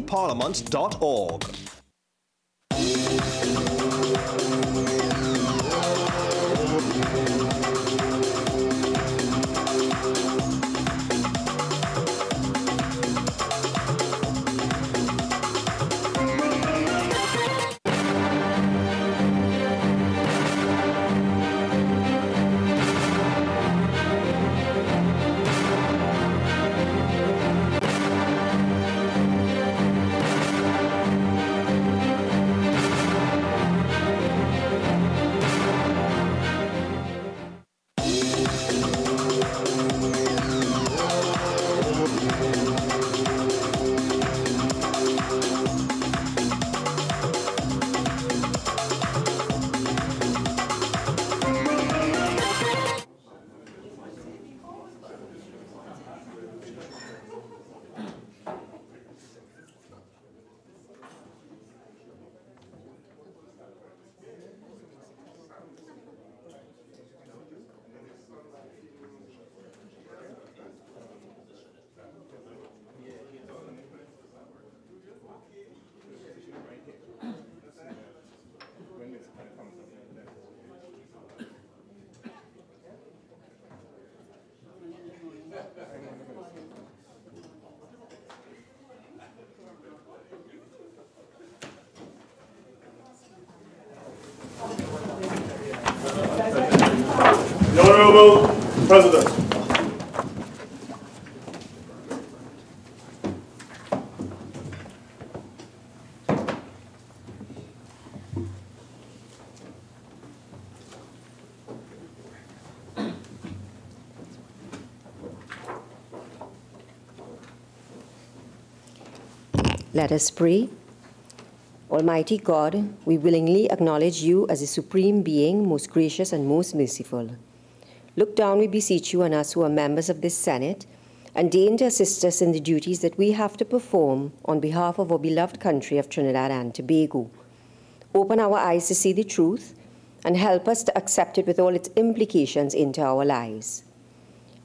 Parliament.org. The Honourable President. Let us pray. Almighty God, we willingly acknowledge you as the supreme being, most gracious and most merciful. Look down, we beseech you, on us who are members of this Senate, and deign to assist us in the duties that we have to perform on behalf of our beloved country of Trinidad and Tobago. Open our eyes to see the truth and help us to accept it with all its implications into our lives.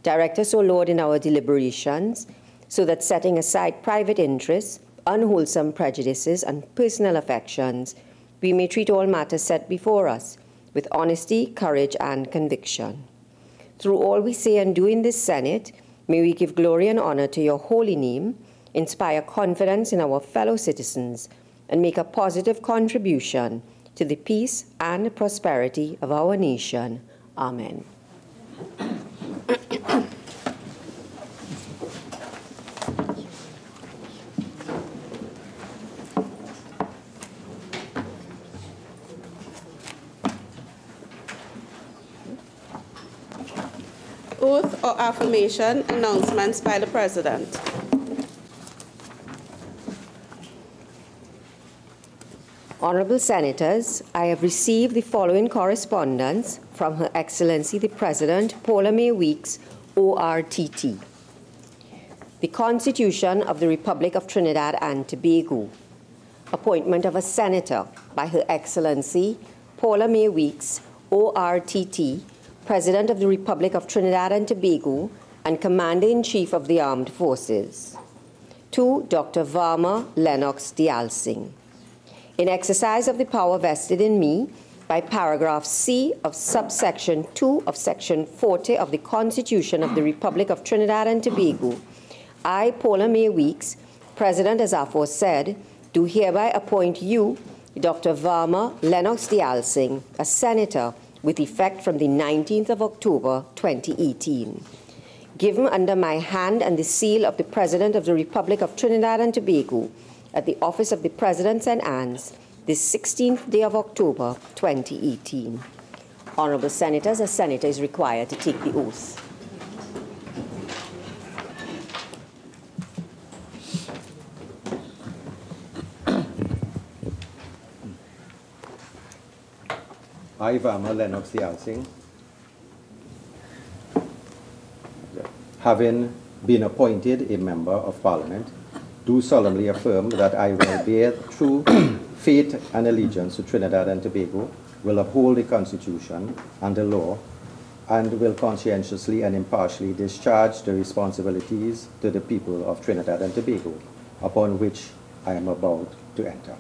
Direct us, O Lord, in our deliberations, so that setting aside private interests, unwholesome prejudices, and personal affections, we may treat all matters set before us with honesty, courage, and conviction. Through all we say and do in this Senate, may we give glory and honor to your holy name, inspire confidence in our fellow citizens, and make a positive contribution to the peace and prosperity of our nation. Amen. Oath or affirmation, announcements by the President. Honourable Senators, I have received the following correspondence from Her Excellency the President, Paula May Weeks, ORTT. The Constitution of the Republic of Trinidad and Tobago. Appointment of a Senator by Her Excellency Paula May Weeks, ORTT, President of the Republic of Trinidad and Tobago and Commander-in-Chief of the Armed Forces. To Dr. Varma Lennox Dialsing. In exercise of the power vested in me by paragraph C of subsection 2 of section 40 of the Constitution of the Republic of Trinidad and Tobago, I, Paula May Weeks, President as aforesaid, do hereby appoint you, Dr. Varma Lennox Dialsing, as Senator with effect from the 19th of October, 2018. Given under my hand and the seal of the President of the Republic of Trinidad and Tobago at the Office of the President St. Anne's, this 16th day of October, 2018. Honourable Senators, a Senator is required to take the oath. I, Varma Lennox Dialsing, having been appointed a Member of Parliament, do solemnly affirm that I will bear true faith and allegiance to Trinidad and Tobago, will uphold the Constitution and the law, and will conscientiously and impartially discharge the responsibilities to the people of Trinidad and Tobago, upon which I am about to enter.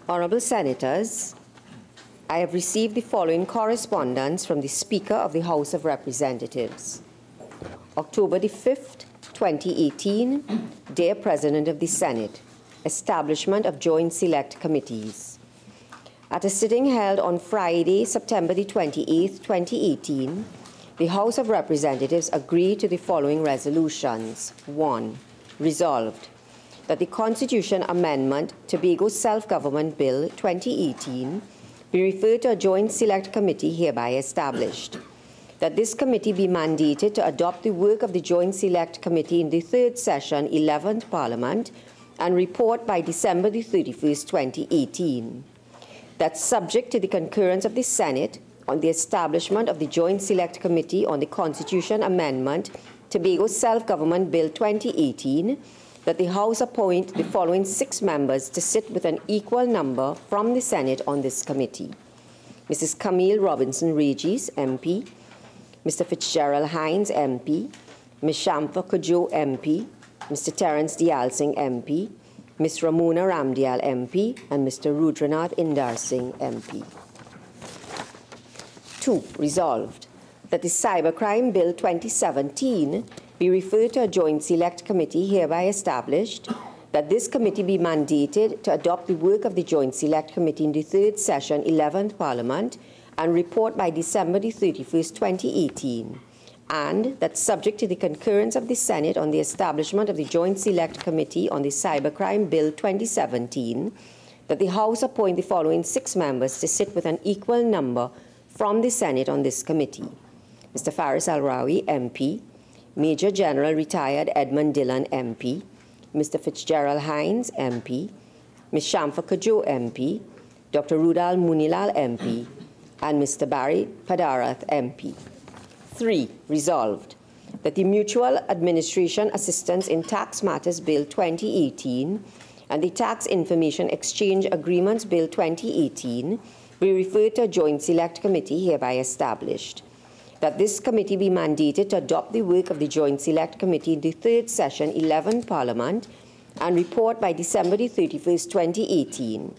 Honourable Senators, I have received the following correspondence from the Speaker of the House of Representatives. October the 5th, 2018, Dear President of the Senate, Establishment of Joint Select Committees. At a sitting held on Friday, September the 28th, 2018, the House of Representatives agreed to the following resolutions. 1. Resolved that the Constitution Amendment Tobago Self-Government Bill 2018 be referred to a Joint Select Committee hereby established. That this committee be mandated to adopt the work of the Joint Select Committee in the 3rd Session, 11th Parliament, and report by December the 31st, 2018. That subject to the concurrence of the Senate on the establishment of the Joint Select Committee on the Constitution Amendment Tobago Self-Government Bill 2018, that the House appoint the following 6 members to sit with an equal number from the Senate on this committee. Mrs. Camille Robinson Regis, MP, Mr. Fitzgerald Hines, MP, Ms. Shamfa Kojo, MP, Mr. Terence Dialsingh, MP, Ms. Ramona Ramdial, MP, and Mr. Rudranath Indar Singh, MP. 2. Resolved that the Cybercrime Bill 2017 be referred to a Joint Select Committee hereby established, that this committee be mandated to adopt the work of the Joint Select Committee in the 3rd Session, 11th Parliament, and report by December the 31st, 2018, and that subject to the concurrence of the Senate on the establishment of the Joint Select Committee on the Cybercrime Bill 2017, that the House appoint the following 6 members to sit with an equal number from the Senate on this committee. Mr. Faris Alrawi, MP, Major General Retired Edmund Dillon, MP, Mr. Fitzgerald Hines, MP, Ms. Shamfa Kojo, MP, Dr. Rudal Munilal, MP, and Mr. Barry Padarath, MP. 3. Resolved that the Mutual Administration Assistance in Tax Matters Bill 2018 and the Tax Information Exchange Agreements Bill 2018 be referred to a Joint Select Committee hereby established. That this committee be mandated to adopt the work of the Joint Select Committee in the 3rd Session, 11th Parliament, and report by December the 31st, 2018,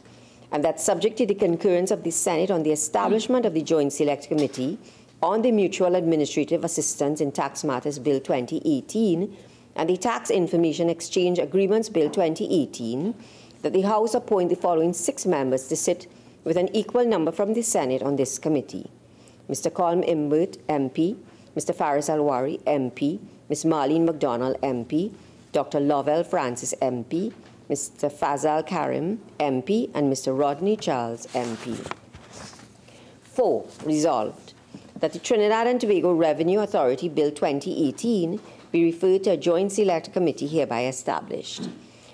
and that subject to the concurrence of the Senate on the establishment of the Joint Select Committee on the Mutual Administrative Assistance in Tax Matters Bill 2018 and the Tax Information Exchange Agreements Bill 2018, that the House appoint the following 6 members to sit with an equal number from the Senate on this committee. Mr. Colm Imbert, MP, Mr. Faris Alwari, MP, Ms. Marlene McDonald, MP, Dr. Lovell Francis, MP, Mr. Fazal Karim, MP, and Mr. Rodney Charles, MP. 4. Resolved that the Trinidad and Tobago Revenue Authority Bill 2018 be referred to a Joint Select Committee hereby established.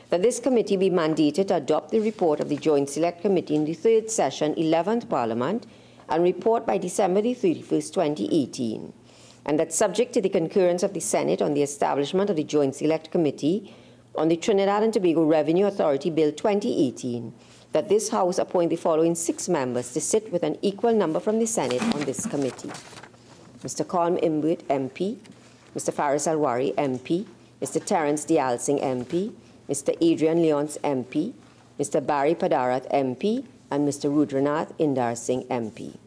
That this committee be mandated to adopt the report of the Joint Select Committee in the 3rd Session, 11th Parliament, and report by December 31st, 2018, and that subject to the concurrence of the Senate on the establishment of the Joint Select Committee on the Trinidad and Tobago Revenue Authority Bill 2018, that this House appoint the following 6 members to sit with an equal number from the Senate on this committee. Mr. Colm Imbert, MP, Mr. Faris Alwari, MP, Mr. Terence Dialsingh, MP, Mr. Adrian Leonce, MP, Mr. Barry Padarat, MP, and Mr. Rudranath Indar Singh, MP.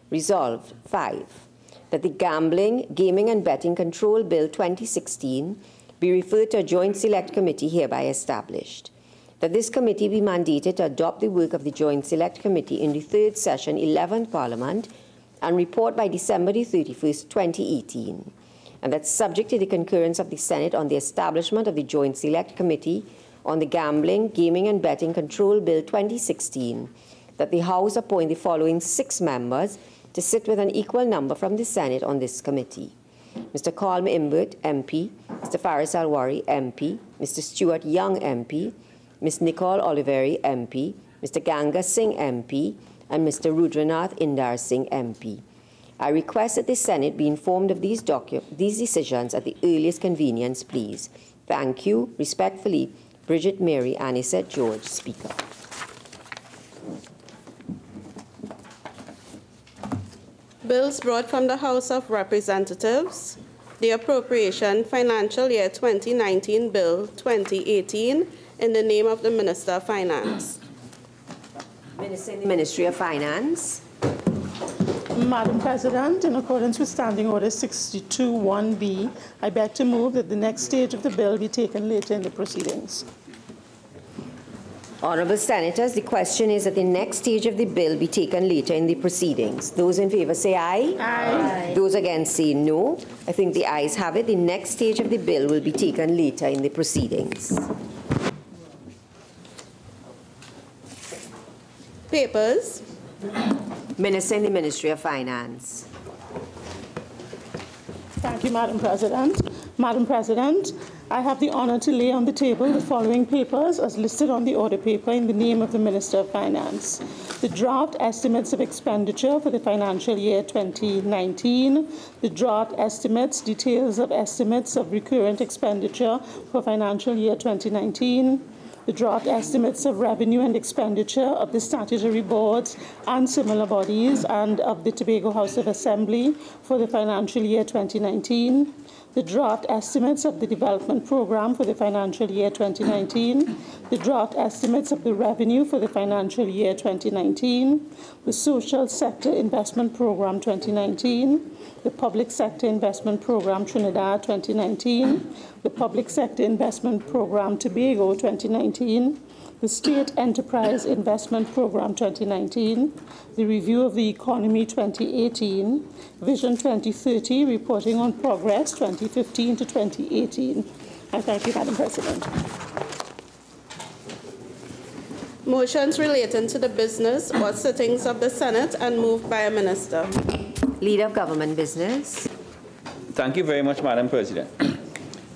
Resolved, 5, that the Gambling, Gaming and Betting Control Bill 2016 be referred to a joint select committee hereby established. That this committee be mandated to adopt the work of the joint select committee in the 3rd session, 11th Parliament, and report by December 31st, 2018. And that subject to the concurrence of the Senate on the establishment of the joint select committee on the Gambling, Gaming and Betting Control Bill 2016, that the House appoint the following 6 members to sit with an equal number from the Senate on this committee: Mr. Colm Imbert, MP, Mr. Faris Alwari, MP, Mr. Stuart Young, MP, Ms. Nicole Oliveri, MP, Mr. Ganga Singh, MP, and Mr. Rudranath Indar Singh, MP. I request that the Senate be informed of these decisions at the earliest convenience, please. Thank you. Respectfully, Bridget Mary Anisette George, Speaker. Bills brought from the House of Representatives. The Appropriation Financial Year 2019 Bill 2018 in the name of the Minister of Finance. Ministry of Finance. Madam President, in accordance with Standing Order 62(1)B, I beg to move that the next stage of the bill be taken later in the proceedings. Honourable Senators, the question is that the next stage of the bill be taken later in the proceedings. Those in favour say aye. Aye. Those against say no. I think the ayes have it. The next stage of the bill will be taken later in the proceedings. Papers. Minister in the Ministry of Finance. Thank you, Madam President. Madam President, I have the honour to lay on the table the following papers as listed on the order paper in the name of the Minister of Finance. The draft estimates of expenditure for the financial year 2019, the draft estimates, details of estimates of recurrent expenditure for financial year 2019, the draft estimates of revenue and expenditure of the statutory boards and similar bodies and of the Tobago House of Assembly for the financial year 2019, the draft estimates of the development program for the financial year 2019, the draft estimates of the revenue for the financial year 2019, the social sector investment program 2019, the public sector investment program Trinidad 2019, the public sector investment program Tobago 2019, the State Enterprise Investment Program 2019, the Review of the Economy 2018, Vision 2030, Reporting on Progress 2015 to 2018. I thank you, Madam President. Motions relating to the business or sittings of the Senate and moved by a minister. Leader of Government Business. Thank you very much, Madam President.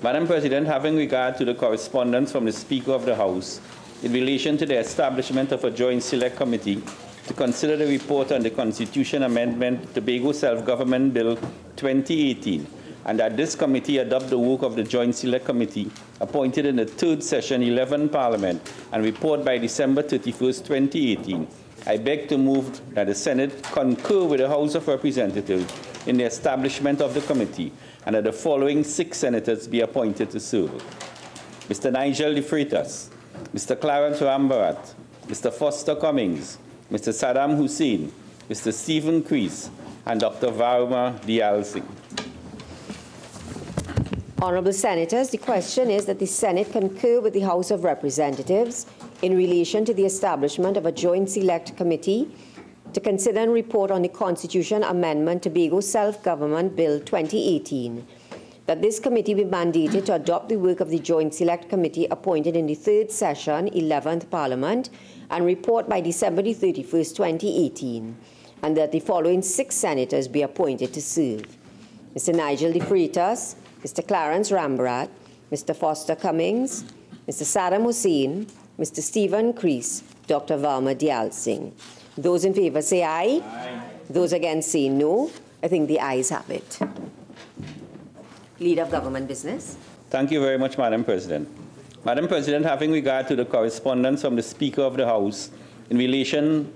Madam President, having regard to the correspondence from the Speaker of the House in relation to the establishment of a joint select committee to consider the report on the Constitution Amendment Tobago Self-Government Bill 2018, and that this committee adopt the work of the joint select committee appointed in the 3rd session, 11th Parliament, and report by December 31st, 2018. I beg to move that the Senate concur with the House of Representatives in the establishment of the committee, and that the following 6 senators be appointed to serve: Mr. Nigel De Freitas, Mr. Clarence Rambarat, Mr. Foster Cummings, Mr. Saddam Hussein, Mr. Stephen Crease, and Dr. Varma Diyal Singh. Honourable Senators, the question is that the Senate concur with the House of Representatives in relation to the establishment of a joint select committee to consider and report on the Constitution Amendment Tobago Self-Government Bill 2018, that this committee be mandated to adopt the work of the Joint Select Committee appointed in the 3rd session, 11th Parliament, and report by December 31st, 2018, and that the following 6 senators be appointed to serve: Mr. Nigel De Freitas, Mr. Clarence Rambarat, Mr. Foster Cummings, Mr. Saddam Hussein, Mr. Stephen Crease, Dr. Varma Diyal Singh. Those in favour say aye. Aye. Those against say no. I think the ayes have it. Leader of Government Business. Thank you very much, Madam President. Madam President, having regard to the correspondence from the Speaker of the House in relation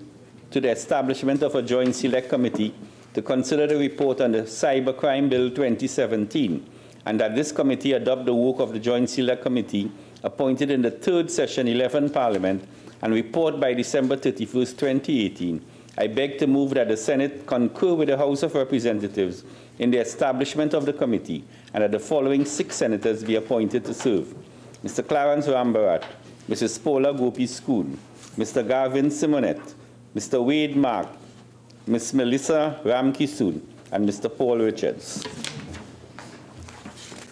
to the establishment of a joint select committee to consider the report on the Cybercrime Bill 2017, and that this committee adopt the work of the joint select committee appointed in the 3rd session, 11th Parliament, and report by December 31st, 2018, I beg to move that the Senate concur with the House of Representatives in the establishment of the committee and that the following 6 senators be appointed to serve: Mr. Clarence Rambarat, Mrs. Paula Gopi-Schoon, Mr. Garvin Simonet, Mr. Wade Mark, Ms. Melissa Ramkisoon, and Mr. Paul Richards.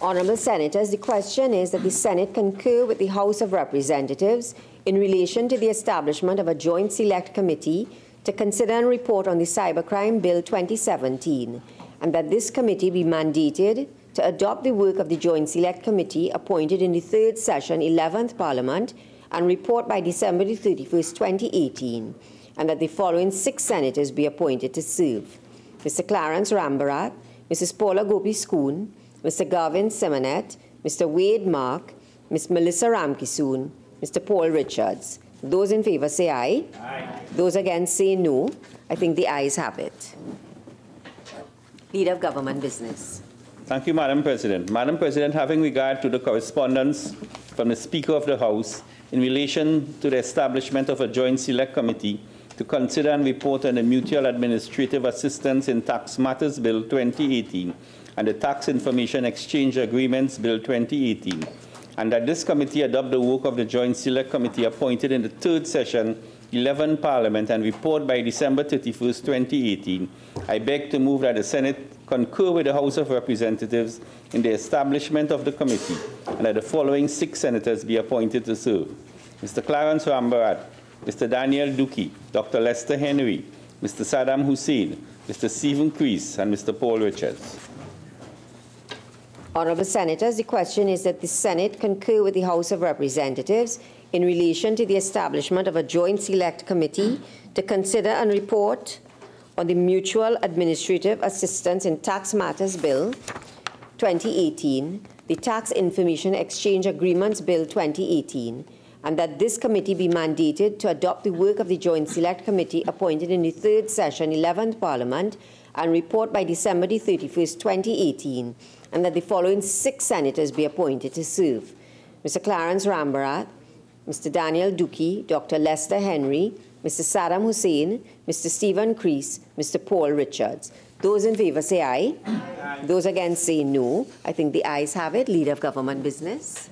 Honourable Senators, the question is that the Senate concur with the House of Representatives in relation to the establishment of a joint select committee to consider and report on the Cybercrime Bill 2017, and that this committee be mandated to adopt the work of the Joint Select Committee appointed in the 3rd Session, 11th Parliament, and report by December 31st, 2018, and that the following 6 senators be appointed to serve: Mr. Clarence Rambarat, Mrs. Paula Gopi-Schoon, Mr. Garvin Simonet, Mr. Wade Mark, Ms. Melissa Ramkisoon, Mr. Paul Richards. Those in favor say aye. Aye. Those against say no. I think the ayes have it. Leader of Government Business. Thank you, Madam President. Madam President, having regard to the correspondence from the Speaker of the House in relation to the establishment of a joint select committee to consider and report on the Mutual Administrative Assistance in Tax Matters Bill 2018 and the Tax Information Exchange Agreements Bill 2018, and that this committee adopt the work of the Joint Select Committee appointed in the 3rd Session, 11th Parliament, and report by December 31st, 2018, I beg to move that the Senate concur with the House of Representatives in the establishment of the committee, and that the following 6 senators be appointed to serve: Mr. Clarence Rambarat, Mr. Daniel Duque, Dr. Lester Henry, Mr. Saddam Hussein, Mr. Stephen Crease, and Mr. Paul Richards. Honourable Senators, the question is that the Senate concur with the House of Representatives in relation to the establishment of a joint select committee to consider and report on the Mutual Administrative Assistance in Tax Matters Bill 2018, the Tax Information Exchange Agreements Bill 2018, and that this committee be mandated to adopt the work of the Joint Select Committee appointed in the 3rd Session, 11th Parliament, and report by December 31st, 2018, and that the following 6 senators be appointed to serve: Mr. Clarence Rambarat, Mr. Daniel Duque, Dr. Lester Henry, Mr. Saddam Hussein, Mr. Stephen Crease, Mr. Paul Richards. Those in favor say aye. Aye. Those against say no. I think the ayes have it. Leader of Government Business.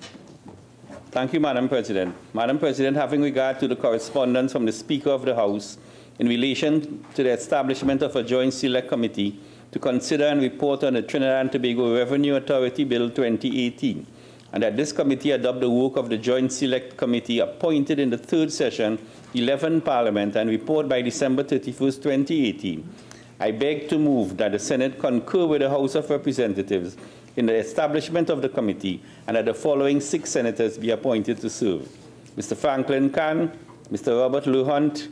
Thank you, Madam President. Madam President, having regard to the correspondence from the Speaker of the House in relation to the establishment of a joint select committee to consider and report on the Trinidad and Tobago Revenue Authority Bill 2018, and that this committee adopt the work of the Joint Select Committee appointed in the 3rd Session, 11th Parliament, and report by December 31st, 2018, I beg to move that the Senate concur with the House of Representatives in the establishment of the committee and that the following 6 senators be appointed to serve: Mr. Franklin Khan, Mr. Robert Luhunt,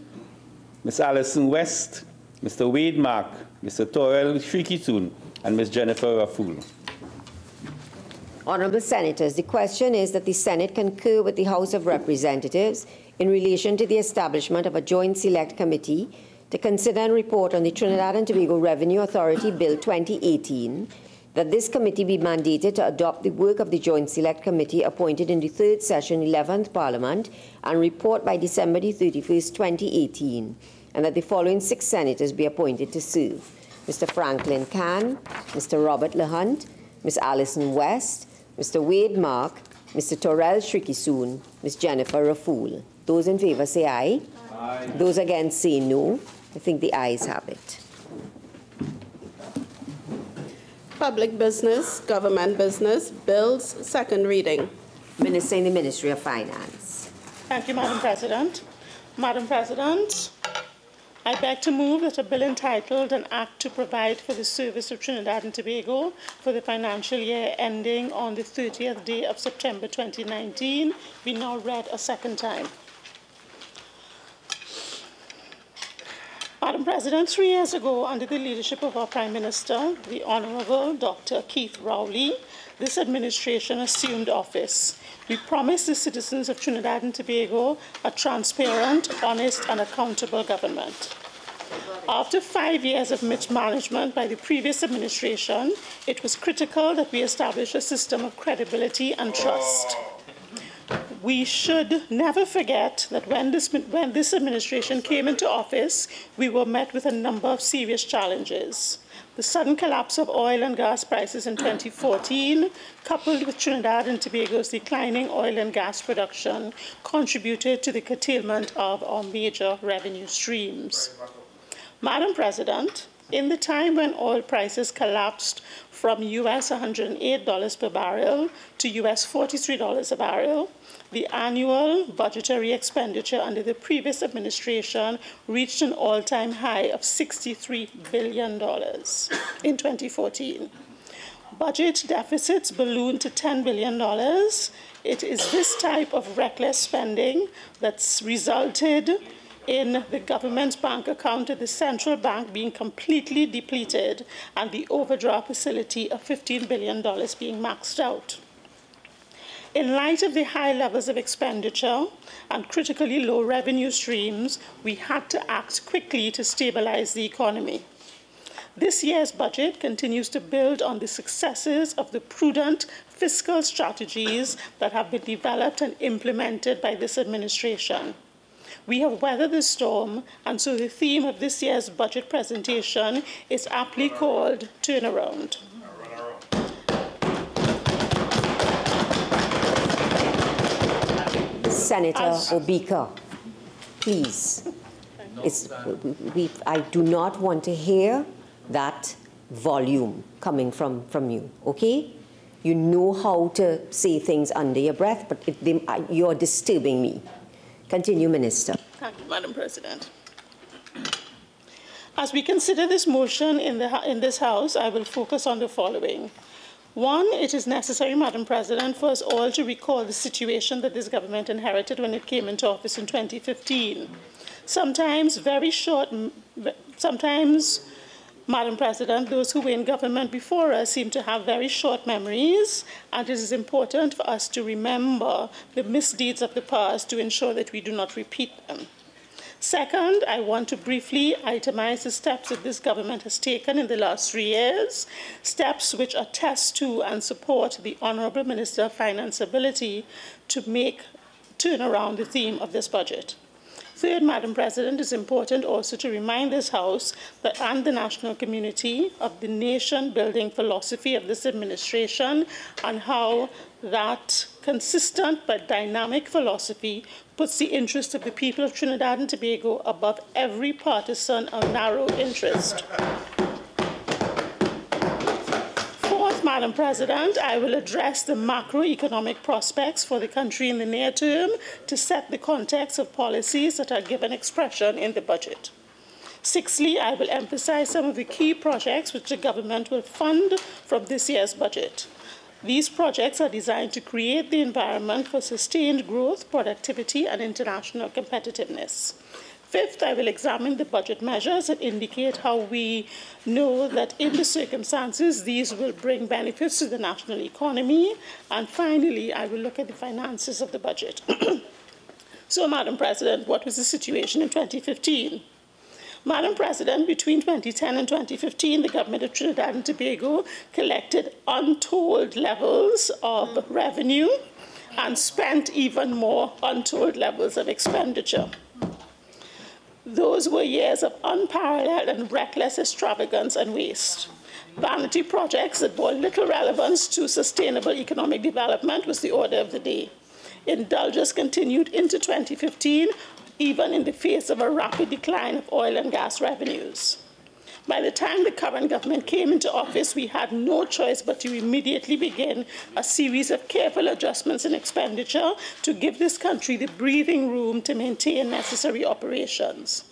Ms. Alison West, Mr. Wade Mark, Mr. Torel Shrikitun, and Ms. Jennifer Raful. Honourable Senators, the question is that the Senate concur with the House of Representatives in relation to the establishment of a joint select committee to consider and report on the Trinidad and Tobago Revenue Authority Bill 2018, that this committee be mandated to adopt the work of the Joint Select Committee appointed in the 3rd Session, 11th Parliament, and report by December 31st, 2018, and that the following 6 senators be appointed to serve: Mr. Franklin Khan, Mr. Robert Luhunt, Ms. Alison West, Mr. Wade Mark, Mr. Torel Shrikitun, Ms. Jennifer Raful. Those in favor say aye. Aye. Those against say no. I think the ayes have it. Public Business, Government Business, Bills, 2nd reading. Minister in the Ministry of Finance. Thank you, Madam President. Madam President, I beg to move that a bill entitled An Act to Provide for the Service of Trinidad and Tobago for the financial year ending on the 30th day of September 2019 be now read a 2nd time. Madam President, 3 years ago, under the leadership of our Prime Minister, the Honourable Dr. Keith Rowley, this administration assumed office. We promised the citizens of Trinidad and Tobago a transparent, honest, and accountable government. After 5 years of mismanagement by the previous administration, it was critical that we establish a system of credibility and trust. We should never forget that when this administration came into office, we were met with a number of serious challenges. The sudden collapse of oil and gas prices in 2014, coupled with Trinidad and Tobago's declining oil and gas production, contributed to the curtailment of our major revenue streams. Madam President, in the time when oil prices collapsed from US $108 per barrel to US $43 a barrel, the annual budgetary expenditure under the previous administration reached an all-time high of $63 billion in 2014. Budget deficits ballooned to $10 billion. It is this type of reckless spending that's resulted in the government's bank account at the central bank being completely depleted and the overdraft facility of $15 billion being maxed out. In light of the high levels of expenditure and critically low revenue streams, we had to act quickly to stabilize the economy. This year's budget continues to build on the successes of the prudent fiscal strategies that have been developed and implemented by this administration. We have weathered the storm, and so the theme of this year's budget presentation is aptly called Turnaround. Senator Obika, please. I do not want to hear that volume coming from you, okay? You know how to say things under your breath, but you're disturbing me. Continue, Minister. Thank you, Madam President. As we consider this motion in this House, I will focus on the following. One, it is necessary, Madam President, for us all to recall the situation that this government inherited when it came into office in 2015. Sometimes, Madam President, those who were in government before us seem to have very short memories, and it is important for us to remember the misdeeds of the past to ensure that we do not repeat them. Second, I want to briefly itemize the steps that this government has taken in the last 3 years, steps which attest to and support the Honourable Minister of Finance's ability to turn around the theme of this budget. Third, Madam President, it is important also to remind this House and the national community of the nation-building philosophy of this administration and how that consistent but dynamic philosophy puts the interests of the people of Trinidad and Tobago above every partisan or narrow interest. Fourth, Madam President, I will address the macroeconomic prospects for the country in the near term to set the context of policies that are given expression in the budget. Sixthly, I will emphasize some of the key projects which the government will fund from this year's budget. These projects are designed to create the environment for sustained growth, productivity, and international competitiveness. Fifth, I will examine the budget measures that indicate how we know that in the circumstances these will bring benefits to the national economy. And finally, I will look at the finances of the budget. So, Madam President, what was the situation in 2015? Madam President, between 2010 and 2015, the government of Trinidad and Tobago collected untold levels of revenue and spent even more untold levels of expenditure. Those were years of unparalleled and reckless extravagance and waste. Vanity projects that bore little relevance to sustainable economic development was the order of the day. Indulgence continued into 2015, even in the face of a rapid decline of oil and gas revenues. By the time the current government came into office, we had no choice but to immediately begin a series of careful adjustments in expenditure to give this country the breathing room to maintain necessary operations.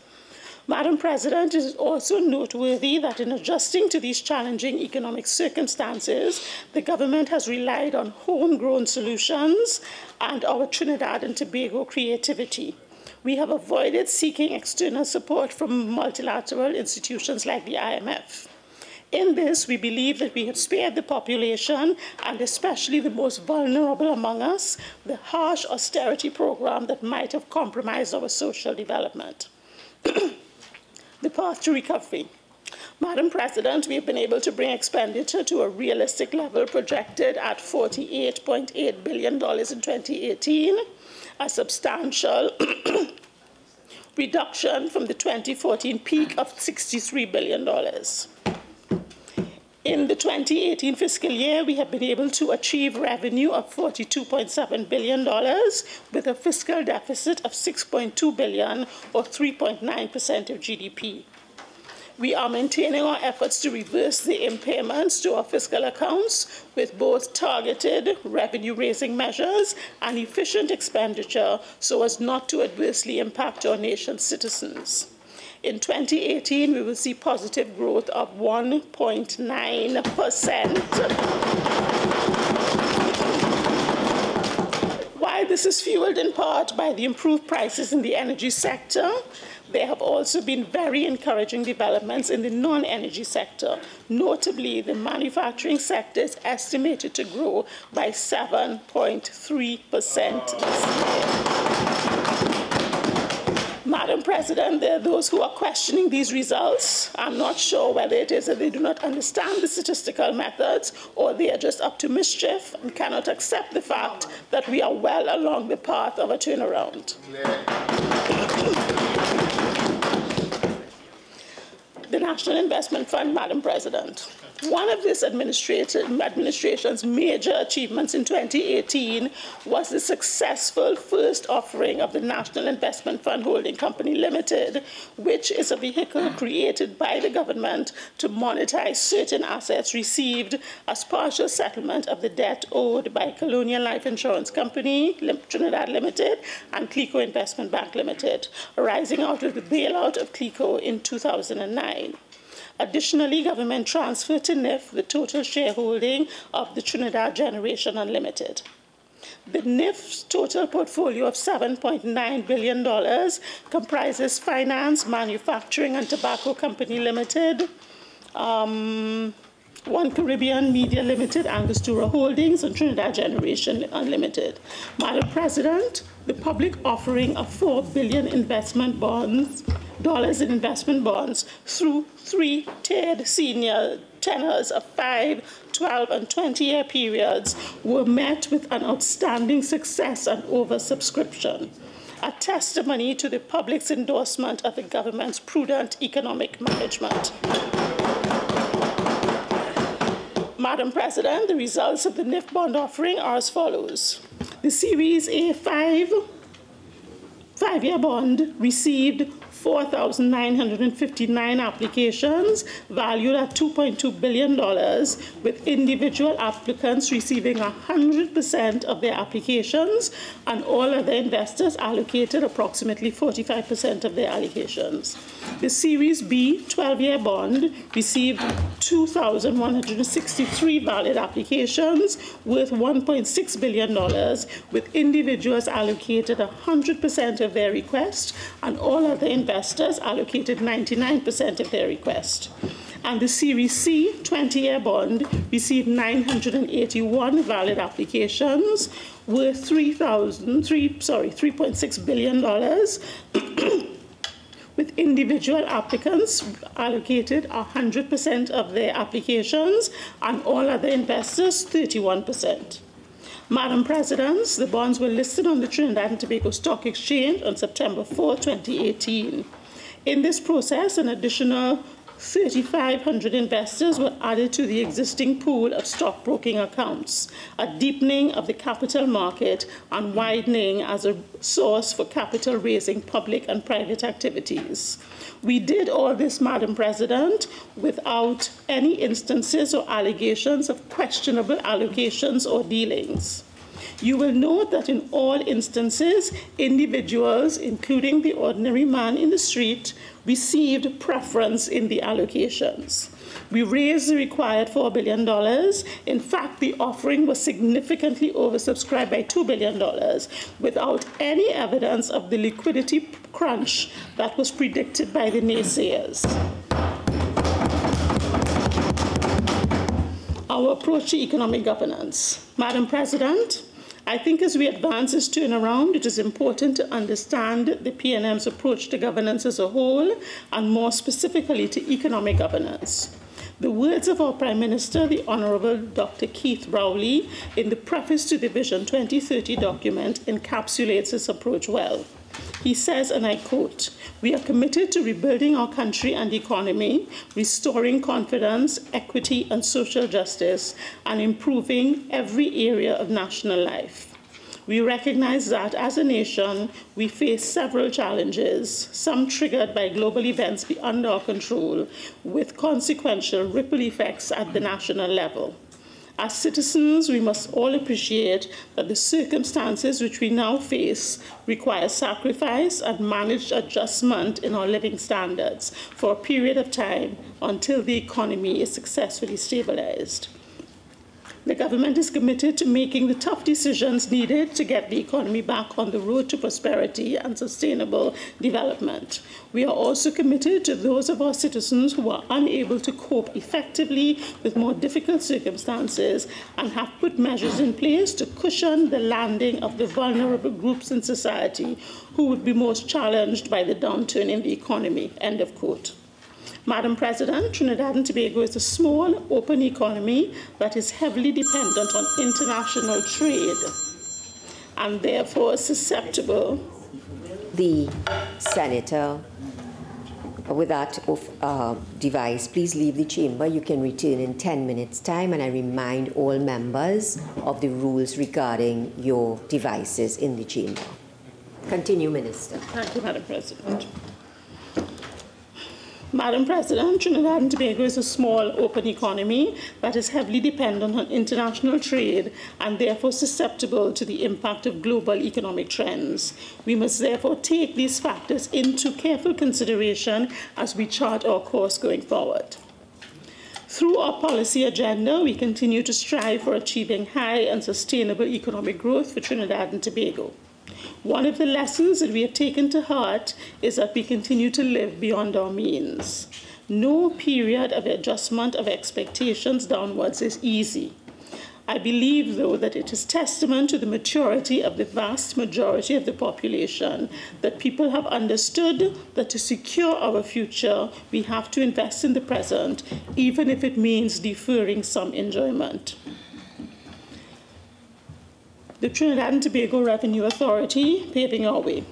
Madam President, it is also noteworthy that in adjusting to these challenging economic circumstances, the government has relied on homegrown solutions and our Trinidad and Tobago creativity. We have avoided seeking external support from multilateral institutions like the IMF. In this, we believe that we have spared the population, and especially the most vulnerable among us, the harsh austerity program that might have compromised our social development. The path to recovery. Madam President, we have been able to bring expenditure to a realistic level projected at $48.8 billion in 2018, a substantial reduction from the 2014 peak of $63 billion. In the 2018 fiscal year, we have been able to achieve revenue of $42.7 billion with a fiscal deficit of $6.2 billion, or 3.9% of GDP. We are maintaining our efforts to reverse the impairments to our fiscal accounts with both targeted revenue-raising measures and efficient expenditure so as not to adversely impact our nation's citizens. In 2018, we will see positive growth of 1.9%. While this is fueled in part by the improved prices in the energy sector, there have also been very encouraging developments in the non-energy sector. Notably, the manufacturing sector is estimated to grow by 7.3% this year. Madam President, there are those who are questioning these results. I'm not sure whether it is that they do not understand the statistical methods or they are just up to mischief and cannot accept the fact that we are well along the path of a turnaround. The National Investment Fund, Madam President. One of this administration's major achievements in 2018 was the successful first offering of the National Investment Fund Holding Company Limited, which is a vehicle created by the government to monetize certain assets received as partial settlement of the debt owed by Colonial Life Insurance Company, Trinidad Limited, and Clico Investment Bank Limited, arising out of the bailout of Clico in 2009. Additionally, government transferred to NIF the total shareholding of the Trinidad Generation Unlimited. The NIF's total portfolio of $7.9 billion comprises Finance, Manufacturing and Tobacco Company Limited, One Caribbean Media Limited, Angostura Holdings, and Trinidad Generation Unlimited. Madam President, the public offering of $4 billion in investment bonds through three-tiered senior tenors of 5, 12, and 20-year periods were met with an outstanding success and oversubscription, a testimony to the public's endorsement of the government's prudent economic management. Madam President, the results of the NIF bond offering are as follows. The Series A 5-year bond received 4,959 applications valued at $2.2 billion, with individual applicants receiving 100% of their applications and all other investors allocated approximately 45% of their allocations. The Series B 12-year bond received 2,163 valid applications worth $1.6 billion, with individuals allocated 100% of their request and all other investors allocated 99% of their request. And the Series C 20-year bond received 981 valid applications worth $3.6 billion, with individual applicants allocated 100% of their applications and all other investors 31%. Madam President, the bonds were listed on the Trinidad and Tobago Stock Exchange on September 4, 2018. In this process, an additional 3,500 investors were added to the existing pool of stockbroking accounts, a deepening of the capital market and widening as a source for capital raising public and private activities. We did all this, Madam President, without any instances or allegations of questionable allocations or dealings. You will note that in all instances, individuals, including the ordinary man in the street, received preference in the allocations. We raised the required $4 billion. In fact, the offering was significantly oversubscribed by $2 billion without any evidence of the liquidity crunch that was predicted by the naysayers. Our approach to economic governance. Madam President, I think as we advance this turnaround, it is important to understand the PNM's approach to governance as a whole, and more specifically to economic governance. The words of our Prime Minister, the Honourable Dr. Keith Rowley, in the preface to the Vision 2030 document encapsulates this approach well. He says, and I quote, "We are committed to rebuilding our country and economy, restoring confidence, equity, and social justice, and improving every area of national life. We recognize that, as a nation, we face several challenges, some triggered by global events beyond our control, with consequential ripple effects at the national level. As citizens, we must all appreciate that the circumstances which we now face require sacrifice and managed adjustment in our living standards for a period of time until the economy is successfully stabilized. The government is committed to making the tough decisions needed to get the economy back on the road to prosperity and sustainable development. We are also committed to those of our citizens who are unable to cope effectively with more difficult circumstances and have put measures in place to cushion the landing of the vulnerable groups in society who would be most challenged by the downturn in the economy." End of quote. Madam President, Trinidad and Tobago is a small, open economy that is heavily dependent on international trade and therefore susceptible. The Senator, with that device, please leave the chamber. You can return in 10 minutes' time, and I remind all members of the rules regarding your devices in the chamber. Continue, Minister. Thank you, Madam President. Madam President, Trinidad and Tobago is a small, open economy that is heavily dependent on international trade and therefore susceptible to the impact of global economic trends. We must therefore take these factors into careful consideration as we chart our course going forward. Through our policy agenda, we continue to strive for achieving high and sustainable economic growth for Trinidad and Tobago. One of the lessons that we have taken to heart is that we continue to live beyond our means. No period of adjustment of expectations downwards is easy. I believe, though, that it is testament to the maturity of the vast majority of the population that people have understood that to secure our future, we have to invest in the present, even if it means deferring some enjoyment. The Trinidad and Tobago Revenue Authority paving our way.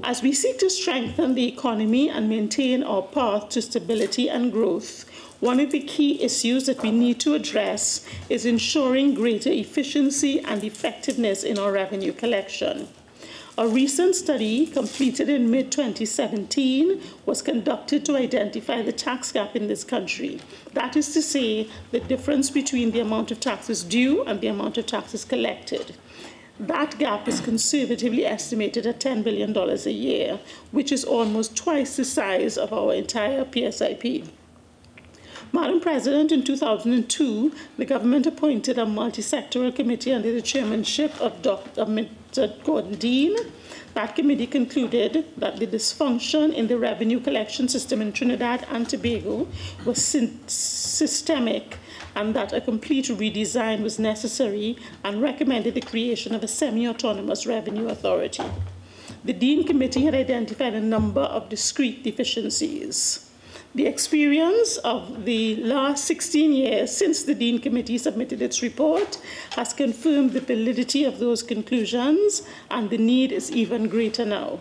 As we seek to strengthen the economy and maintain our path to stability and growth, one of the key issues that we need to address is ensuring greater efficiency and effectiveness in our revenue collection. A recent study completed in mid-2017 was conducted to identify the tax gap in this country. That is to say, the difference between the amount of taxes due and the amount of taxes collected. That gap is conservatively estimated at $10 billion a year, which is almost twice the size of our entire PSIP. Madam President, in 2002, the government appointed a multi-sectoral committee under the chairmanship of Mr. Gordon Dean. That committee concluded that the dysfunction in the revenue collection system in Trinidad and Tobago was systemic and that a complete redesign was necessary, and recommended the creation of a semi-autonomous revenue authority. The Dean Committee had identified a number of discrete deficiencies. The experience of the last 16 years since the Dean Committee submitted its report has confirmed the validity of those conclusions, and the need is even greater now.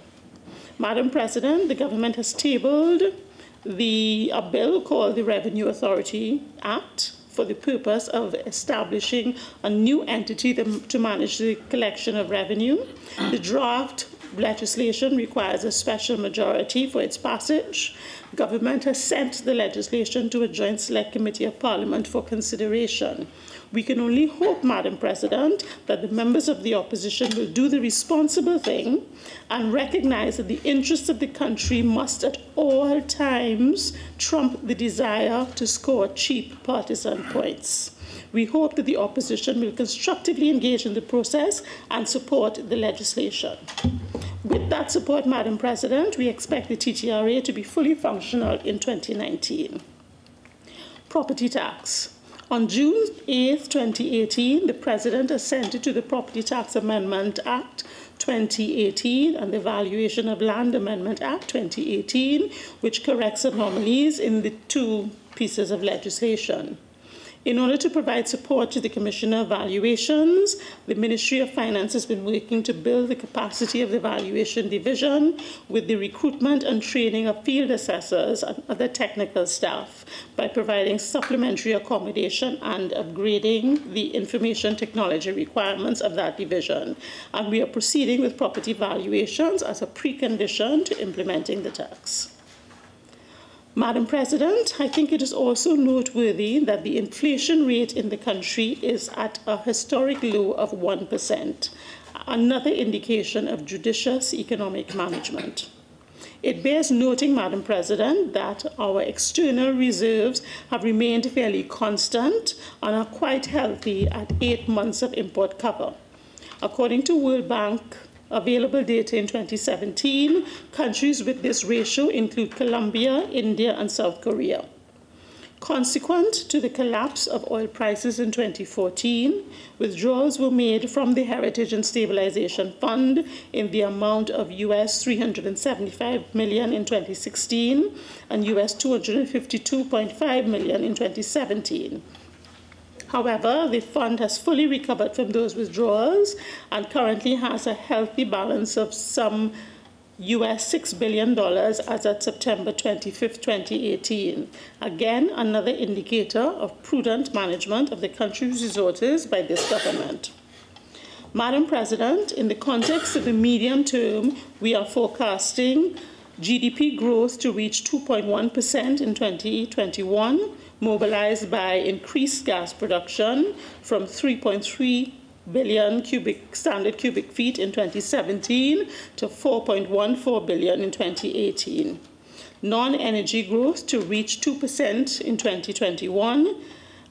Madam President, the government has tabled a bill called the Revenue Authority Act for the purpose of establishing a new entity to manage the collection of revenue. The draft legislation requires a special majority for its passage. Government has sent the legislation to a joint select committee of Parliament for consideration. We can only hope, Madam President, that the members of the opposition will do the responsible thing and recognize that the interests of the country must at all times trump the desire to score cheap partisan points. We hope that the opposition will constructively engage in the process and support the legislation. With that support, Madam President, we expect the TTRA to be fully functional in 2019. Property tax. On June 8, 2018, the President assented to the Property Tax Amendment Act 2018 and the Valuation of Land Amendment Act 2018, which corrects anomalies in the two pieces of legislation. In order to provide support to the Commissioner of Valuations, the Ministry of Finance has been working to build the capacity of the Valuation Division with the recruitment and training of field assessors and other technical staff by providing supplementary accommodation and upgrading the information technology requirements of that division. And we are proceeding with property valuations as a precondition to implementing the tax. Madam President, I think it is also noteworthy that the inflation rate in the country is at a historic low of 1%, another indication of judicious economic management. It bears noting, Madam President, that our external reserves have remained fairly constant and are quite healthy at 8 months of import cover. According to World Bank available data in 2017, countries with this ratio include Colombia, India, and South Korea. Consequent to the collapse of oil prices in 2014, withdrawals were made from the Heritage and Stabilization Fund in the amount of US $375 million in 2016 and US $252.5 million in 2017. However, the fund has fully recovered from those withdrawals and currently has a healthy balance of some US $6 billion as at September 25, 2018. Again, another indicator of prudent management of the country's resources by this government. Madam President, in the context of the medium term, we are forecasting GDP growth to reach 2.1% in 2021, mobilized by increased gas production from 3.3 billion standard cubic feet in 2017 to 4.14 billion in 2018. Non-energy growth to reach 2% in 2021,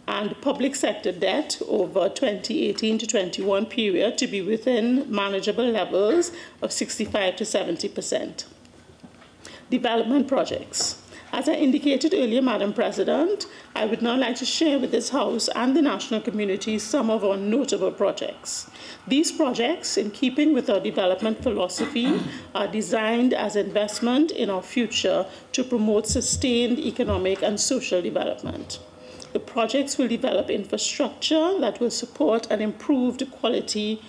and public sector debt over 2018 to 21 period to be within manageable levels of 65 to 70%. Development projects. As I indicated earlier, Madam President, I would now like to share with this House and the national community some of our notable projects. These projects, in keeping with our development philosophy, are designed as investment in our future to promote sustained economic and social development. The projects will develop infrastructure that will support an improved quality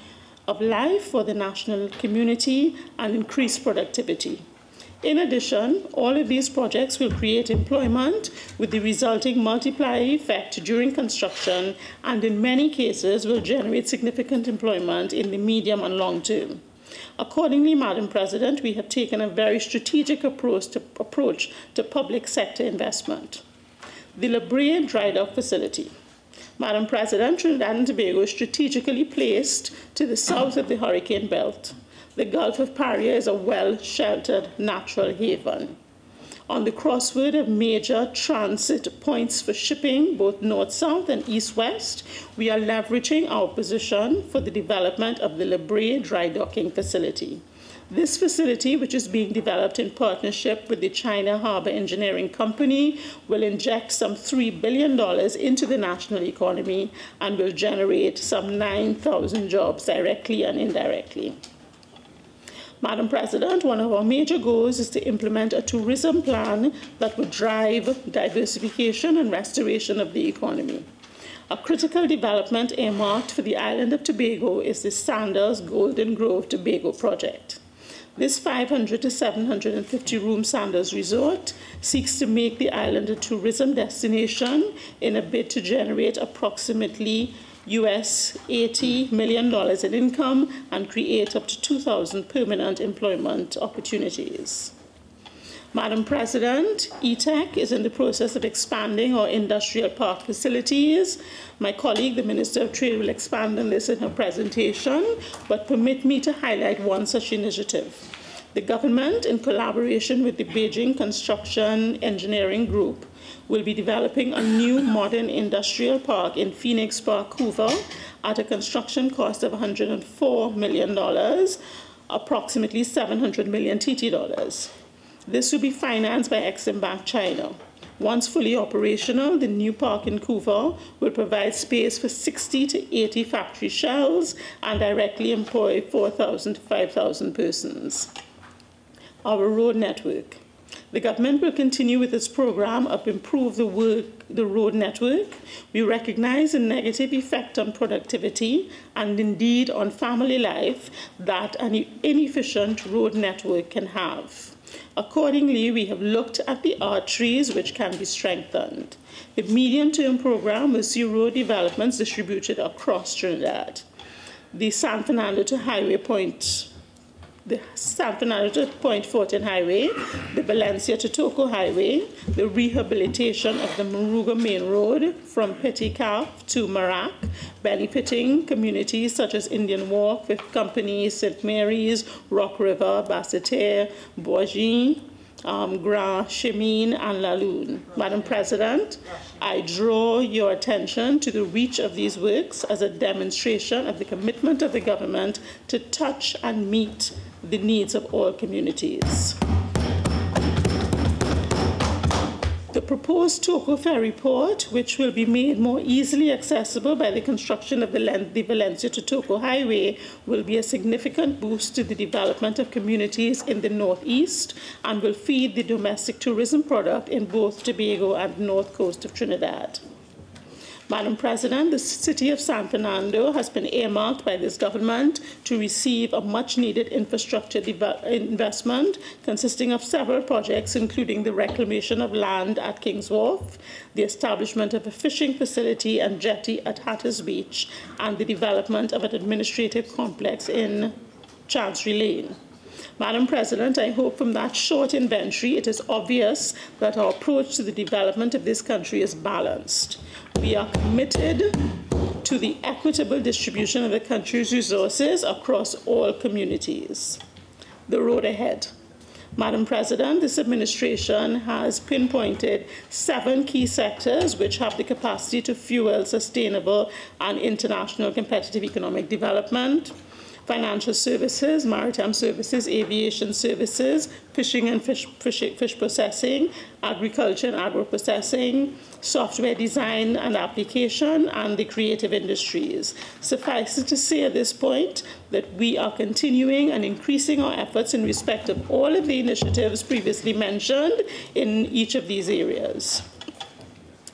of life for the national community and increase productivity. In addition, all of these projects will create employment with the resulting multiplier effect during construction and in many cases will generate significant employment in the medium and long term. Accordingly, Madam President, we have taken a very strategic approach to public sector investment. The La Brea Dry Dock Facility. Madam President, Trinidad and Tobago is strategically placed to the south of the hurricane belt. The Gulf of Paria is a well-sheltered natural haven. On the crossroad of major transit points for shipping, both north-south and east-west, we are leveraging our position for the development of the La Brea Dry Docking Facility. This facility, which is being developed in partnership with the China Harbor Engineering Company, will inject some $3 billion into the national economy and will generate some 9,000 jobs directly and indirectly. Madam President, one of our major goals is to implement a tourism plan that would drive diversification and restoration of the economy. A critical development earmarked for the island of Tobago is the Sandals Golden Grove Tobago project. This 500 to 750 room Sandals resort seeks to make the island a tourism destination in a bid to generate approximately US $80 million in income and create up to 2,000 permanent employment opportunities. Madam President, ETEC is in the process of expanding our industrial park facilities. My colleague, the Minister of Trade, will expand on this in her presentation, but permit me to highlight one such initiative. The government, in collaboration with the Beijing Construction Engineering Group, will be developing a new modern industrial park in Phoenix Park, Hoover, at a construction cost of $104 million, approximately 700 million TT dollars. This will be financed by Exim Bank China. Once fully operational, the new park in Couva will provide space for 60 to 80 factory shells and directly employ 4,000 to 5,000 persons. Our road network. The government will continue with its program of improve the road network. We recognize the negative effect on productivity and indeed on family life that an inefficient road network can have. Accordingly, we have looked at the arteries which can be strengthened. The medium-term program will see road developments distributed across Trinidad. The San Fernando to Point Fortin Highway, the Valencia to Toco Highway, the rehabilitation of the Moruga Main Road from Petty Calf to Marac, benefiting communities such as Indian Walk, Fifth Company, St. Mary's, Rock River, Basseterre, Bourgie, Grand, Chemine, and La Lune. Madam President, I draw your attention to the reach of these works as a demonstration of the commitment of the government to touch and meet the needs of all communities. The proposed Toco Ferry Port, which will be made more easily accessible by the construction of the Valencia to Toco Highway, will be a significant boost to the development of communities in the northeast and will feed the domestic tourism product in both Tobago and the north coast of Trinidad. Madam President, the city of San Fernando has been earmarked by this government to receive a much-needed infrastructure investment consisting of several projects, including the reclamation of land at King's Wharf, the establishment of a fishing facility and jetty at Hatters Beach, and the development of an administrative complex in Chancery Lane. Madam President, I hope from that short inventory it is obvious that our approach to the development of this country is balanced. We are committed to the equitable distribution of the country's resources across all communities. The road ahead. Madam President, this administration has pinpointed 7 key sectors which have the capacity to fuel sustainable and international competitive economic development: financial services, maritime services, aviation services, fishing and fish processing, agriculture and agro-processing, software design and application, and the creative industries. Suffice it to say at this point that we are continuing and increasing our efforts in respect of all of the initiatives previously mentioned in each of these areas.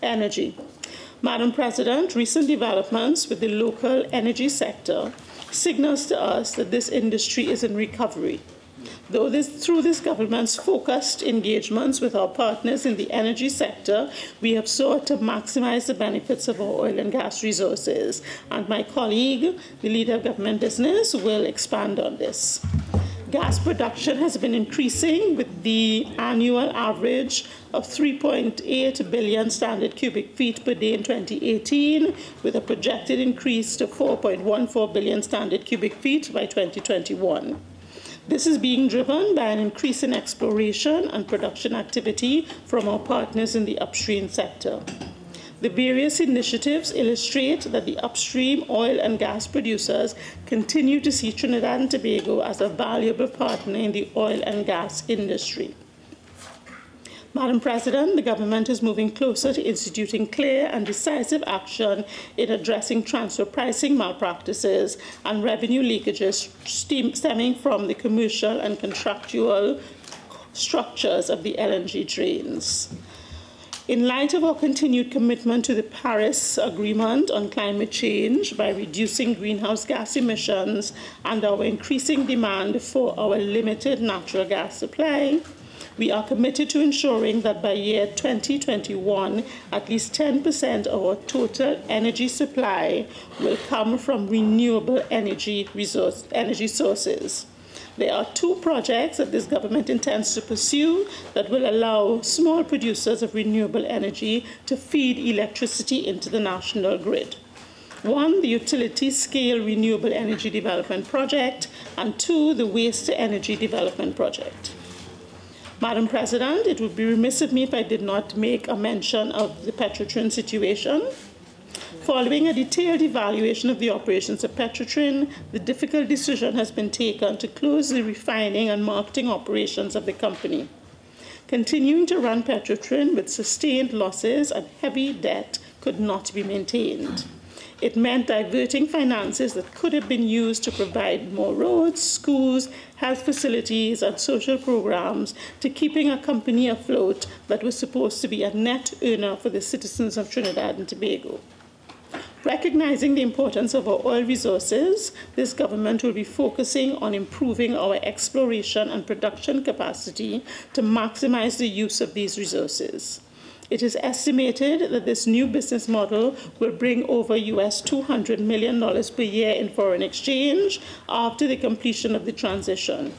Energy. Madam President, recent developments with the local energy sector signals to us that this industry is in recovery. Through this government's focused engagements with our partners in the energy sector, we have sought to maximize the benefits of our oil and gas resources, and my colleague, the leader of government business, will expand on this. Gas production has been increasing with the annual average of 3.8 billion standard cubic feet per day in 2018, with a projected increase to 4.14 billion standard cubic feet by 2021. This is being driven by an increase in exploration and production activity from our partners in the upstream sector. The various initiatives illustrate that the upstream oil and gas producers continue to see Trinidad and Tobago as a valuable partner in the oil and gas industry. Madam President, the government is moving closer to instituting clear and decisive action in addressing transfer pricing malpractices and revenue leakages stemming from the commercial and contractual structures of the LNG trains. In light of our continued commitment to the Paris Agreement on climate change by reducing greenhouse gas emissions and our increasing demand for our limited natural gas supply, we are committed to ensuring that by year 2021, at least 10% of our total energy supply will come from renewable energy sources. There are 2 projects that this government intends to pursue that will allow small producers of renewable energy to feed electricity into the national grid. 1, the utility-scale renewable energy development project, and 2, the waste-to-energy development project. Madam President, it would be remiss of me if I did not make a mention of the Petrotrin situation. Following a detailed evaluation of the operations of Petrotrin, the difficult decision has been taken to close the refining and marketing operations of the company. Continuing to run Petrotrin with sustained losses and heavy debt could not be maintained. It meant diverting finances that could have been used to provide more roads, schools, health facilities, and social programs to keeping a company afloat that was supposed to be a net earner for the citizens of Trinidad and Tobago. Recognizing the importance of our oil resources, this government will be focusing on improving our exploration and production capacity to maximize the use of these resources. It is estimated that this new business model will bring over US $200 million per year in foreign exchange after the completion of the transition.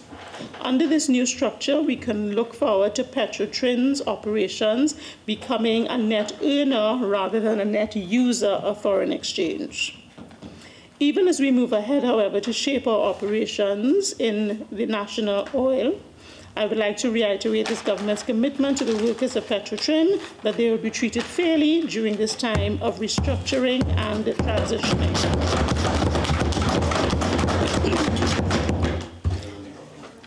Under this new structure, we can look forward to Petrotrin's operations becoming a net earner rather than a net user of foreign exchange. Even as we move ahead, however, to shape our operations in the national oil, I would like to reiterate this government's commitment to the workers of Petrotrin that they will be treated fairly during this time of restructuring and transitioning.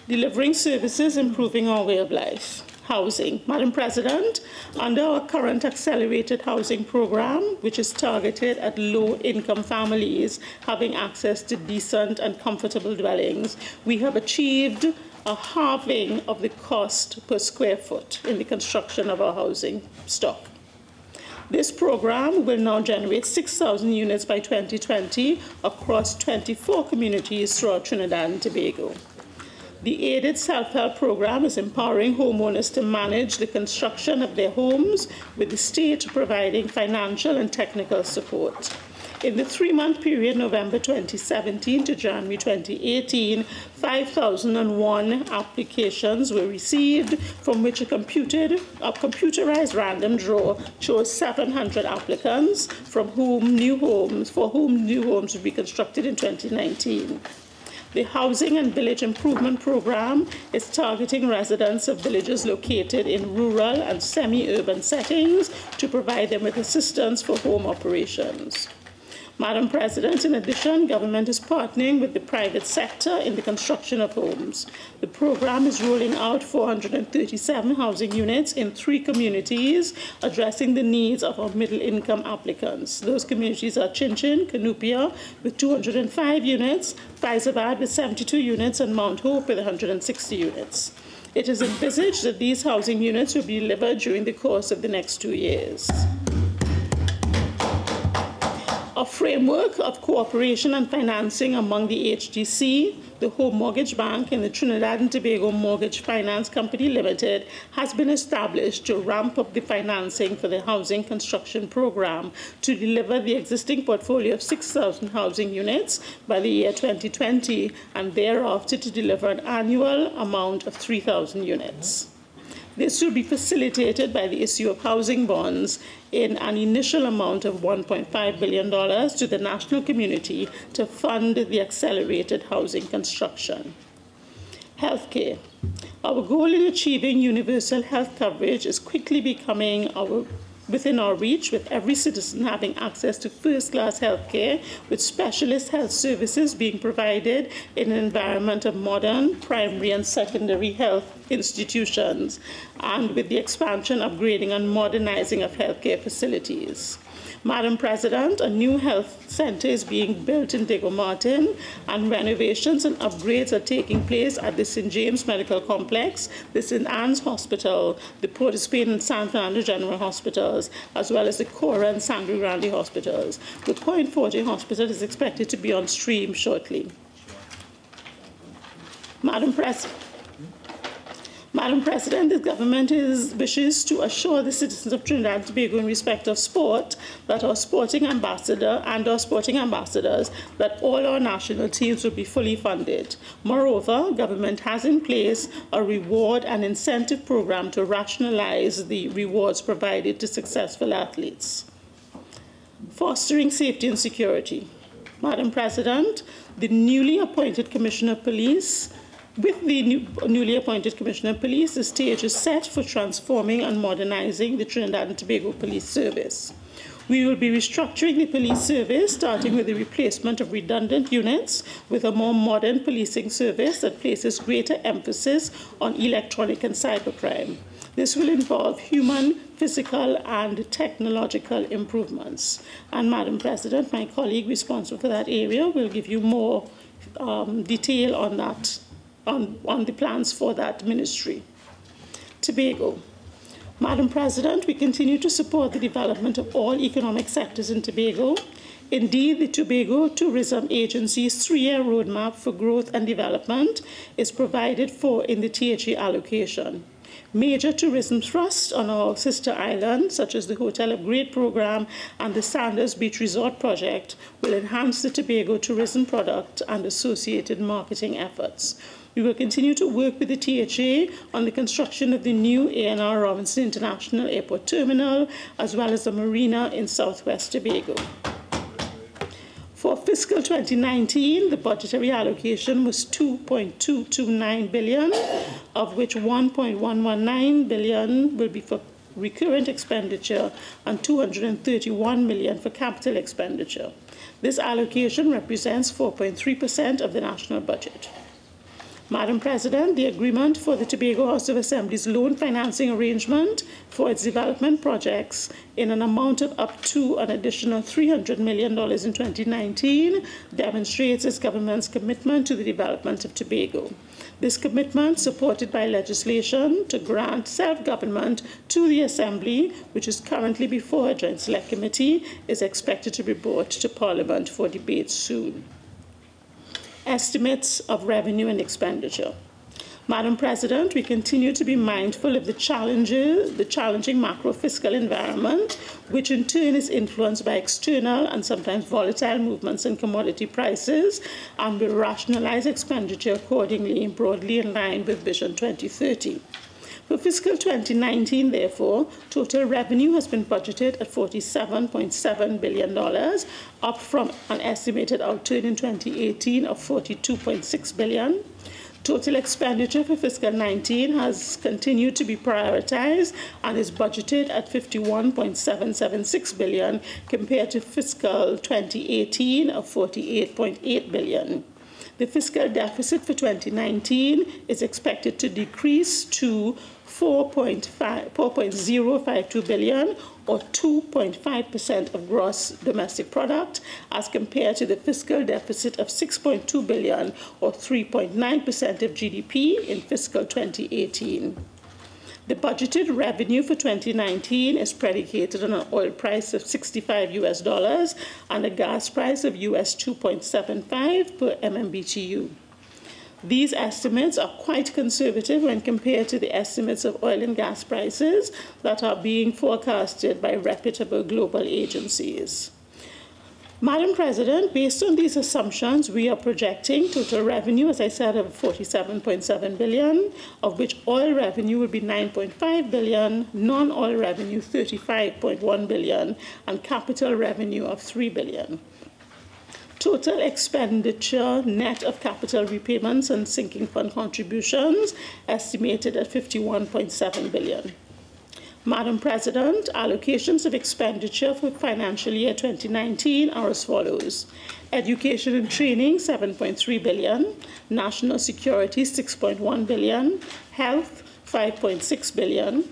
Delivering services, improving our way of life. Housing. Madam President, under our current accelerated housing program, which is targeted at low-income families having access to decent and comfortable dwellings, we have achieved a halving of the cost per square foot in the construction of our housing stock. This program will now generate 6,000 units by 2020 across 24 communities throughout Trinidad and Tobago. The aided self-help program is empowering homeowners to manage the construction of their homes, with the state providing financial and technical support. In the 3-month period, November 2017 to January 2018, 5,001 applications were received, from which a computerized random draw chose 700 applicants, for whom new homes would be constructed in 2019. The Housing and Village Improvement Program is targeting residents of villages located in rural and semi-urban settings to provide them with assistance for home operations. Madam President, in addition, government is partnering with the private sector in the construction of homes. The program is rolling out 437 housing units in 3 communities, addressing the needs of our middle-income applicants. Those communities are Chinchin, Canupia with 205 units, Faizabad with 72 units, and Mount Hope with 160 units. It is envisaged that these housing units will be delivered during the course of the next 2 years. A framework of cooperation and financing among the HGC, the Home Mortgage Bank, and the Trinidad and Tobago Mortgage Finance Company Limited has been established to ramp up the financing for the housing construction program to deliver the existing portfolio of 6,000 housing units by the year 2020, and thereafter to deliver an annual amount of 3,000 units. This will be facilitated by the issue of housing bonds in an initial amount of $1.5 billion to the national community to fund the accelerated housing construction. Healthcare. Our goal in achieving universal health coverage is quickly becoming within our reach, with every citizen having access to first-class health care, with specialist health services being provided in an environment of modern primary and secondary health institutions, and with the expansion, upgrading, and modernizing of healthcare facilities. Madam President, a new health center is being built in Diego Martin, and renovations and upgrades are taking place at the St. James Medical Complex, the St. Anne's Hospital, the Port of Spain and San Fernando General Hospitals, as well as the Cora and Sangre Grande Hospitals. The Point Forte Hospital is expected to be on stream shortly. Madam President, the government wishes to assure the citizens of Trinidad and Tobago in respect of sport that our sporting ambassadors that all our national teams will be fully funded. Moreover, government has in place a reward and incentive program to rationalize the rewards provided to successful athletes. Fostering safety and security. Madam President, the newly appointed Commissioner of Police With the newly appointed Commissioner of Police, the stage is set for transforming and modernizing the Trinidad and Tobago Police Service. We will be restructuring the police service, starting with the replacement of redundant units with a more modern policing service that places greater emphasis on electronic and cybercrime. This will involve human, physical, and technological improvements. And Madam President, my colleague responsible for that area will give you more detail on that, on the plans for that ministry. Tobago. Madam President, we continue to support the development of all economic sectors in Tobago. Indeed, the Tobago Tourism Agency's 3-year roadmap for growth and development is provided for in the THA allocation. Major tourism thrusts on our sister islands, such as the Hotel Upgrade Program and the Sanders Beach Resort Project, will enhance the Tobago tourism product and associated marketing efforts. We will continue to work with the THA on the construction of the new A&R Robinson International Airport Terminal, as well as the marina in southwest Tobago. For fiscal 2019, the budgetary allocation was $2.229 billion, of which $1.119 billion will be for recurrent expenditure and $231 million for capital expenditure. This allocation represents 4.3% of the national budget. Madam President, the agreement for the Tobago House of Assembly's loan financing arrangement for its development projects in an amount of up to an additional $300 million in 2019 demonstrates its government's commitment to the development of Tobago. This commitment, supported by legislation to grant self-government to the Assembly, which is currently before a Joint Select Committee, is expected to be brought to Parliament for debate soon. Estimates of revenue and expenditure. Madam President, we continue to be mindful of the challenging macro-fiscal environment, which in turn is influenced by external and sometimes volatile movements in commodity prices, and will rationalize expenditure accordingly, broadly in line with Vision 2030. For fiscal 2019, therefore, total revenue has been budgeted at $47.7 billion, up from an estimated outturn in 2018 of $42.6 billion. Total expenditure for fiscal 19 has continued to be prioritized and is budgeted at $51.776 billion compared to fiscal 2018 of $48.8 billion. The fiscal deficit for 2019 is expected to decrease to $4.052 billion, or 2.5% of gross domestic product, as compared to the fiscal deficit of $6.2 billion, or 3.9% of GDP in fiscal 2018. The budgeted revenue for 2019 is predicated on an oil price of $65 US and a gas price of US 2.75 per MMBTU. These estimates are quite conservative when compared to the estimates of oil and gas prices that are being forecasted by reputable global agencies. Madam President, based on these assumptions, we are projecting total revenue, as I said, of $47.7 billion, of which oil revenue will be $9.5 billion, non-oil revenue $35.1 billion, and capital revenue of $3 billion. Total expenditure net of capital repayments and sinking fund contributions estimated at $51.7 billion. Madam President, allocations of expenditure for financial year 2019 are as follows. Education and training, $7.3 billion. National security, $6.1 billion. Health, $5.6 billion.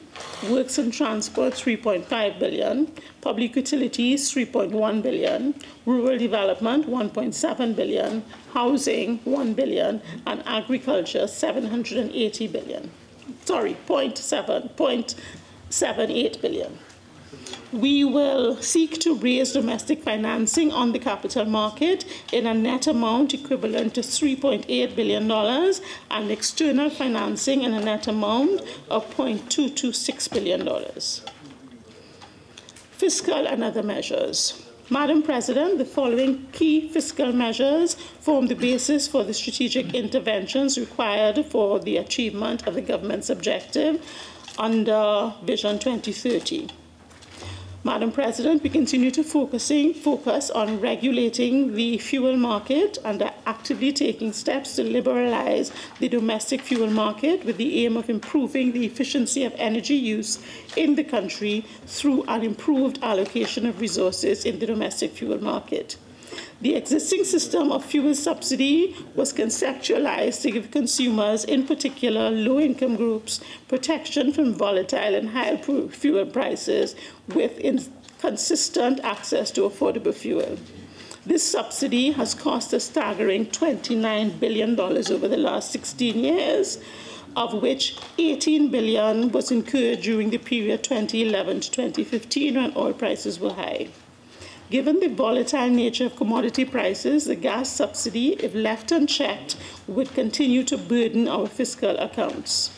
Works and transport, $3.5 billion. Public utilities, $3.1 billion. Rural development, $1.7 billion. Housing, $1 billion. And agriculture, $780 billion. Sorry, 0.78 billion. We will seek to raise domestic financing on the capital market in a net amount equivalent to $3.8 billion and external financing in a net amount of $0.226 billion. Fiscal and other measures. Madam President, the following key fiscal measures form the basis for the strategic interventions required for the achievement of the government's objective under Vision 2030. Madam President, we continue to focus on regulating the fuel market and are actively taking steps to liberalize the domestic fuel market with the aim of improving the efficiency of energy use in the country through an improved allocation of resources in the domestic fuel market. The existing system of fuel subsidy was conceptualized to give consumers, in particular low-income groups, protection from volatile and high fuel prices with consistent access to affordable fuel. This subsidy has cost a staggering $29 billion over the last 16 years, of which $18 billion was incurred during the period 2011 to 2015 when oil prices were high. Given the volatile nature of commodity prices, the gas subsidy, if left unchecked, would continue to burden our fiscal accounts.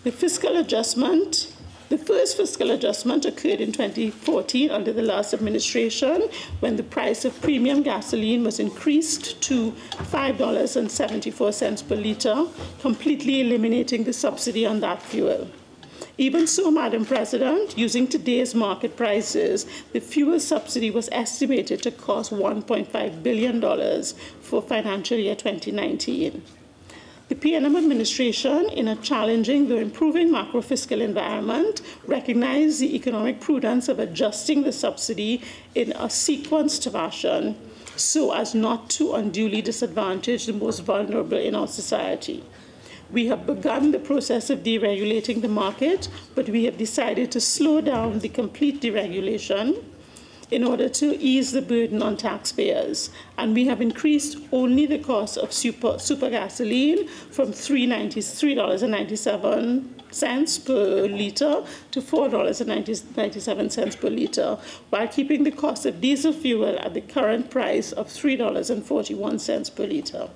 The first fiscal adjustment occurred in 2014 under the last administration when the price of premium gasoline was increased to $5.74 per litre, completely eliminating the subsidy on that fuel. Even so, Madam President, using today's market prices, the fuel subsidy was estimated to cost $1.5 billion for financial year 2019. The PNM administration, in a challenging though improving macro-fiscal environment, recognized the economic prudence of adjusting the subsidy in a sequenced fashion so as not to unduly disadvantage the most vulnerable in our society. We have begun the process of deregulating the market, but we have decided to slow down the complete deregulation in order to ease the burden on taxpayers. And we have increased only the cost of super gasoline from $3.97 per litre to $4.97 per litre, while keeping the cost of diesel fuel at the current price of $3.41 per litre.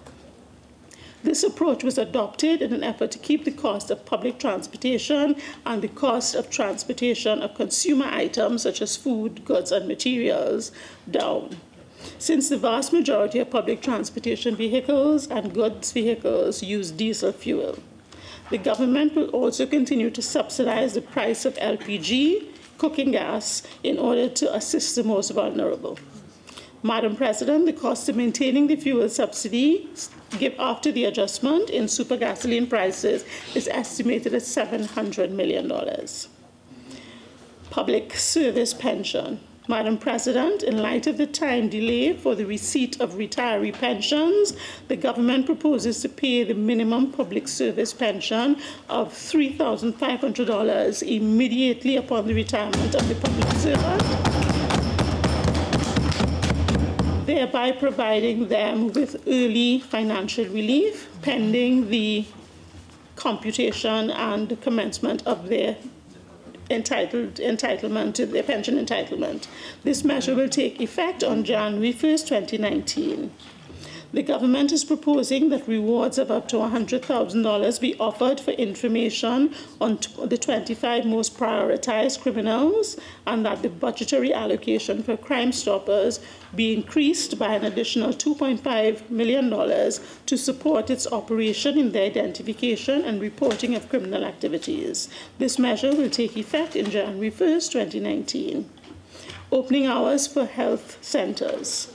This approach was adopted in an effort to keep the cost of public transportation and the cost of transportation of consumer items such as food, goods, and materials down. Since the vast majority of public transportation vehicles and goods vehicles use diesel fuel, the government will also continue to subsidize the price of LPG, cooking gas, in order to assist the most vulnerable. Madam President, the cost of maintaining the fuel subsidy after the adjustment in super gasoline prices is estimated at $700 million. Public service pension. Madam President, in light of the time delay for the receipt of retiree pensions, the government proposes to pay the minimum public service pension of $3,500 immediately upon the retirement of the public servant, thereby providing them with early financial relief pending the computation and commencement of their entitlement to their pension entitlement. This measure will take effect on January 1st, 2019. The government is proposing that rewards of up to $100,000 be offered for information on the 25 most prioritized criminals, and that the budgetary allocation for Crime Stoppers be increased by an additional $2.5 million to support its operation in the identification and reporting of criminal activities. This measure will take effect in January 1st, 2019. Opening hours for health centers.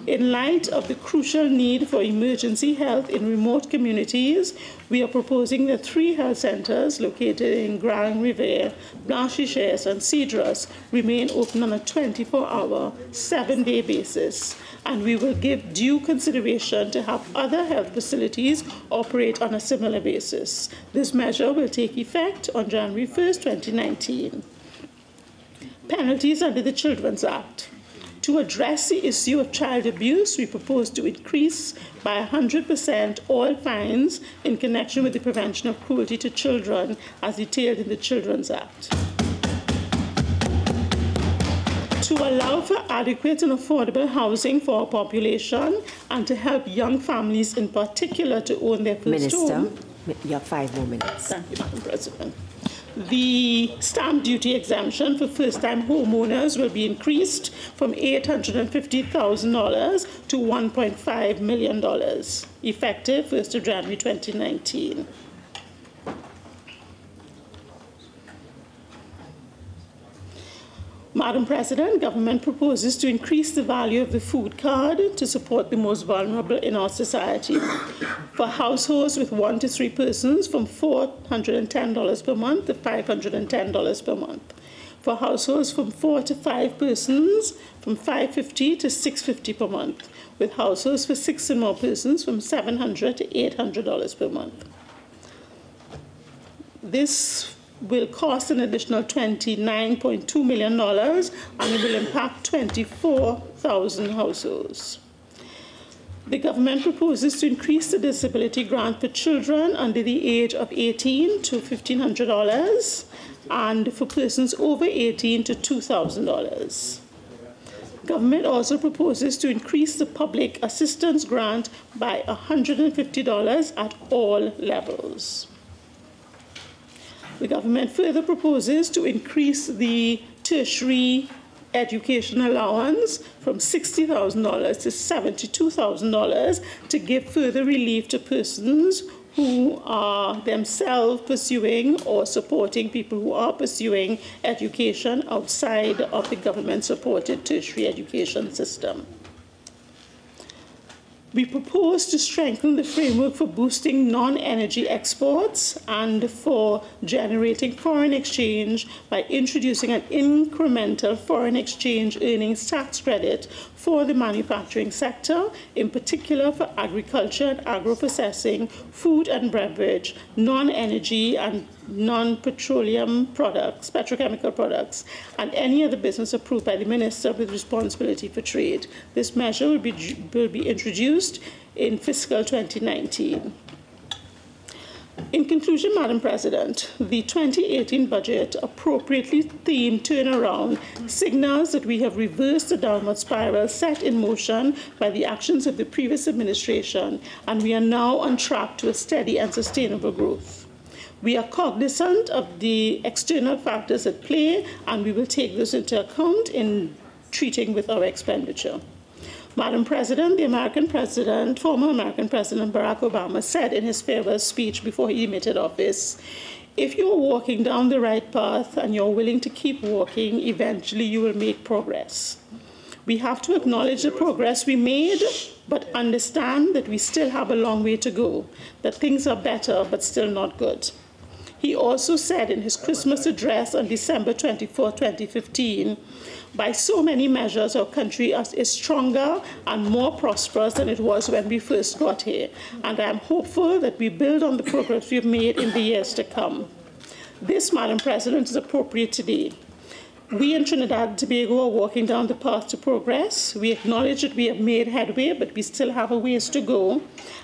In light of the crucial need for emergency health in remote communities, we are proposing that 3 health centers located in Grand Riviere, Blanchisseuse, and Cedros remain open on a 24-hour, 7-day basis, and we will give due consideration to have other health facilities operate on a similar basis. This measure will take effect on January 1st, 2019. Penalties under the Children's Act. To address the issue of child abuse, we propose to increase by 100% all fines in connection with the prevention of cruelty to children as detailed in the Children's Act. To allow for adequate and affordable housing for our population and to help young families in particular to own their first home. Minister, you have 5 more minutes. Thank you, Madam President. The stamp duty exemption for first-time homeowners will be increased from $850,000 to $1.5 million, effective 1st of January 2019. Madam President, government proposes to increase the value of the food card to support the most vulnerable in our society. For households with 1 to 3 persons, from $410 per month to $510 per month. For households from 4 to 5 persons, from $550 to $650 per month. With households for 6 and more persons, from $700 to $800 per month. This will cost an additional $29.2 million, and it will impact 24,000 households. The government proposes to increase the disability grant for children under the age of 18 to $1,500, and for persons over 18 to $2,000. Government also proposes to increase the public assistance grant by $150 at all levels. The government further proposes to increase the tertiary education allowance from $60,000 to $72,000 to give further relief to persons who are themselves pursuing or supporting people who are pursuing education outside of the government-supported tertiary education system. We propose to strengthen the framework for boosting non-energy exports and for generating foreign exchange by introducing an incremental foreign exchange earnings tax credit for the manufacturing sector, in particular for agriculture and agro-processing, food and beverage, non-energy and non-petroleum products, petrochemical products, and any other business approved by the Minister with responsibility for trade. This measure will be introduced in fiscal 2019. In conclusion, Madam President, the 2018 budget, appropriately themed turnaround, signals that we have reversed the downward spiral set in motion by the actions of the previous administration, and we are now on track to a steady and sustainable growth. We are cognizant of the external factors at play, and we will take this into account in treating with our expenditure. Madam President, former American President Barack Obama said in his farewell speech before he demitted office, if you're walking down the right path and you're willing to keep walking, eventually you will make progress. We have to acknowledge the progress we made, but understand that we still have a long way to go, that things are better but still not good. He also said in his Christmas address on December 24, 2015, by so many measures, our country is stronger and more prosperous than it was when we first got here, and I am hopeful that we build on the progress we've made in the years to come. This, Madam President, is appropriate today. We in Trinidad and Tobago are walking down the path to progress. We acknowledge that we have made headway, but we still have a ways to go,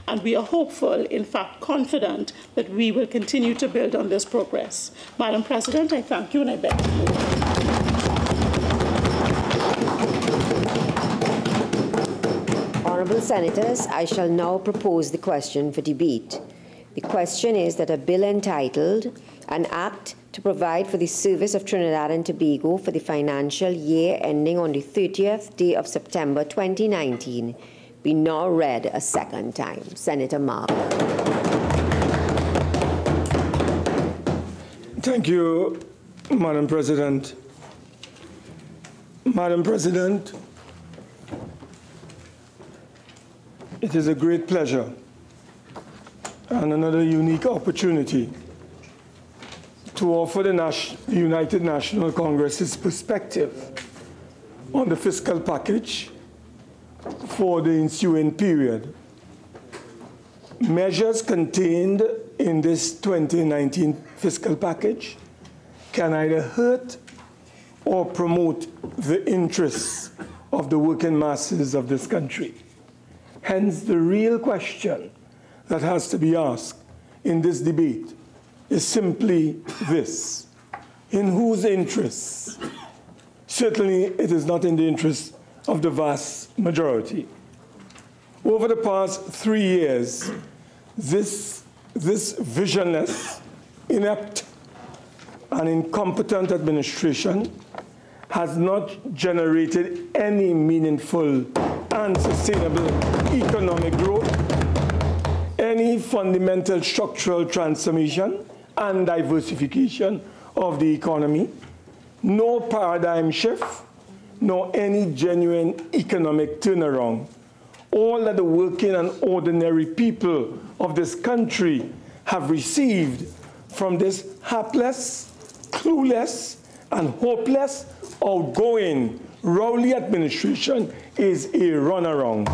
and we are hopeful, in fact confident, that we will continue to build on this progress. Madam President, I thank you and I beg to move. Honourable Senators, I shall now propose the question for debate. The question is that a bill entitled An Act to Provide for the Service of Trinidad and Tobago for the financial year ending on the 30th day of September 2019 be now read a second time. Senator Mark. Thank you, Madam President. Madam President, it is a great pleasure and another unique opportunity to offer the United National Congress's perspective on the fiscal package for the ensuing period. Measures contained in this 2019 fiscal package can either hurt or promote the interests of the working masses of this country. Hence, the real question that has to be asked in this debate is simply this: in whose interests? Certainly, it is not in the interest of the vast majority. Over the past 3 years, this visionless, inept, and incompetent administration has not generated any meaningful and sustainable economic growth, any fundamental structural transformation and diversification of the economy, no paradigm shift, nor any genuine economic turnaround. All that the working and ordinary people of this country have received from this hapless, clueless, and hopeless, outgoing Rowley administration is a runaround.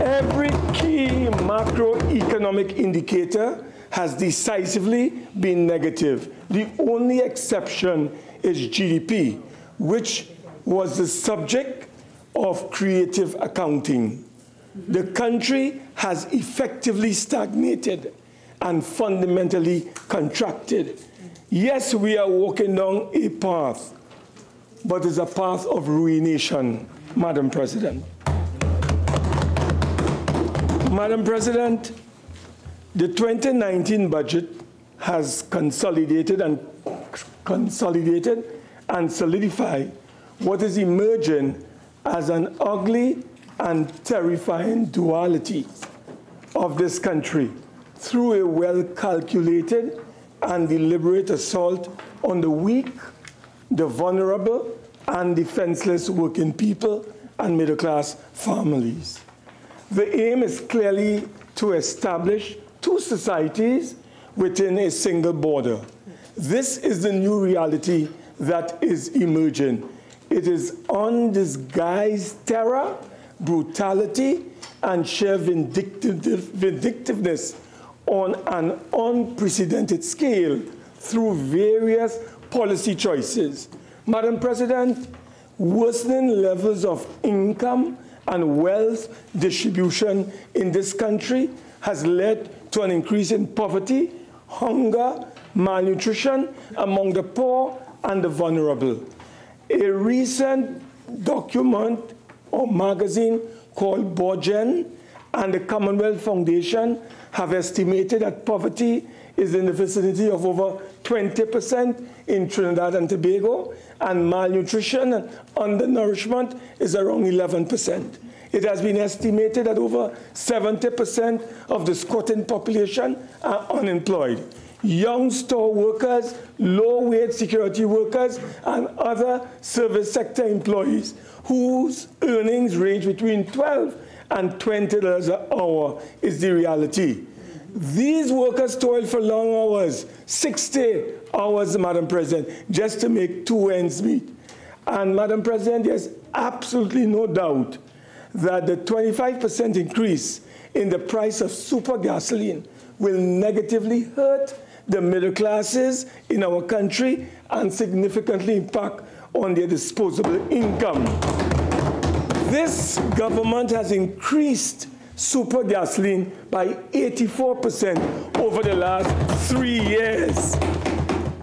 Every key macroeconomic indicator has decisively been negative. The only exception is GDP, which was the subject of creative accounting. The country has effectively stagnated and fundamentally contracted. Yes, we are walking down a path, but it's a path of ruination, Madam President. Madam President, the 2019 budget has consolidated and solidified what is emerging as an ugly and terrifying duality of this country through a well-calculated and deliberate assault on the weak, the vulnerable, and defenseless working people and middle-class families. The aim is clearly to establish two societies within a single border. This is the new reality that is emerging. It is undisguised terror, brutality, and sheer vindictiveness on an unprecedented scale through various policy choices. Madam President, worsening levels of income and wealth distribution in this country has led to an increase in poverty, hunger, malnutrition among the poor and the vulnerable. A recent document or magazine called Borgen and the Commonwealth Foundation have estimated that poverty is in the vicinity of over 20% in Trinidad and Tobago, and malnutrition and undernourishment is around 11%. It has been estimated that over 70% of the squatting population are unemployed. Young store workers, low-wage security workers, and other service sector employees whose earnings range between $12 and $20 an hour is the reality. These workers toil for long hours, 60 hours, Madam President, just to make two ends meet. And Madam President, there's absolutely no doubt that the 25% increase in the price of super gasoline will negatively hurt the middle classes in our country and significantly impact on their disposable income. This government has increased super gasoline by 84% over the last 3 years.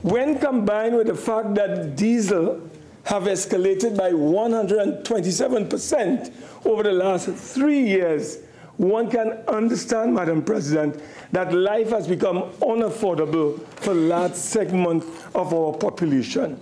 When combined with the fact that diesel have escalated by 127% over the last 3 years, one can understand, Madam President, that life has become unaffordable for a large segment of our population.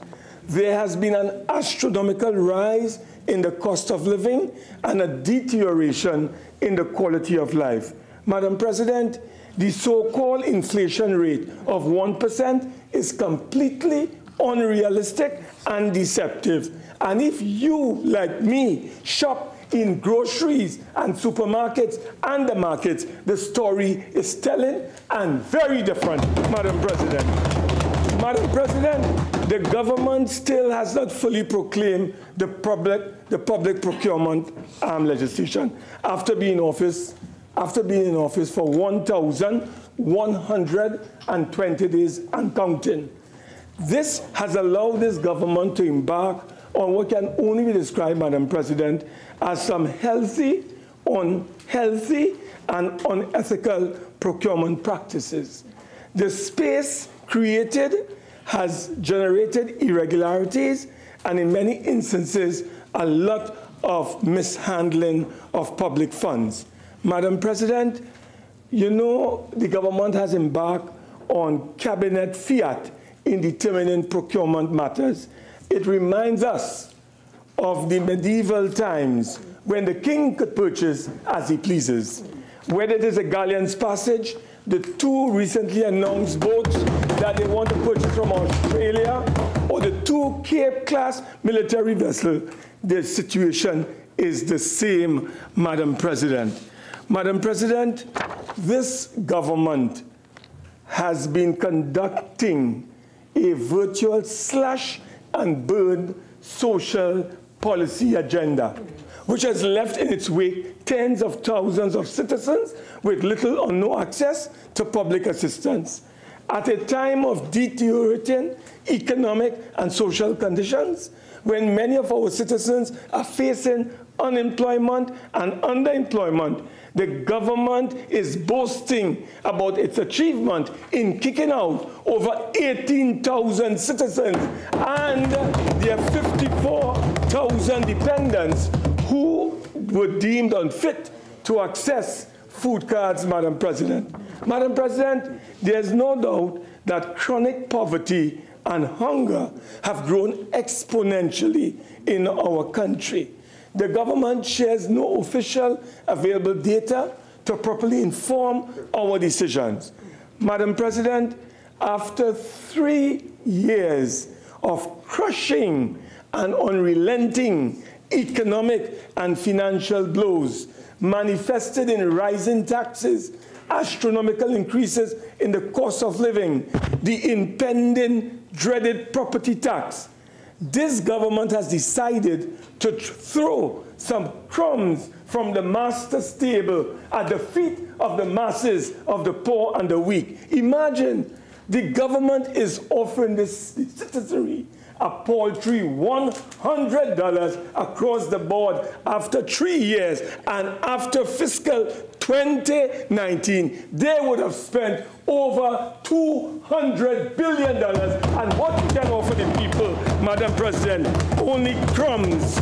There has been an astronomical rise in the cost of living and a deterioration in the quality of life. Madam President, the so-called inflation rate of 1% is completely unrealistic and deceptive. And if you, like me, shop in groceries and supermarkets and the markets, the story is telling and very different, Madam President. Madam President, the government still has not fully proclaimed the public procurement legislation after being in office for 1,120 days and counting. This has allowed this government to embark on what can only be described, Madam President, as some healthy, unhealthy, and unethical procurement practices. The space created has generated irregularities and in many instances a lot of mishandling of public funds. Madam President, you know the government has embarked on cabinet fiat in determining procurement matters. It reminds us of the medieval times when the king could purchase as he pleases. Whether it is a galleon's passage, the two recently announced boats that they want to purchase from Australia, or the two 2 Cape-class military vessels, the situation is the same, Madam President. Madam President, this government has been conducting a virtual slash and burn social policy agenda, which has left in its wake tens of thousands of citizens with little or no access to public assistance. At a time of deteriorating economic and social conditions, when many of our citizens are facing unemployment and underemployment, the government is boasting about its achievement in kicking out over 18,000 citizens and their 54,000 dependents who were deemed unfit to access food cards, Madam President. Madam President, there's no doubt that chronic poverty and hunger have grown exponentially in our country. The government shares no official available data to properly inform our decisions. Madam President, after 3 years of crushing and unrelenting economic and financial blows manifested in rising taxes, astronomical increases in the cost of living, the impending dreaded property tax, this government has decided to throw some crumbs from the master's table at the feet of the masses of the poor and the weak. Imagine the government is offering the citizenry a paltry $100 across the board after 3 years, and after fiscal 2019, they would have spent over $200 billion. And what you can offer the people, Madam President, only crumbs.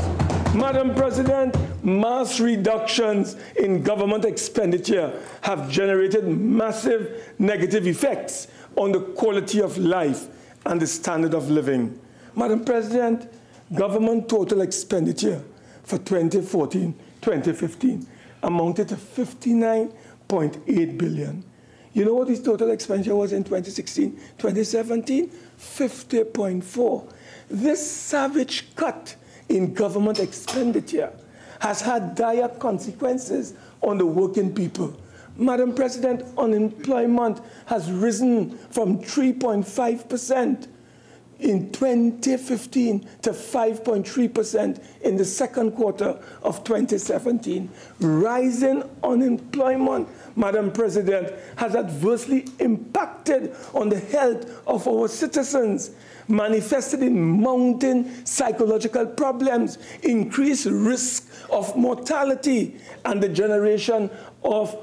Madam President, mass reductions in government expenditure have generated massive negative effects on the quality of life and the standard of living. Madam President, government total expenditure for 2014-2015 amounted to $59.8 billion. You know what his total expenditure was in 2016-2017? $50.4. This savage cut in government expenditure has had dire consequences on the working people. Madam President, unemployment has risen from 3.5% in 2015 to 5.3% in the second quarter of 2017. Rising unemployment, Madam President, has adversely impacted on the health of our citizens, manifested in mounting psychological problems, increased risk of mortality, and the generation of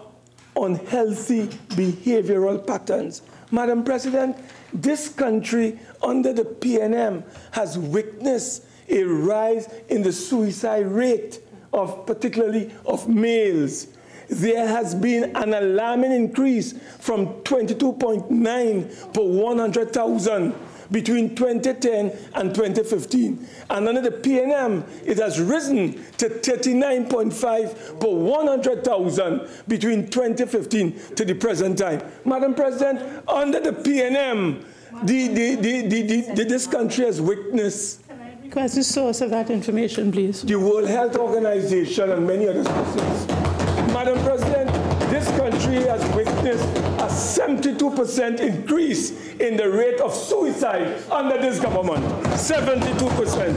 unhealthy behavioral patterns. Madam President, this country under the PNM has witnessed a rise in the suicide rate particularly of males. There has been an alarming increase from 22.9 per 100,000 between 2010 and 2015. And under the PNM, it has risen to 39.5 per 100,000 between 2015 to the present time. Madam President, under the PNM, this country has witnessed. Can I request the source of that information, please? The World Health Organization and many other sources. Madam President, this country has witnessed a 72% increase in the rate of suicide under this government. 72%.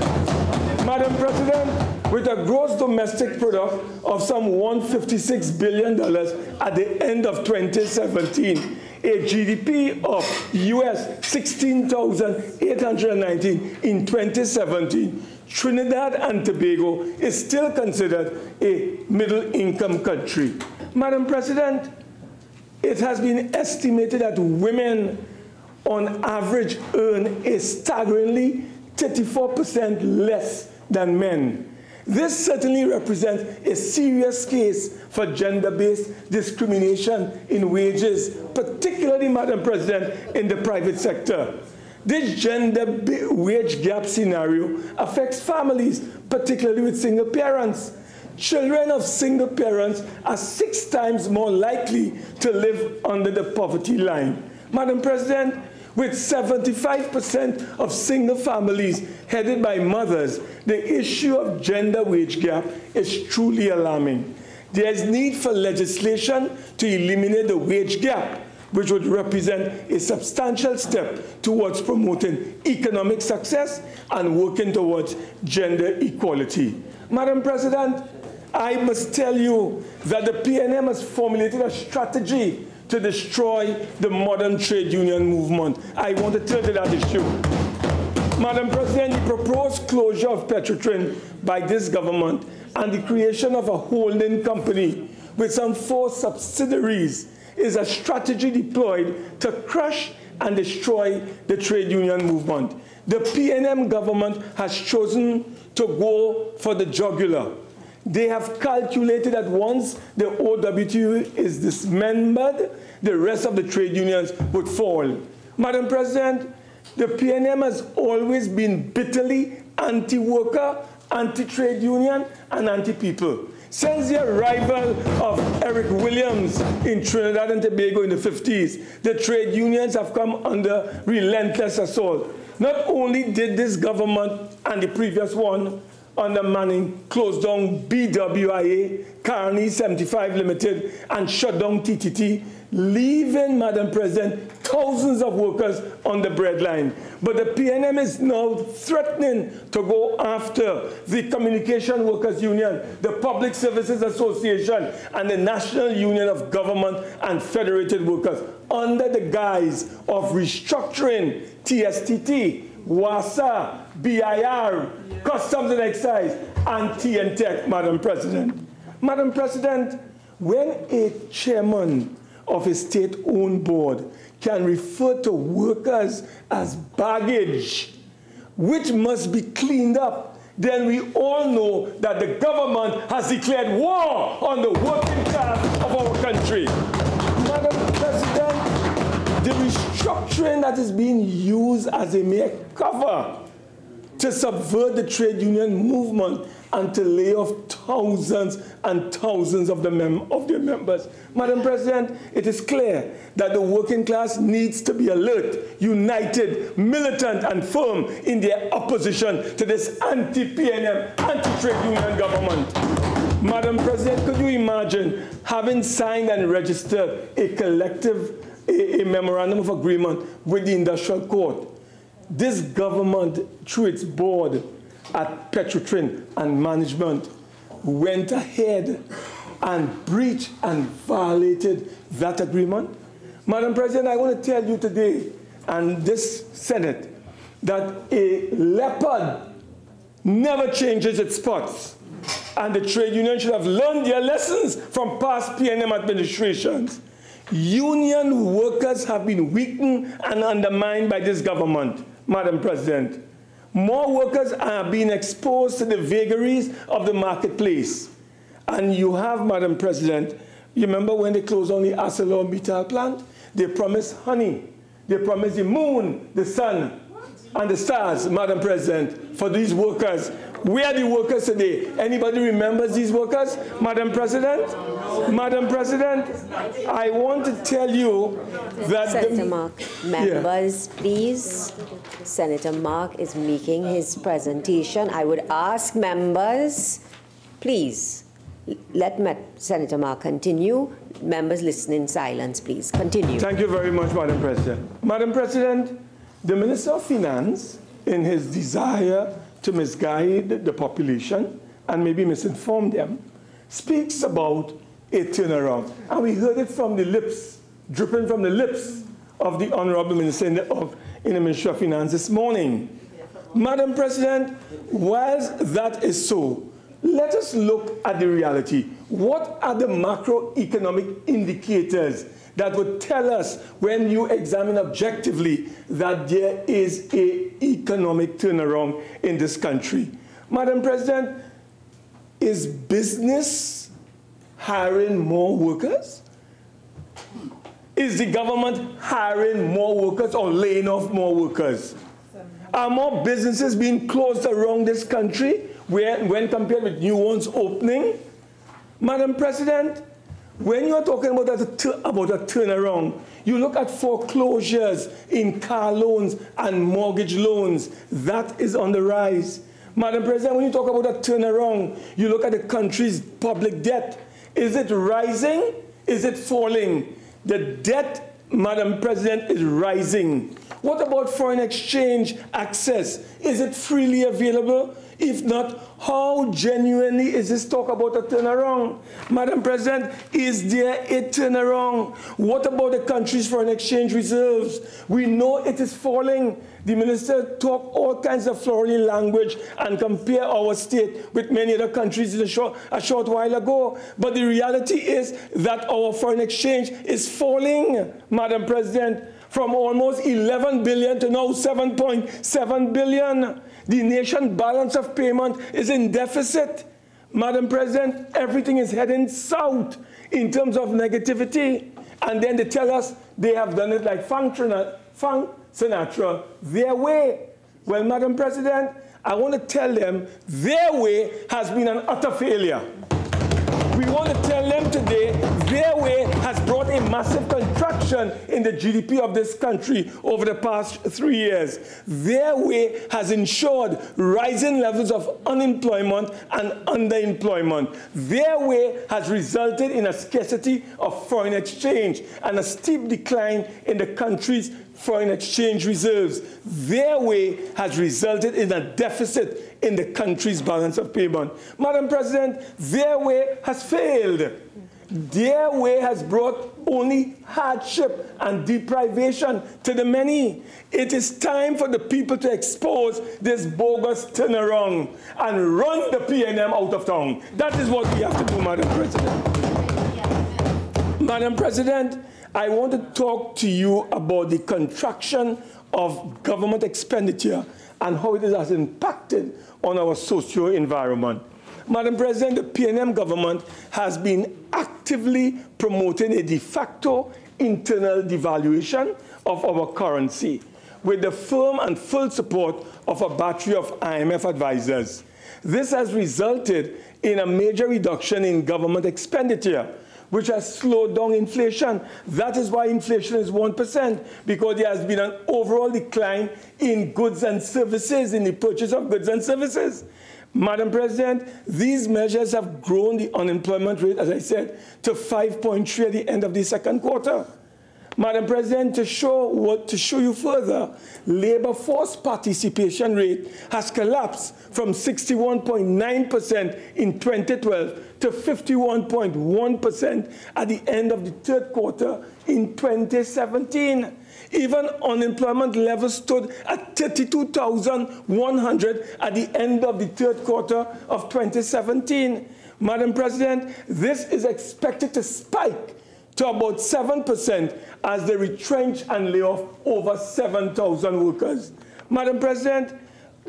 Madam President, with a gross domestic product of some $156 billion at the end of 2017, a GDP of US $16,819 in 2017, Trinidad and Tobago is still considered a middle-income country. Madam President, it has been estimated that women on average earn a staggeringly 34% less than men. This certainly represents a serious case for gender-based discrimination in wages, particularly, Madam President, in the private sector. This gender wage gap scenario affects families, particularly with single parents. Children of single parents are 6 times more likely to live under the poverty line. Madam President, With 75% of single families headed by mothers, the issue of gender wage gap is truly alarming. There is need for legislation to eliminate the wage gap, which would represent a substantial step towards promoting economic success and working towards gender equality. Madam President, I must tell you that the PNM has formulated a strategy to destroy the modern trade union movement. I want to turn to that issue. Madam President, the proposed closure of Petrotrin by this government and the creation of a holding company with some 4 subsidiaries is a strategy deployed to crush and destroy the trade union movement. The PNM government has chosen to go for the jugular. They have calculated that once the OWTO is dismembered, the rest of the trade unions would fall. Madam President, the PNM has always been bitterly anti-worker, anti-trade union, and anti-people. Since the arrival of Eric Williams in Trinidad and Tobago in the 50s, the trade unions have come under relentless assault. Not only did this government and the previous one under Manning closed down BWIA, Carney 75 Limited, and shut down TTT, leaving, Madam President, thousands of workers on the breadline. But the PNM is now threatening to go after the Communication Workers Union, the Public Services Association, and the National Union of Government and Federated Workers under the guise of restructuring TSTT, WASA, BIR, Customs and Excise, and TNTech, Madam President. Madam President, when a chairman of a state-owned board can refer to workers as baggage, which must be cleaned up, then we all know that the government has declared war on the working class of our country. Madam President, the restructuring that is being used as a mere cover to subvert the trade union movement and to lay off thousands and thousands of their members. Madam President, it is clear that the working class needs to be alert, united, militant, and firm in their opposition to this anti-PNM, anti-trade union government. Madam President, could you imagine having signed and registered a collective, a memorandum of agreement with the Industrial Court? This government, through its board at Petrotrin and management, went ahead and breached and violated that agreement. Madam President, I want to tell you today, and this Senate, that a leopard never changes its spots. And the trade union should have learned their lessons from past PNM administrations. Union workers have been weakened and undermined by this government, Madam President. More workers are being exposed to the vagaries of the marketplace. And you have, Madam President, you remember when they closed on the ArcelorMittal plant? They promised honey. They promised the moon, the sun, and the stars, Madam President, for these workers. Where are the workers today? Anybody remembers these workers? Madam President? Madam President, I want to tell you that... Senator Mark, members, please. Senator Mark is making his presentation. I would ask members, please, let Senator Mark continue. Members listen in silence, please. Continue. Thank you very much, Madam President. Madam President, the Minister of Finance, in his desire to misguide the population and maybe misinform them, speaks about a turnaround. And we heard it from the lips, dripping from the lips of the Honorable Minister in the Ministry of Finance this morning. Madam President, whilst that is so, let us look at the reality. What are the macroeconomic indicators that would tell us, when you examine objectively, that there is an economic turnaround in this country? Madam President, is business hiring more workers? Is the government hiring more workers or laying off more workers? Are more businesses being closed around this country when compared with new ones opening? Madam President, When you're talking about a turnaround, you look at foreclosures in car loans and mortgage loans. That is on the rise. Madam President, when you talk about a turnaround, you look at the country's public debt. Is it rising? Is it falling? The debt, Madam President, is rising. What about foreign exchange access? Is it freely available? If not, how genuinely is this talk about a turnaround? Madam President, is there a turnaround? What about the country's foreign exchange reserves? We know it is falling. The minister talked all kinds of flowery language and compare our state with many other countries a short while ago. But the reality is that our foreign exchange is falling, Madam President, from almost 11 billion to now 7.7 billion. The nation balance of payment is in deficit. Madam President, everything is heading south in terms of negativity. And then they tell us they have done it like Frank Sinatra, their way. Well, Madam President, I want to tell them their way has been an utter failure. We want to tell them today their way has brought a massive contraction in the GDP of this country over the past 3 years. Their way has ensured rising levels of unemployment and underemployment. Their way has resulted in a scarcity of foreign exchange and a steep decline in the country's foreign exchange reserves. Their way has resulted in a deficit in the country's balance of payment. Madam President, their way has failed. Their way has brought only hardship and deprivation to the many. It is time for the people to expose this bogus turnaround and run the PNM out of town. That is what we have to do, Madam President. Madam President, I want to talk to you about the contraction of government expenditure and how it has impacted on our socio-environment. Madam President, the PNM government has been actively promoting a de facto internal devaluation of our currency with the firm and full support of a battery of IMF advisors. This has resulted in a major reduction in government expenditure, which has slowed down inflation. That is why inflation is 1%, because there has been an overall decline in goods and services, in the purchase of goods and services. Madam President, these measures have grown the unemployment rate, as I said, to 5.3 at the end of the second quarter. Madam President, to show you further, labor force participation rate has collapsed from 61.9% in 2012 to 51.1% at the end of the third quarter in 2017. Even unemployment levels stood at 32,100 at the end of the third quarter of 2017. Madam President, this is expected to spike to about 7% as they retrench and lay off over 7,000 workers. Madam President,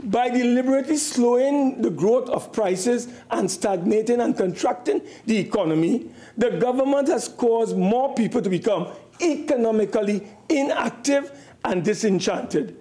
by deliberately slowing the growth of prices and stagnating and contracting the economy, the government has caused more people to become economically inactive and disenchanted.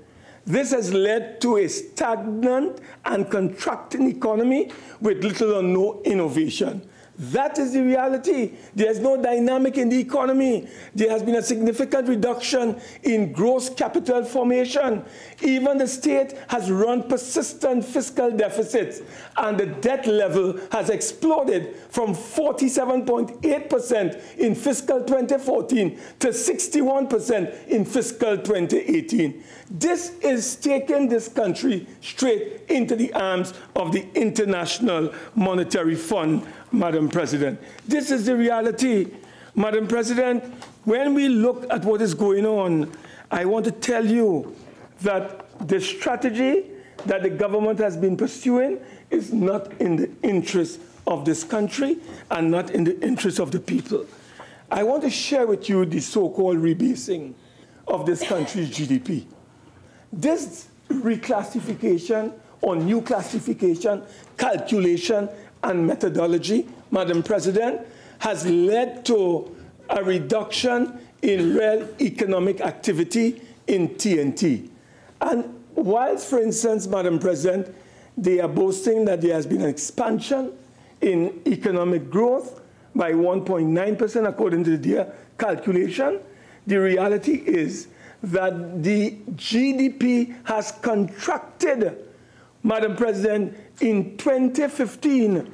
This has led to a stagnant and contracting economy with little or no innovation. That is the reality. There's no dynamic in the economy. There has been a significant reduction in gross capital formation. Even the state has run persistent fiscal deficits, and the debt level has exploded from 47.8% in fiscal 2014 to 61% in fiscal 2018. This is taking this country straight into the arms of the International Monetary Fund, Madam President. This is the reality. Madam President, when we look at what is going on, I want to tell you that the strategy that the government has been pursuing is not in the interest of this country and not in the interest of the people. I want to share with you the so-called rebasing of this country's GDP. This reclassification or new classification, calculation, and methodology, Madam President, has led to a reduction in real economic activity in TNT. And whilst, for instance, Madam President, they are boasting that there has been an expansion in economic growth, by 1.9% according to their calculation. The reality is that the GDP has contracted. Madam President, in 2015,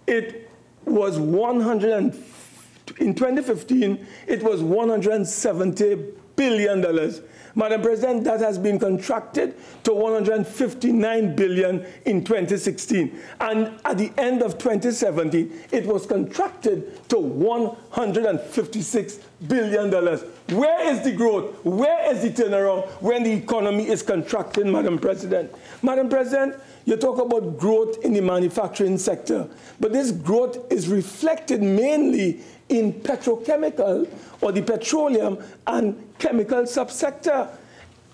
it was $170 billion. Madam President, that has been contracted to $159 billion in 2016. And at the end of 2017, it was contracted to $156 billion. Where is the growth? Where is the turnaround when the economy is contracting, Madam President? Madam President, you talk about growth in the manufacturing sector, but this growth is reflected mainly in petrochemical, or the petroleum and chemical subsector.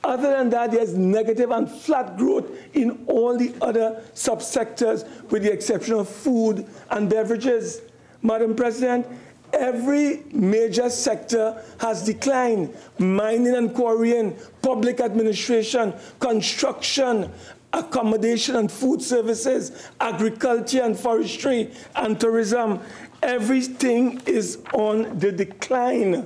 Other than that, there's negative and flat growth in all the other subsectors, with the exception of food and beverages. Madam President, every major sector has declined: mining and quarrying, public administration, construction, accommodation and food services, agriculture and forestry, and tourism. Everything is on the decline.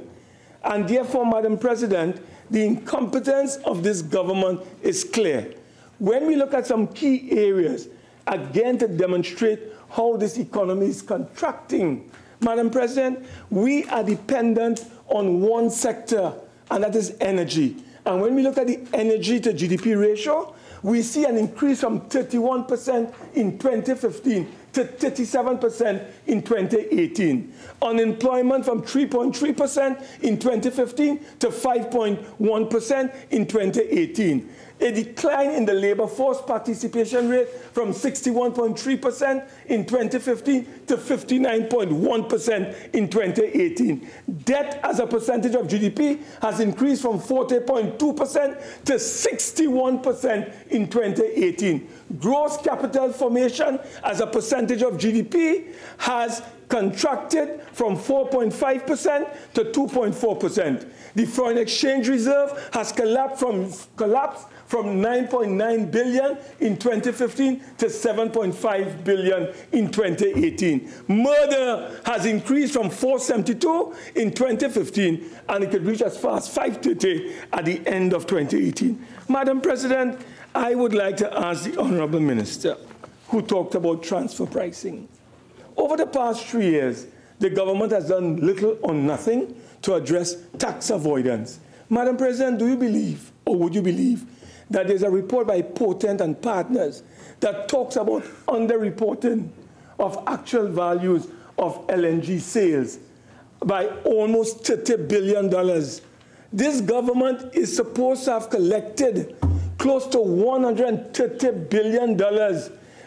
And therefore, Madam President, the incompetence of this government is clear. When we look at some key areas, again to demonstrate how this economy is contracting, Madam President, we are dependent on one sector, and that is energy. And when we look at the energy to GDP ratio, we see an increase from 31% in 2015 to 37% in 2018. Unemployment from 3.3% in 2015 to 5.1% in 2018. A decline in the labor force participation rate from 61.3% in 2015 to 59.1% in 2018. Debt as a percentage of GDP has increased from 40.2% to 61% in 2018. Gross capital formation as a percentage of GDP has contracted from 4.5% to 2.4%. The foreign exchange reserve has collapsed from 9.9 billion in 2015 to 7.5 billion in 2018. Murder has increased from 472 in 2015, and it could reach as far as 530 at the end of 2018. Madam President, I would like to ask the Honorable Minister, who talked about transfer pricing. Over the past 3 years, the government has done little or nothing to address tax avoidance. Madam President, do you believe, or would you believe, that there's a report by Potent and Partners that talks about underreporting of actual values of LNG sales by almost $30 billion? This government is supposed to have collected close to $130 billion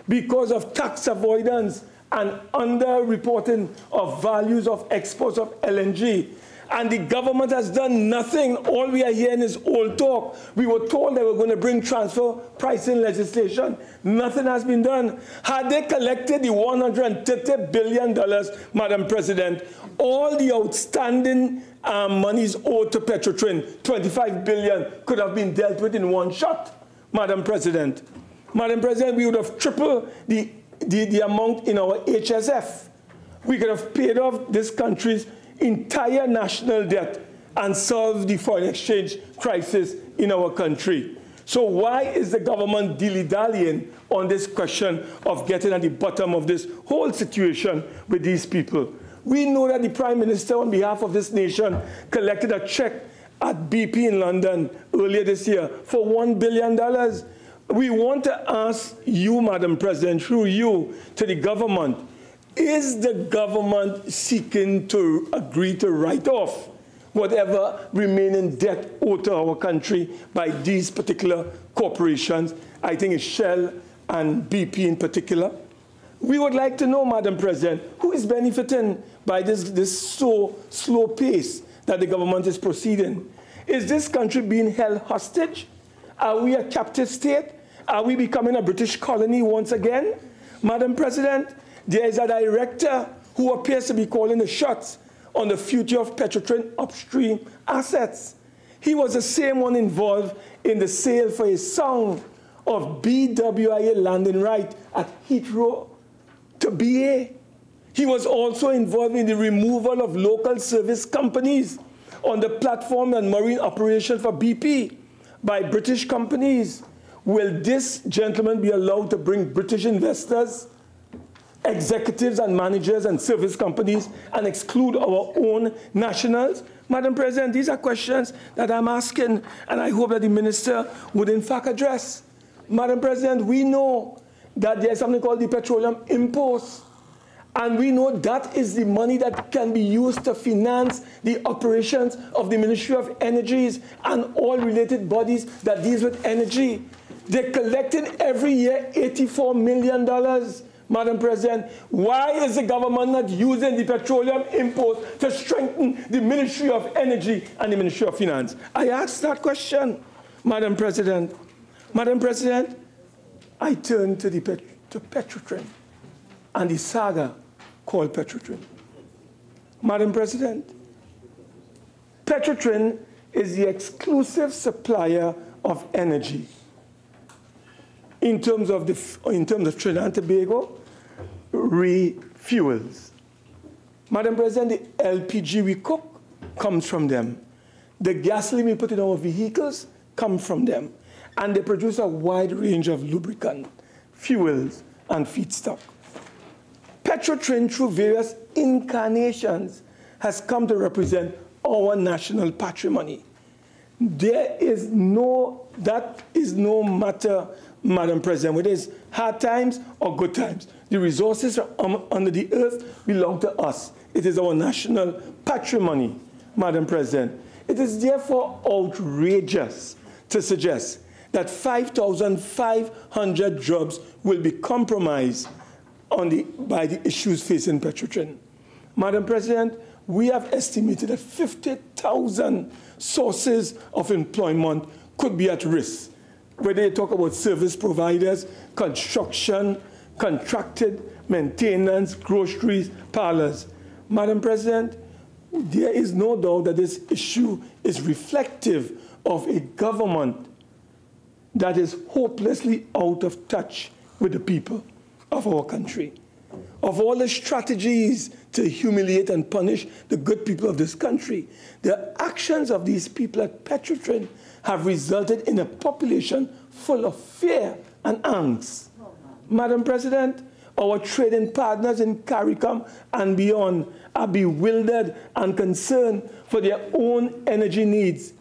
because of tax avoidance and underreporting of values of exports of LNG. And the government has done nothing. All we are hearing is old talk. We were told they were going to bring transfer pricing legislation. Nothing has been done. Had they collected the $130 billion, Madam President, all the outstanding monies owed to Petrotrin, $25 billion, could have been dealt with in one shot, Madam President. Madam President, we would have tripled the amount in our HSF. We could have paid off this country's entire national debt and solve the foreign exchange crisis in our country. So why is the government dilly-dallying on this question of getting at the bottom of this whole situation with these people? We know that the Prime Minister, on behalf of this nation, collected a check at BP in London earlier this year for $1 billion. We want to ask you, Madam President, through you, to the government, is the government seeking to agree to write off whatever remaining debt owed to our country by these particular corporations? I think it's Shell and BP in particular. We would like to know, Madam President, who is benefiting by this so slow pace that the government is proceeding? Is this country being held hostage? Are we a captive state? Are we becoming a British colony once again? Madam President, there is a director who appears to be calling the shots on the future of Petrotrin upstream assets. He was the same one involved in the sale for a song of BWIA landing right at Heathrow to BA. He was also involved in the removal of local service companies on the platform and marine operation for BP by British companies. Will this gentleman be allowed to bring British investors, executives and managers and service companies and exclude our own nationals? Madam President, these are questions that I'm asking, and I hope that the minister would in fact address. Madam President, we know that there's something called the petroleum impost, and we know that is the money that can be used to finance the operations of the Ministry of Energies and all related bodies that deals with energy. They're collecting every year $84 million. Madam President, why is the government not using the petroleum impost to strengthen the Ministry of Energy and the Ministry of Finance? I asked that question, Madam President. Madam President, I turn to Petrotrin and the saga called Petrotrin. Madam President, Petrotrin is the exclusive supplier of energy in terms of Trinidad and Tobago refuels. Madam President, the LPG we cook comes from them. The gasoline we put in our vehicles comes from them. And they produce a wide range of lubricant, fuels, and feedstock. Petrotrin, through various incarnations, has come to represent our national patrimony. That is no matter, Madam President, whether it's hard times or good times. The resources under the earth belong to us. It is our national patrimony, Madam President. It is therefore outrageous to suggest that 5,500 jobs will be compromised by the issues facing Petrotrin. Madam President, we have estimated that 50,000 sources of employment could be at risk, whether you talk about service providers, construction, contracted maintenance, groceries, parlors. Madam President, there is no doubt that this issue is reflective of a government that is hopelessly out of touch with the people of our country. Of all the strategies to humiliate and punish the good people of this country, the actions of these people at Petrotrin have resulted in a population full of fear and angst. Madam President, our trading partners in CARICOM and beyond are bewildered and concerned for their own energy needs.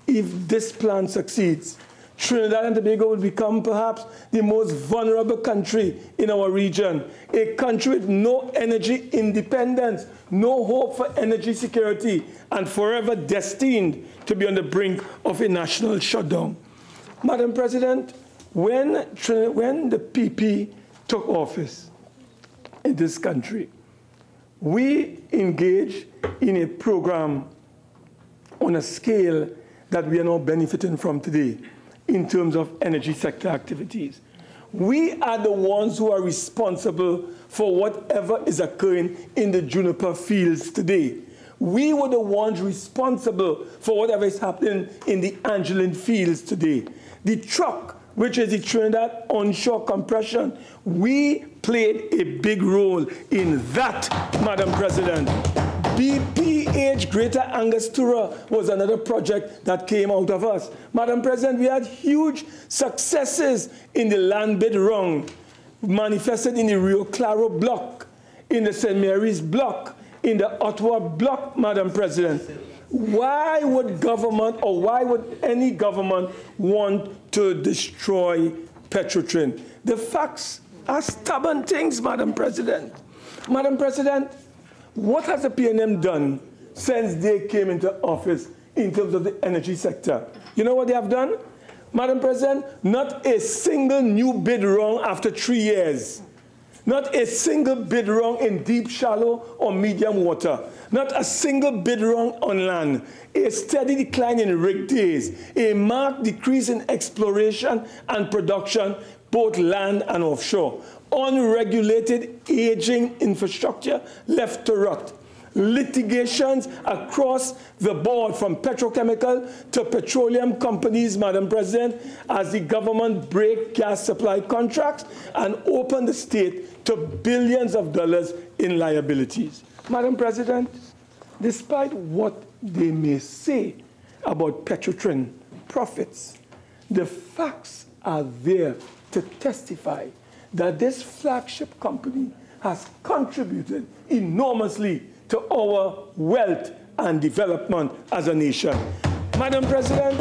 If this plan succeeds, Trinidad and Tobago will become perhaps the most vulnerable country in our region, a country with no energy independence, no hope for energy security, and forever destined to be on the brink of a national shutdown. Madam President, when the PP took office in this country, we engaged in a program on a scale that we are now benefiting from today in terms of energy sector activities. We are the ones who are responsible for whatever is occurring in the juniper fields today. We were the ones responsible for whatever is happening in the Angeline fields today. The truck, which is the Trinidad onshore compression, we played a big role in that, Madam President. BPH Greater Angostura was another project that came out of us. Madam President, we had huge successes in the land bid round, manifested in the Rio Claro block, in the St. Mary's block, in the Ottawa block, Madam President. Why would government, or why would any government want to destroy Petrotrin? The facts are stubborn things, Madam President. Madam President, what has the PNM done since they came into office in terms of the energy sector? You know what they have done? Madam President, not a single new bid round after 3 years. Not a single bid round in deep, shallow, or medium water. Not a single bid round on land. A steady decline in rig days. A marked decrease in exploration and production, both land and offshore. Unregulated, aging infrastructure left to rot. litigations across the board, from petrochemical to petroleum companies, Madam President, as the government break gas supply contracts and open the state to billions of dollars in liabilities. Madam President, despite what they may say about Petrotrin profits, the facts are there to testify that this flagship company has contributed enormously to our wealth and development as a nation. Madam President,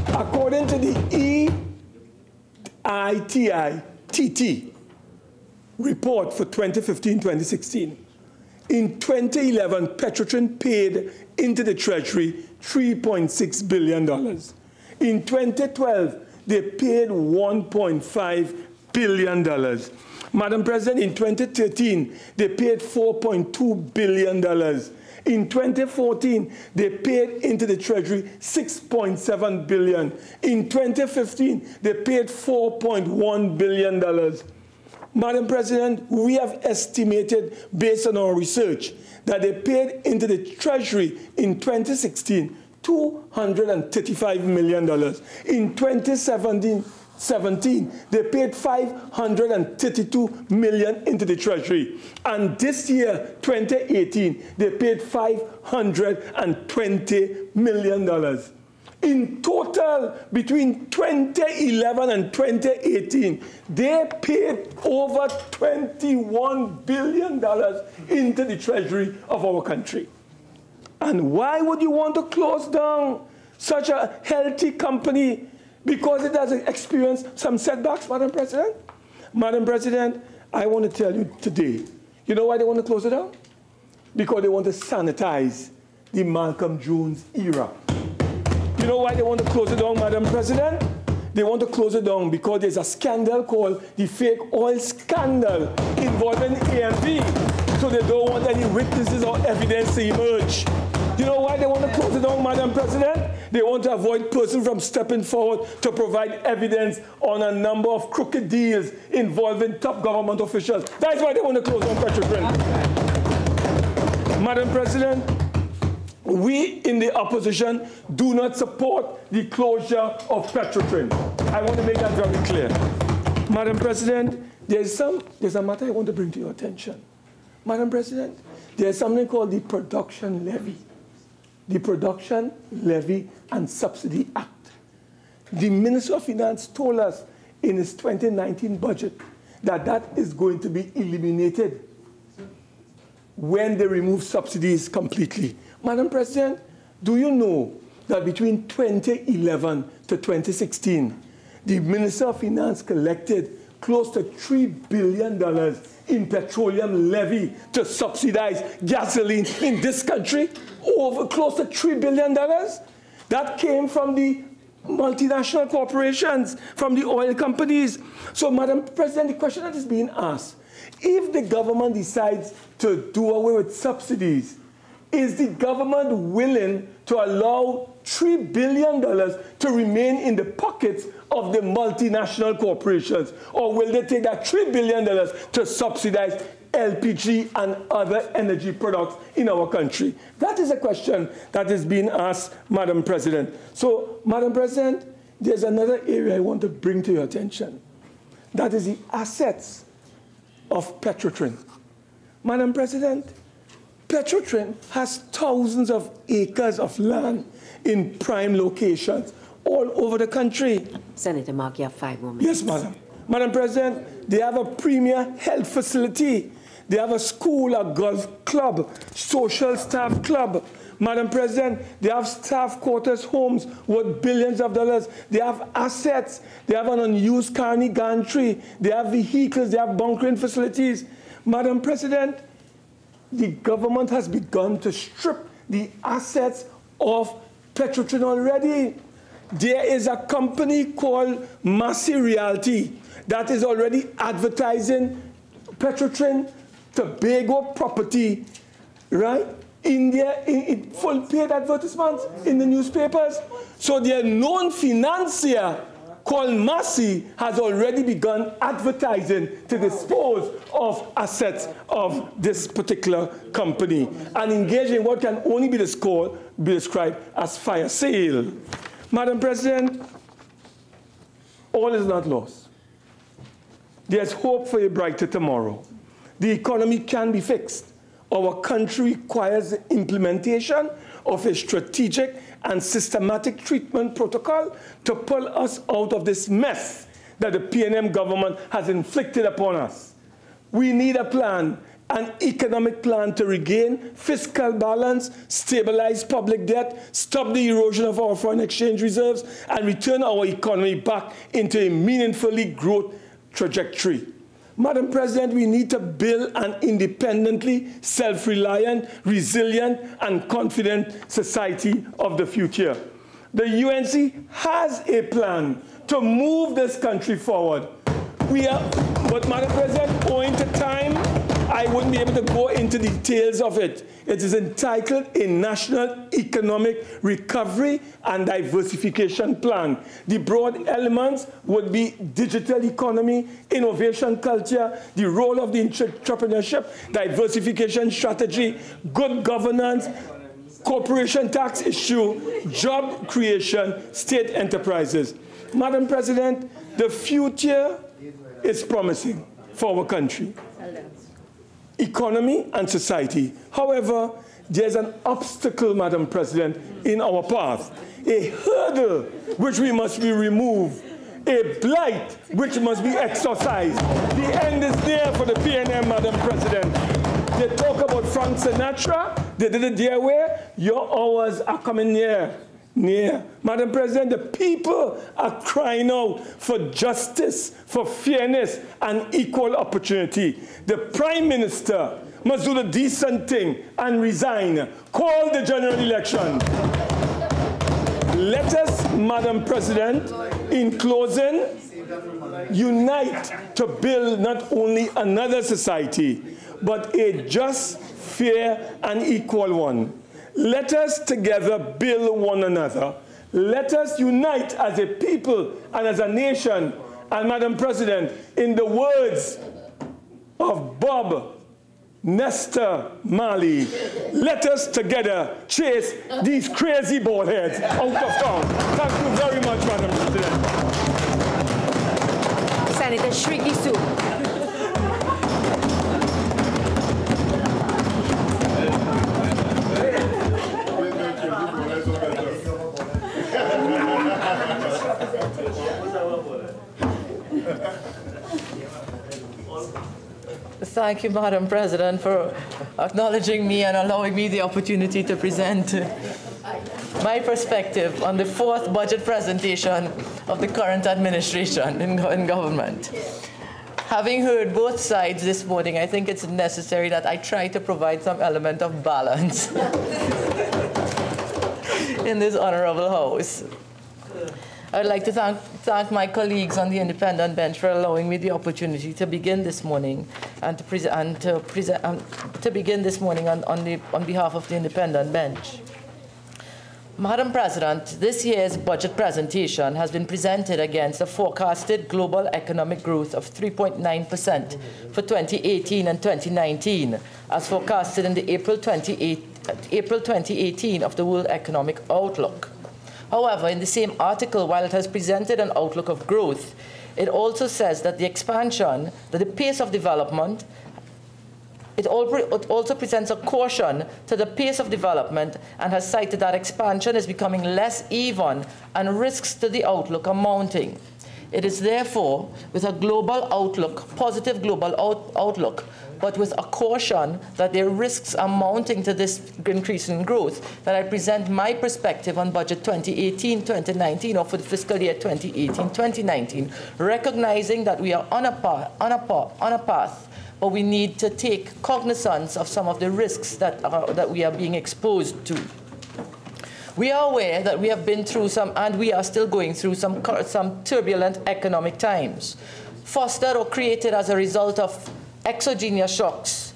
according to the EITI-TT report for 2015-2016, in 2011, Petrotrin paid into the Treasury $3.6 billion. In 2012, they paid $1.5 billion. Madam President, in 2013, they paid $4.2 billion. In 2014, they paid into the Treasury $6.7 billion. In 2015, they paid $4.1 billion. Madam President, we have estimated, based on our research, that they paid into the Treasury in 2016 $235 million. In 2017, they paid $532 million into the Treasury. And this year, 2018, they paid $520 million. In total, between 2011 and 2018, they paid over $21 billion into the Treasury of our country. And why would you want to close down such a healthy company? Because it has experienced some setbacks, Madam President? Madam President, I want to tell you today, you know why they want to close it down? Because they want to sanitize the Malcolm Jones era. You know why they want to close it down, Madam President? They want to close it down because there's a scandal called the fake oil scandal involving AMD. So they don't want any witnesses or evidence to emerge. You know why they want to close it down, Madam President? They want to avoid persons from stepping forward to provide evidence on a number of crooked deals involving top government officials. That's why they want to close down Petrotrin. Madam President, we in the opposition do not support the closure of Petrotrin. I want to make that very clear. Madam President, there's a matter I want to bring to your attention. Madam President, there's something called the Production Levy. The Production Levy and Subsidy Act. The Minister of Finance told us in his 2019 budget that that is going to be eliminated when they remove subsidies completely. Madam President, do you know that between 2011 to 2016, the Minister of Finance collected close to $3 billion in petroleum levy to subsidize gasoline in this country? Over close to $3 billion. That came from the multinational corporations, from the oil companies. So, Madam President, the question that is being asked, if the government decides to do away with subsidies, is the government willing to allow $3 billion to remain in the pockets of the multinational corporations? Or will they take that $3 billion to subsidize LPG and other energy products in our country? That is a question that is being asked, Madam President. So, Madam President, there's another area I want to bring to your attention. That is the assets of Petrotrin. Madam President, Petrotrin has thousands of acres of land in prime locations all over the country. Senator Mark, you have 5 more minutes. Yes, Madam. Madam President, they have a premier health facility. They have a school, a golf club, social staff club. Madam President, they have staff quarters, homes worth billions of dollars. They have assets. They have an unused carny gantry. They have vehicles. They have bunkering facilities. Madam President, the government has begun to strip the assets of Petrotrin already. There is a company called Massey Realty that is already advertising Petrotrin Tobago property, right? In full paid advertisements in the newspapers. So they are known financier called Massey has already begun advertising to dispose of assets of this particular company and engage in what can only be described as fire sale. Madam President, all is not lost. There's hope for a brighter tomorrow. The economy can be fixed. Our country requires the implementation of a strategic and systematic treatment protocol to pull us out of this mess that the PNM government has inflicted upon us. We need a plan, an economic plan to regain fiscal balance, stabilize public debt, stop the erosion of our foreign exchange reserves, and return our economy back into a meaningfully growth trajectory. Madam President, we need to build an independently self-reliant, resilient, and confident society of the future. The UNC has a plan to move this country forward. But Madam President, owing to time, I wouldn't be able to go into details of it. It is entitled a National Economic Recovery and Diversification Plan. The broad elements would be digital economy, innovation culture, the role of the entrepreneurship, diversification strategy, good governance, corporation tax issue, job creation, state enterprises. Madam President, the future is promising for our country, economy and society. However, there's an obstacle, Madam President, in our path, a hurdle which we must be removed, a blight which must be exorcised. The end is near for the PNM, Madam President. They talk about Frank Sinatra, they did it their way, your hours are coming near. Madam President, the people are crying out for justice, for fairness, and equal opportunity. The Prime Minister must do the decent thing and resign. Call the general election. Let us, Madam President, in closing, unite to build not only another society, but a just, fair, and equal one. Let us together build one another. Let us unite as a people and as a nation. And Madam President, in the words of Bob Nestor Marley, let us together chase these crazy bald heads out of town. Thank you very much, Madam President. Senator Shriki Su. Thank you, Madam President, for acknowledging me and allowing me the opportunity to present my perspective on the fourth budget presentation of the current administration in government. Having heard both sides this morning, I think it's necessary that I try to provide some element of balance in this honorable House. I'd like to thank my colleagues on the independent bench for allowing me the opportunity to begin this morning and to begin this morning on behalf of the independent bench. Madam President, this year's budget presentation has been presented against a forecasted global economic growth of 3.9% for 2018 and 2019, as forecasted in the April 2018 of the World Economic Outlook. However, in the same article, while it has presented an outlook of growth, it also says that the expansion, that the pace of development, it also presents a caution to the pace of development and has cited that expansion is becoming less even and risks to the outlook are mounting. It is therefore with a global outlook, positive global outlook, but with a caution that their risks are mounting to this increase in growth, that I present my perspective on budget 2018-2019, or for the fiscal year 2018-2019, recognizing that we are on a path, but we need to take cognizance of some of the risks that we are being exposed to. We are aware that we have been through some, and we are still going through some turbulent economic times, fostered or created as a result of exogenous shocks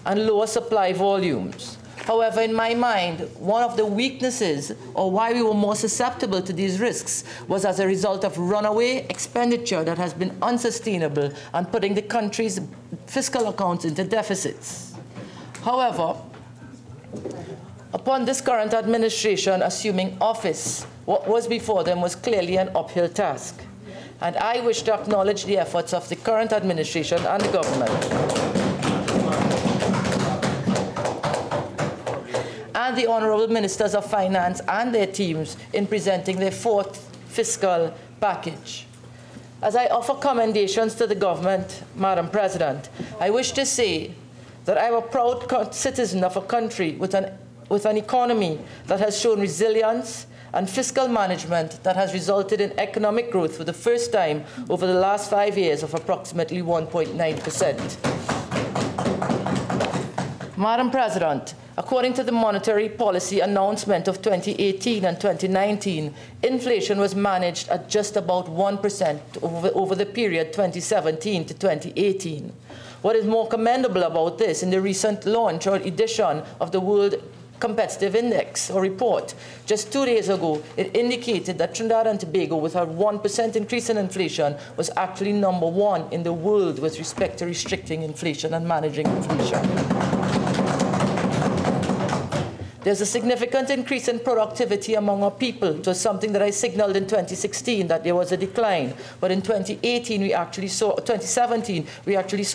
and lower supply volumes. However, in my mind, one of the weaknesses, or why we were more susceptible to these risks, was as a result of runaway expenditure that has been unsustainable and putting the country's fiscal accounts into deficits. However, upon this current administration assuming office, what was before them was clearly an uphill task. And I wish to acknowledge the efforts of the current administration and the government, and the Honourable Ministers of Finance and their teams in presenting their fourth fiscal package. As I offer commendations to the government, Madam President, I wish to say that I am a proud citizen of a country with an economy that has shown resilience and fiscal management that has resulted in economic growth for the first time over the last 5 years of approximately 1.9%. Madam President, according to the monetary policy announcement of 2018 and 2019, inflation was managed at just about 1% over the period 2017 to 2018. What is more commendable about this, in the recent launch or edition of the World Competitive Index or report, just 2 days ago, it indicated that Trinidad and Tobago, with a 1% increase in inflation, was actually #1 in the world with respect to restricting inflation and managing inflation. There's a significant increase in productivity among our people. It was something that I signaled in 2016 that there was a decline. But in 2017, we actually saw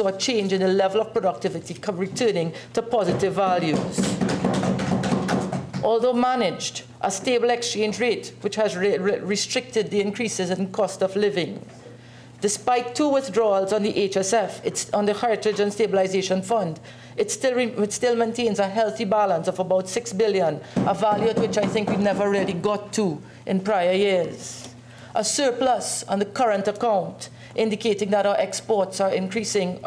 a change in the level of productivity returning to positive values. Although managed, a stable exchange rate, which has restricted the increases in cost of living. Despite 2 withdrawals on the HSF, it's on the Heritage and Stabilization Fund, it still maintains a healthy balance of about $6 billion, a value at which I think we never really got to in prior years. A surplus on the current account, indicating that our exports are increasing,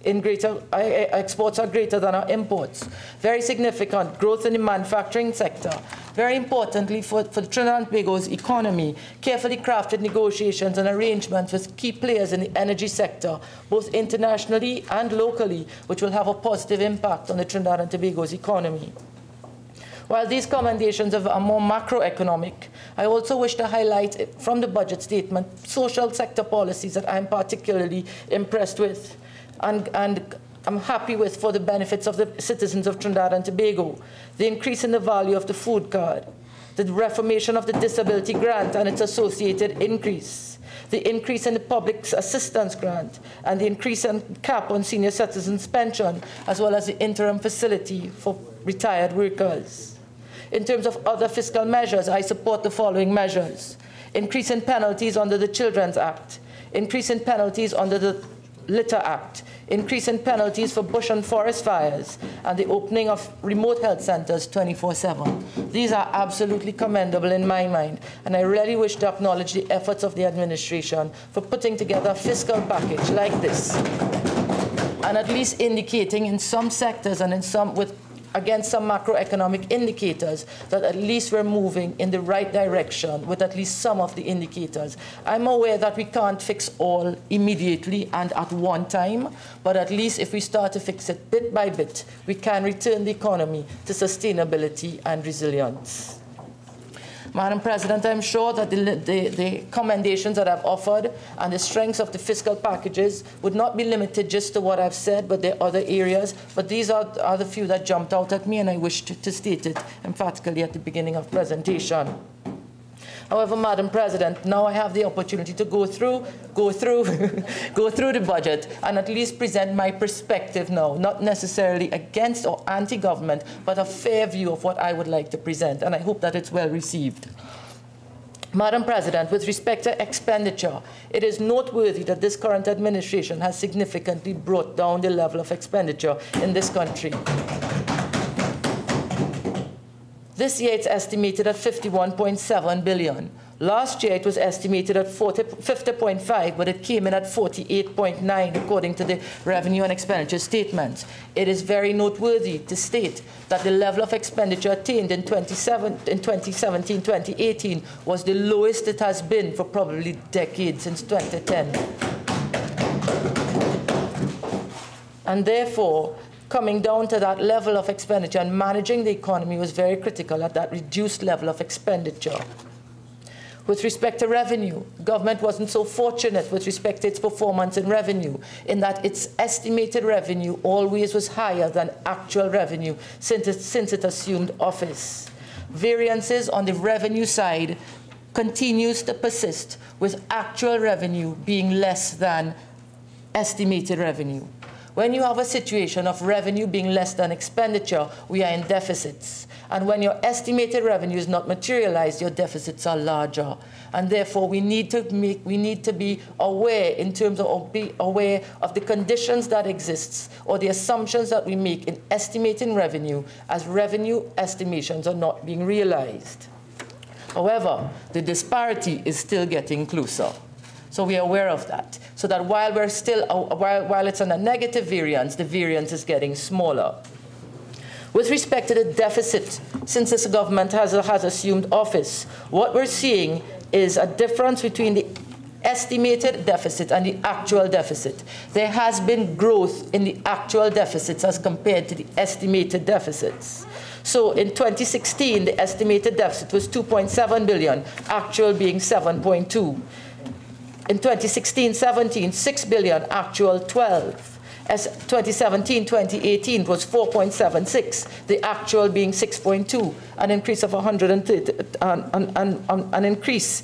exports are greater than our imports. Very significant growth in the manufacturing sector. Very importantly for Trinidad and Tobago's economy, carefully crafted negotiations and arrangements with key players in the energy sector, both internationally and locally, which will have a positive impact on the Trinidad and Tobago's economy. While these commendations are more macroeconomic, I also wish to highlight from the budget statement social sector policies that I'm particularly impressed with and I'm happy with for the benefits of the citizens of Trinidad and Tobago. The increase in the value of the food card, the reformation of the disability grant and its associated increase, the increase in the public assistance grant, and the increase in cap on senior citizens' pension, as well as the interim facility for retired workers. In terms of other fiscal measures, I support the following measures: increase in penalties under the Children's Act, increase in penalties under the Litter Act, increase in penalties for bush and forest fires, and the opening of remote health centers 24/7. These are absolutely commendable in my mind, and I really wish to acknowledge the efforts of the administration for putting together a fiscal package like this, and at least indicating in some sectors and in some against some macroeconomic indicators that at least we're moving in the right direction with at least some of the indicators. I'm aware that we can't fix all immediately and at one time, but at least if we start to fix it bit by bit, we can return the economy to sustainability and resilience. Madam President, I'm sure that the commendations that I've offered and the strengths of the fiscal packages would not be limited just to what I've said, but there are other areas. But these are the few that jumped out at me, and I wish to state it emphatically at the beginning of presentation. However, Madam President, now I have the opportunity to go through the budget and at least present my perspective now, not necessarily against or anti-government, but a fair view of what I would like to present, and I hope that it's well received. Madam President, with respect to expenditure, it is noteworthy that this current administration has significantly brought down the level of expenditure in this country. This year it's estimated at 51.7 billion. Last year it was estimated at 50.5, but it came in at 48.9 according to the revenue and expenditure statements. It is very noteworthy to state that the level of expenditure attained in 2017-2018 was the lowest it has been for probably decades, since 2010. And therefore, coming down to that level of expenditure and managing the economy was very critical at that reduced level of expenditure. With respect to revenue, government wasn't so fortunate with respect to its performance in revenue, in that its estimated revenue always was higher than actual revenue since it assumed office. Variances on the revenue side continues to persist, with actual revenue being less than estimated revenue. When you have a situation of revenue being less than expenditure, we are in deficits. And when your estimated revenue is not materialized, your deficits are larger. And therefore, we need to be aware in terms of, or be aware of the conditions that exist or the assumptions that we make in estimating revenue, as revenue estimations are not being realized. However, the disparity is still getting closer. So we are aware of that. So that while we're still, while it's on a negative variance, the variance is getting smaller. With respect to the deficit, since this government has assumed office, what we're seeing is a difference between the estimated deficit and the actual deficit. There has been growth in the actual deficits as compared to the estimated deficits. So in 2016, the estimated deficit was 2.7 billion, actual being 7.2. In 2016-17, 6 billion, actual 12. As 2017-2018 was 4.76, the actual being 6.2, an increase of 130, an increase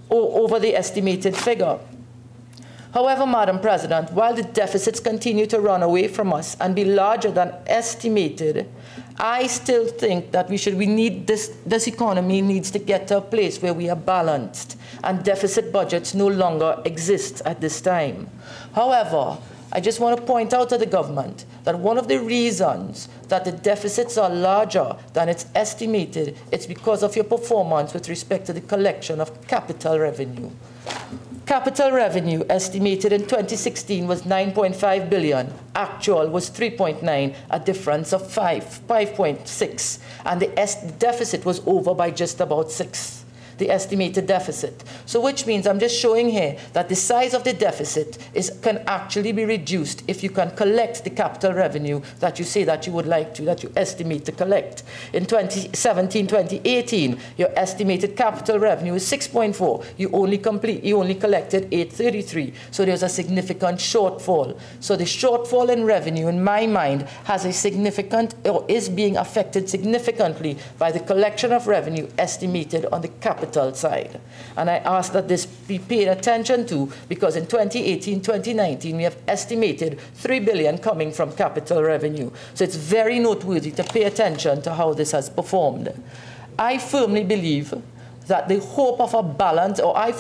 over the estimated figure. However, Madam President, while the deficits continue to run away from us and be larger than estimated, I still think that this economy needs to get to a place where we are balanced and deficit budgets no longer exist at this time. However, I just want to point out to the government that one of the reasons that the deficits are larger than it's estimated, it's because of your performance with respect to the collection of capital revenue. Capital revenue estimated in 2016 was 9.5 billion. Actual was 3.9, a difference of 5.6. And the deficit was over by just about 6. The estimated deficit. So which means I'm just showing here that the size of the deficit can actually be reduced if you can collect the capital revenue that you say that you would like to, that you estimate to collect. In 2017-2018, your estimated capital revenue is 6.4. You only collected 833. So there's a significant shortfall. So the shortfall in revenue, in my mind, has a significant, or is being affected significantly by the collection of revenue estimated on the capital side. And I ask that this be paid attention to, because in 2018-2019 we have estimated 3 billion coming from capital revenue. So it's very noteworthy to pay attention to how this has performed. I firmly believe that the hope of a balance, I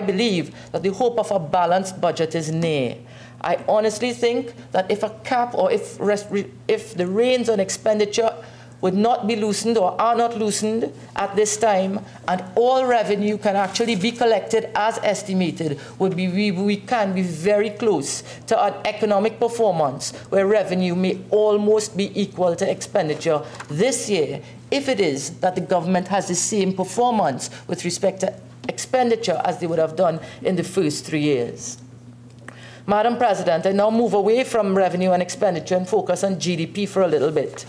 believe that the hope of a balanced budget is near. I honestly think that if a cap, or if the reins on expenditure would not be loosened or are not loosened at this time, and all revenue can actually be collected as estimated, we can be very close to an economic performance where revenue may almost be equal to expenditure this year, if it is that the government has the same performance with respect to expenditure as they would have done in the first 3 years. Madam President, I now move away from revenue and expenditure and focus on GDP for a little bit.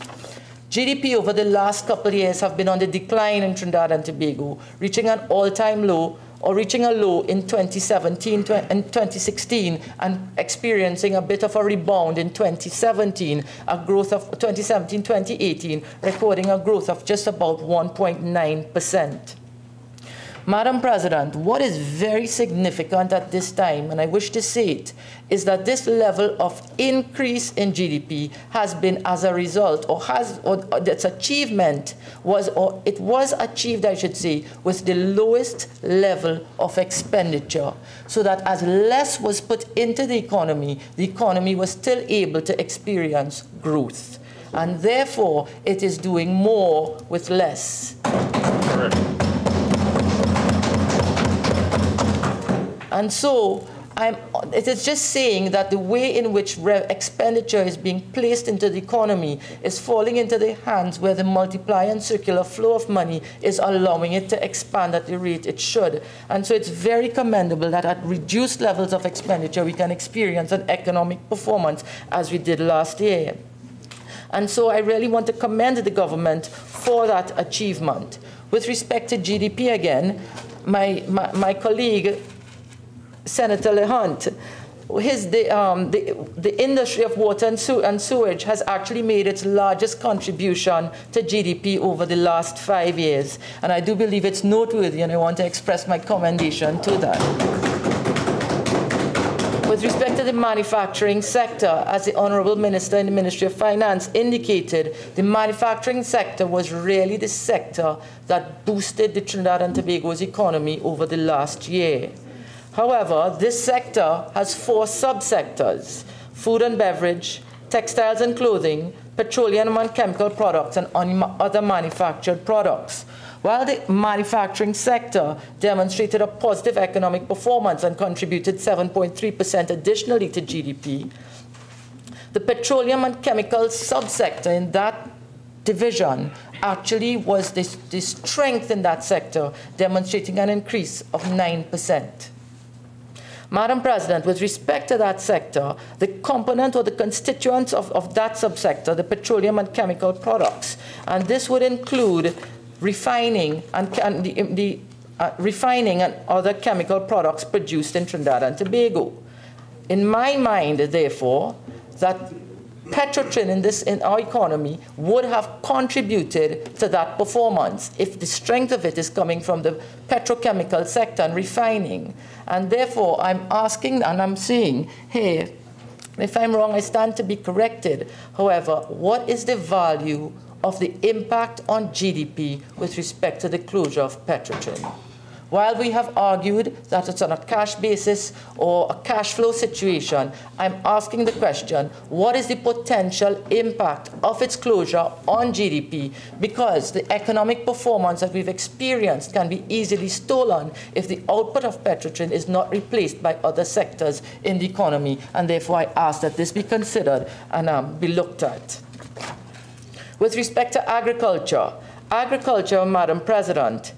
GDP over the last couple of years have been on the decline in Trinidad and Tobago, reaching an all-time low, or reaching a low in 2017 and 2016, and experiencing a bit of a rebound in 2017, a growth of 2017-2018, recording a growth of just about 1.9%. Madam President, what is very significant at this time, and I wish to say it, is that this level of increase in GDP has been as a result, or its achievement was achieved, I should say, with the lowest level of expenditure, so that as less was put into the economy was still able to experience growth. And therefore, it is doing more with less. Correct. And so it is just saying that the way in which expenditure is being placed into the economy is falling into the hands where the multiplier and circular flow of money is allowing it to expand at the rate it should. And so it's very commendable that at reduced levels of expenditure we can experience an economic performance as we did last year. And so I really want to commend the government for that achievement. With respect to GDP again, my colleague, Senator LeHunt, the industry of water and sewage has actually made its largest contribution to GDP over the last 5 years. And I do believe it's noteworthy, and I want to express my commendation to that. With respect to the manufacturing sector, as the Honourable Minister in the Ministry of Finance indicated, the manufacturing sector was really the sector that boosted the Trinidad and Tobago's economy over the last year. However, this sector has 4 subsectors: food and beverage, textiles and clothing, petroleum and chemical products, and other manufactured products. While the manufacturing sector demonstrated a positive economic performance and contributed 7.3% additionally to GDP, the petroleum and chemical subsector in that division actually was the strength in that sector, demonstrating an increase of 9%. Madam President, with respect to that sector, the component or the constituents of that subsector, the petroleum and chemical products, and this would include refining and refining and other chemical products produced in Trinidad and Tobago. In my mind, therefore, that Petrotrin in our economy would have contributed to that performance if the strength of it is coming from the petrochemical sector and refining. And therefore, I'm asking and I'm saying, hey, if I'm wrong, I stand to be corrected. However, what is the value of the impact on GDP with respect to the closure of Petrotrin? While we have argued that it's on a cash basis or a cash flow situation, I'm asking the question, what is the potential impact of its closure on GDP? Because the economic performance that we've experienced can be easily stolen if the output of Petrotrin is not replaced by other sectors in the economy. And therefore, I ask that this be considered and be looked at. With respect to agriculture, Madam President,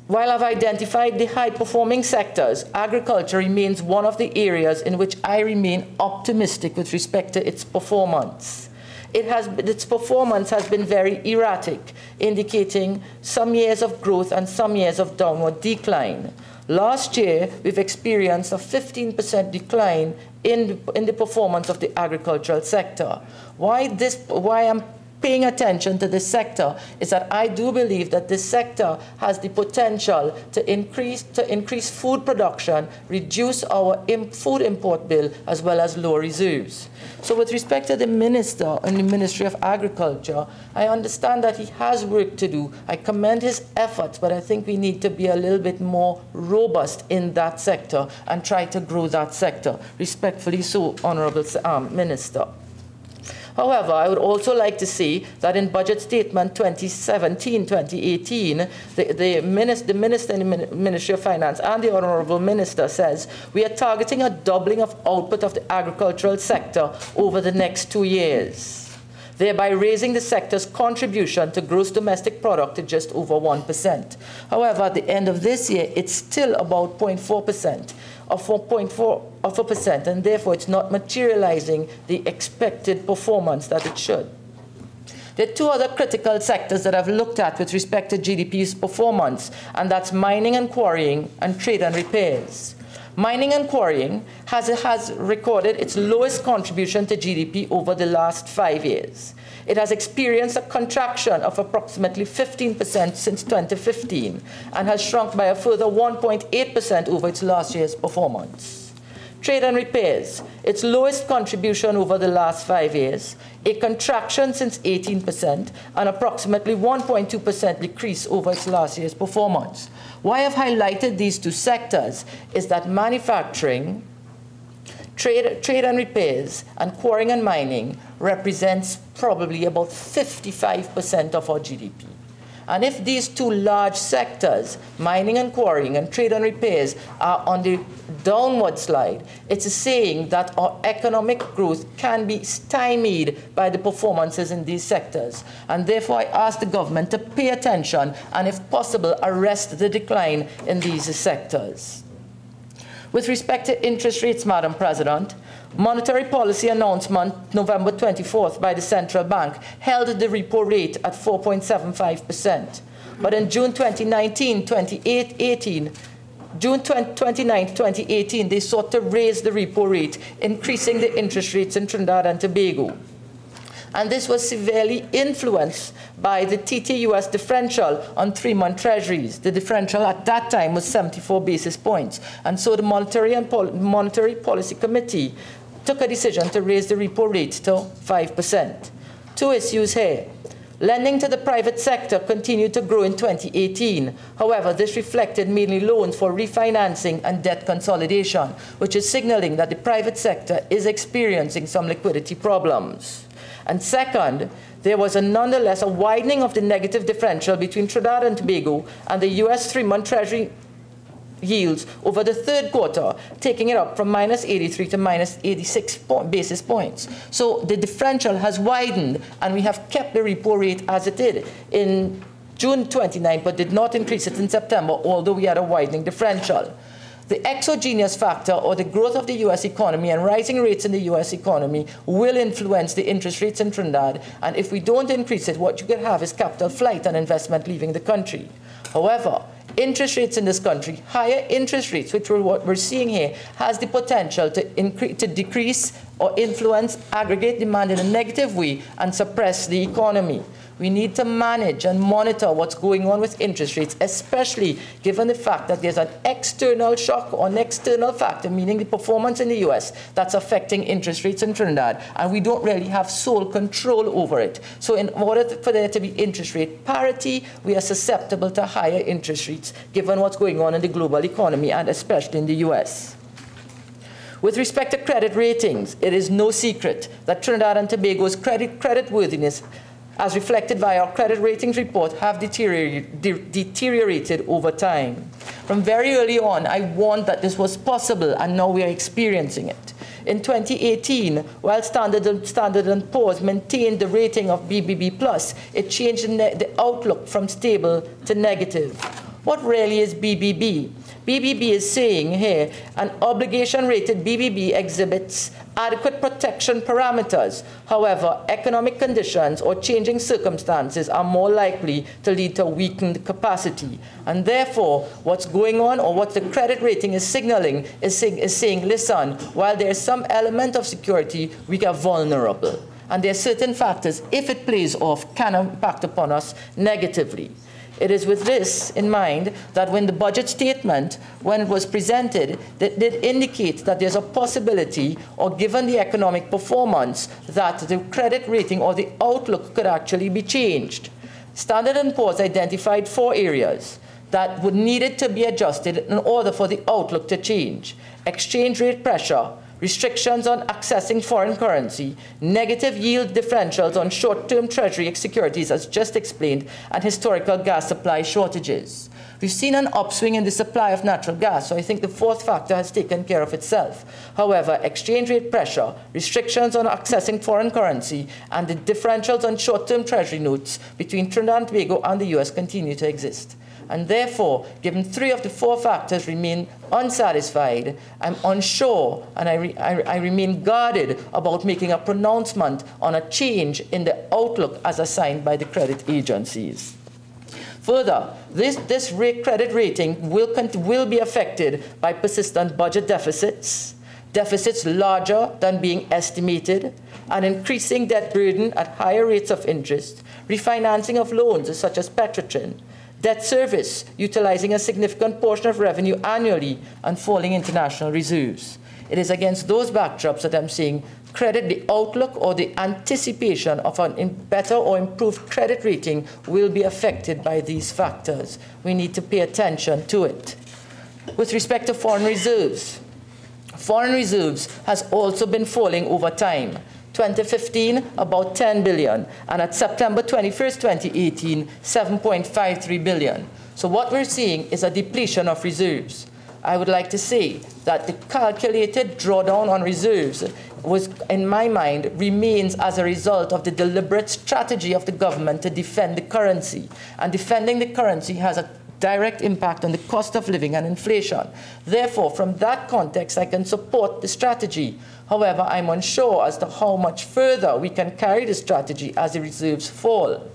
while I've identified the high-performing sectors, agriculture remains one of the areas in which I remain optimistic with respect to its performance. Its performance has been very erratic, indicating some years of growth and some years of downward decline. Last year, we've experienced a 15% decline in the performance of the agricultural sector. Why I'm paying attention to this sector is that I do believe that this sector has the potential to increase food production, reduce our food import bill, as well as lower reserves. So with respect to the Minister in the Ministry of Agriculture, I understand that he has work to do. I commend his efforts, but I think we need to be a little bit more robust in that sector and try to grow that sector. Respectfully so, Honourable Minister. However, I would also like to see that in Budget Statement 2017-2018, the Minister in the Ministry of Finance and the Honourable Minister says we are targeting a doubling of output of the agricultural sector over the next 2 years, thereby raising the sector's contribution to gross domestic product to just over 1%. However, at the end of this year, it's still about 0.4%. Of 4.4%, and therefore it's not materializing the expected performance that it should. There are 2 other critical sectors that I've looked at with respect to GDP's performance, and that's mining and quarrying and trade and repairs. Mining and quarrying has recorded its lowest contribution to GDP over the last 5 years. It has experienced a contraction of approximately 15% since 2015 and has shrunk by a further 1.8% over its last year's performance. Trade and repairs, its lowest contribution over the last 5 years, a contraction since 18% and approximately 1.2% decrease over its last year's performance. Why I've highlighted these 2 sectors is that manufacturing, trade and repairs, and quarrying and mining represents probably about 55% of our GDP. And if these two large sectors, mining and quarrying and trade and repairs, are on the downward slide, it's saying that our economic growth can be stymied by the performances in these sectors. And therefore, I ask the government to pay attention and, if possible, arrest the decline in these sectors. With respect to interest rates, Madam President, monetary policy announcement November 24th by the central bank held the repo rate at 4.75%. But in June 2019, 2018, they sought to raise the repo rate, increasing the interest rates in Trinidad and Tobago. And this was severely influenced by the TT-US differential on 3-month treasuries. The differential at that time was 74 basis points. And so the Monetary Policy Committee took a decision to raise the repo rate to 5%. Two issues here. Lending to the private sector continued to grow in 2018. However, this reflected mainly loans for refinancing and debt consolidation, which is signaling that the private sector is experiencing some liquidity problems. And second, there was nonetheless a widening of the negative differential between Trinidad and Tobago and the US 3-month Treasury yields over the third quarter, taking it up from -83 to -86 basis points. So the differential has widened, and we have kept the repo rate as it did in June 29, but did not increase it in September, although we had a widening differential. The exogenous factor, or the growth of the U.S. economy and rising rates in the U.S. economy, will influence the interest rates in Trinidad. And if we don't increase it, what you could have is capital flight and investment leaving the country. However, interest rates in this country, higher interest rates, which are what we're seeing here, has the potential to decrease or influence aggregate demand in a negative way and suppress the economy. We need to manage and monitor what's going on with interest rates, especially given the fact that there's an external shock or an external factor, meaning the performance in the US, that's affecting interest rates in Trinidad, and we don't really have sole control over it. So in order for there to be interest rate parity, we are susceptible to higher interest rates, given what's going on in the global economy and especially in the US. With respect to credit ratings, it is no secret that Trinidad and Tobago's creditworthiness, as reflected by our credit ratings report, have deteriorated over time. From very early on, I warned that this was possible, and now we are experiencing it. In 2018, while Standard & Poor's maintained the rating of BBB+, it changed the outlook from stable to negative. What really is BBB? BBB is saying here, an obligation-rated BBB exhibits adequate protection parameters. However, economic conditions or changing circumstances are more likely to lead to weakened capacity. And therefore, what's going on, or what the credit rating is signaling, is saying, listen, while there's some element of security, we are vulnerable. And there are certain factors, if it plays off, can impact upon us negatively. It is with this in mind that when the budget statement, when it was presented, that did indicate that there's a possibility, or given the economic performance, that the credit rating or the outlook could actually be changed. Standard & Poor's identified 4 areas that would needed to be adjusted in order for the outlook to change: exchange rate pressure, restrictions on accessing foreign currency, negative yield differentials on short-term treasury securities, as just explained, and historical gas supply shortages. We've seen an upswing in the supply of natural gas, so I think the 4th factor has taken care of itself. However, exchange rate pressure, restrictions on accessing foreign currency, and the differentials on short-term treasury notes between Trinidad and Tobago and the US continue to exist. And therefore, given 3 of the 4 factors remain unsatisfied, I'm unsure, and I remain guarded about making a pronouncement on a change in the outlook as assigned by the credit agencies. Further, this credit rating will be affected by persistent budget deficits larger than being estimated, an increasing debt burden at higher rates of interest, refinancing of loans such as Petrotrin, debt service utilizing a significant portion of revenue annually, and falling international reserves. It is against those backdrops that I'm saying the outlook or the anticipation of a better or improved credit rating will be affected by these factors. We need to pay attention to it. With respect to foreign reserves has also been falling over time. 2015, about 10 billion. And at September 21st, 2018, 7.53 billion. So what we're seeing is a depletion of reserves. I would like to say that the calculated drawdown on reserves was, in my mind, remains as a result of the deliberate strategy of the government to defend the currency. And defending the currency has a direct impact on the cost of living and inflation. Therefore, from that context, I can support the strategy. However, I'm unsure as to how much further we can carry the strategy as the reserves fall.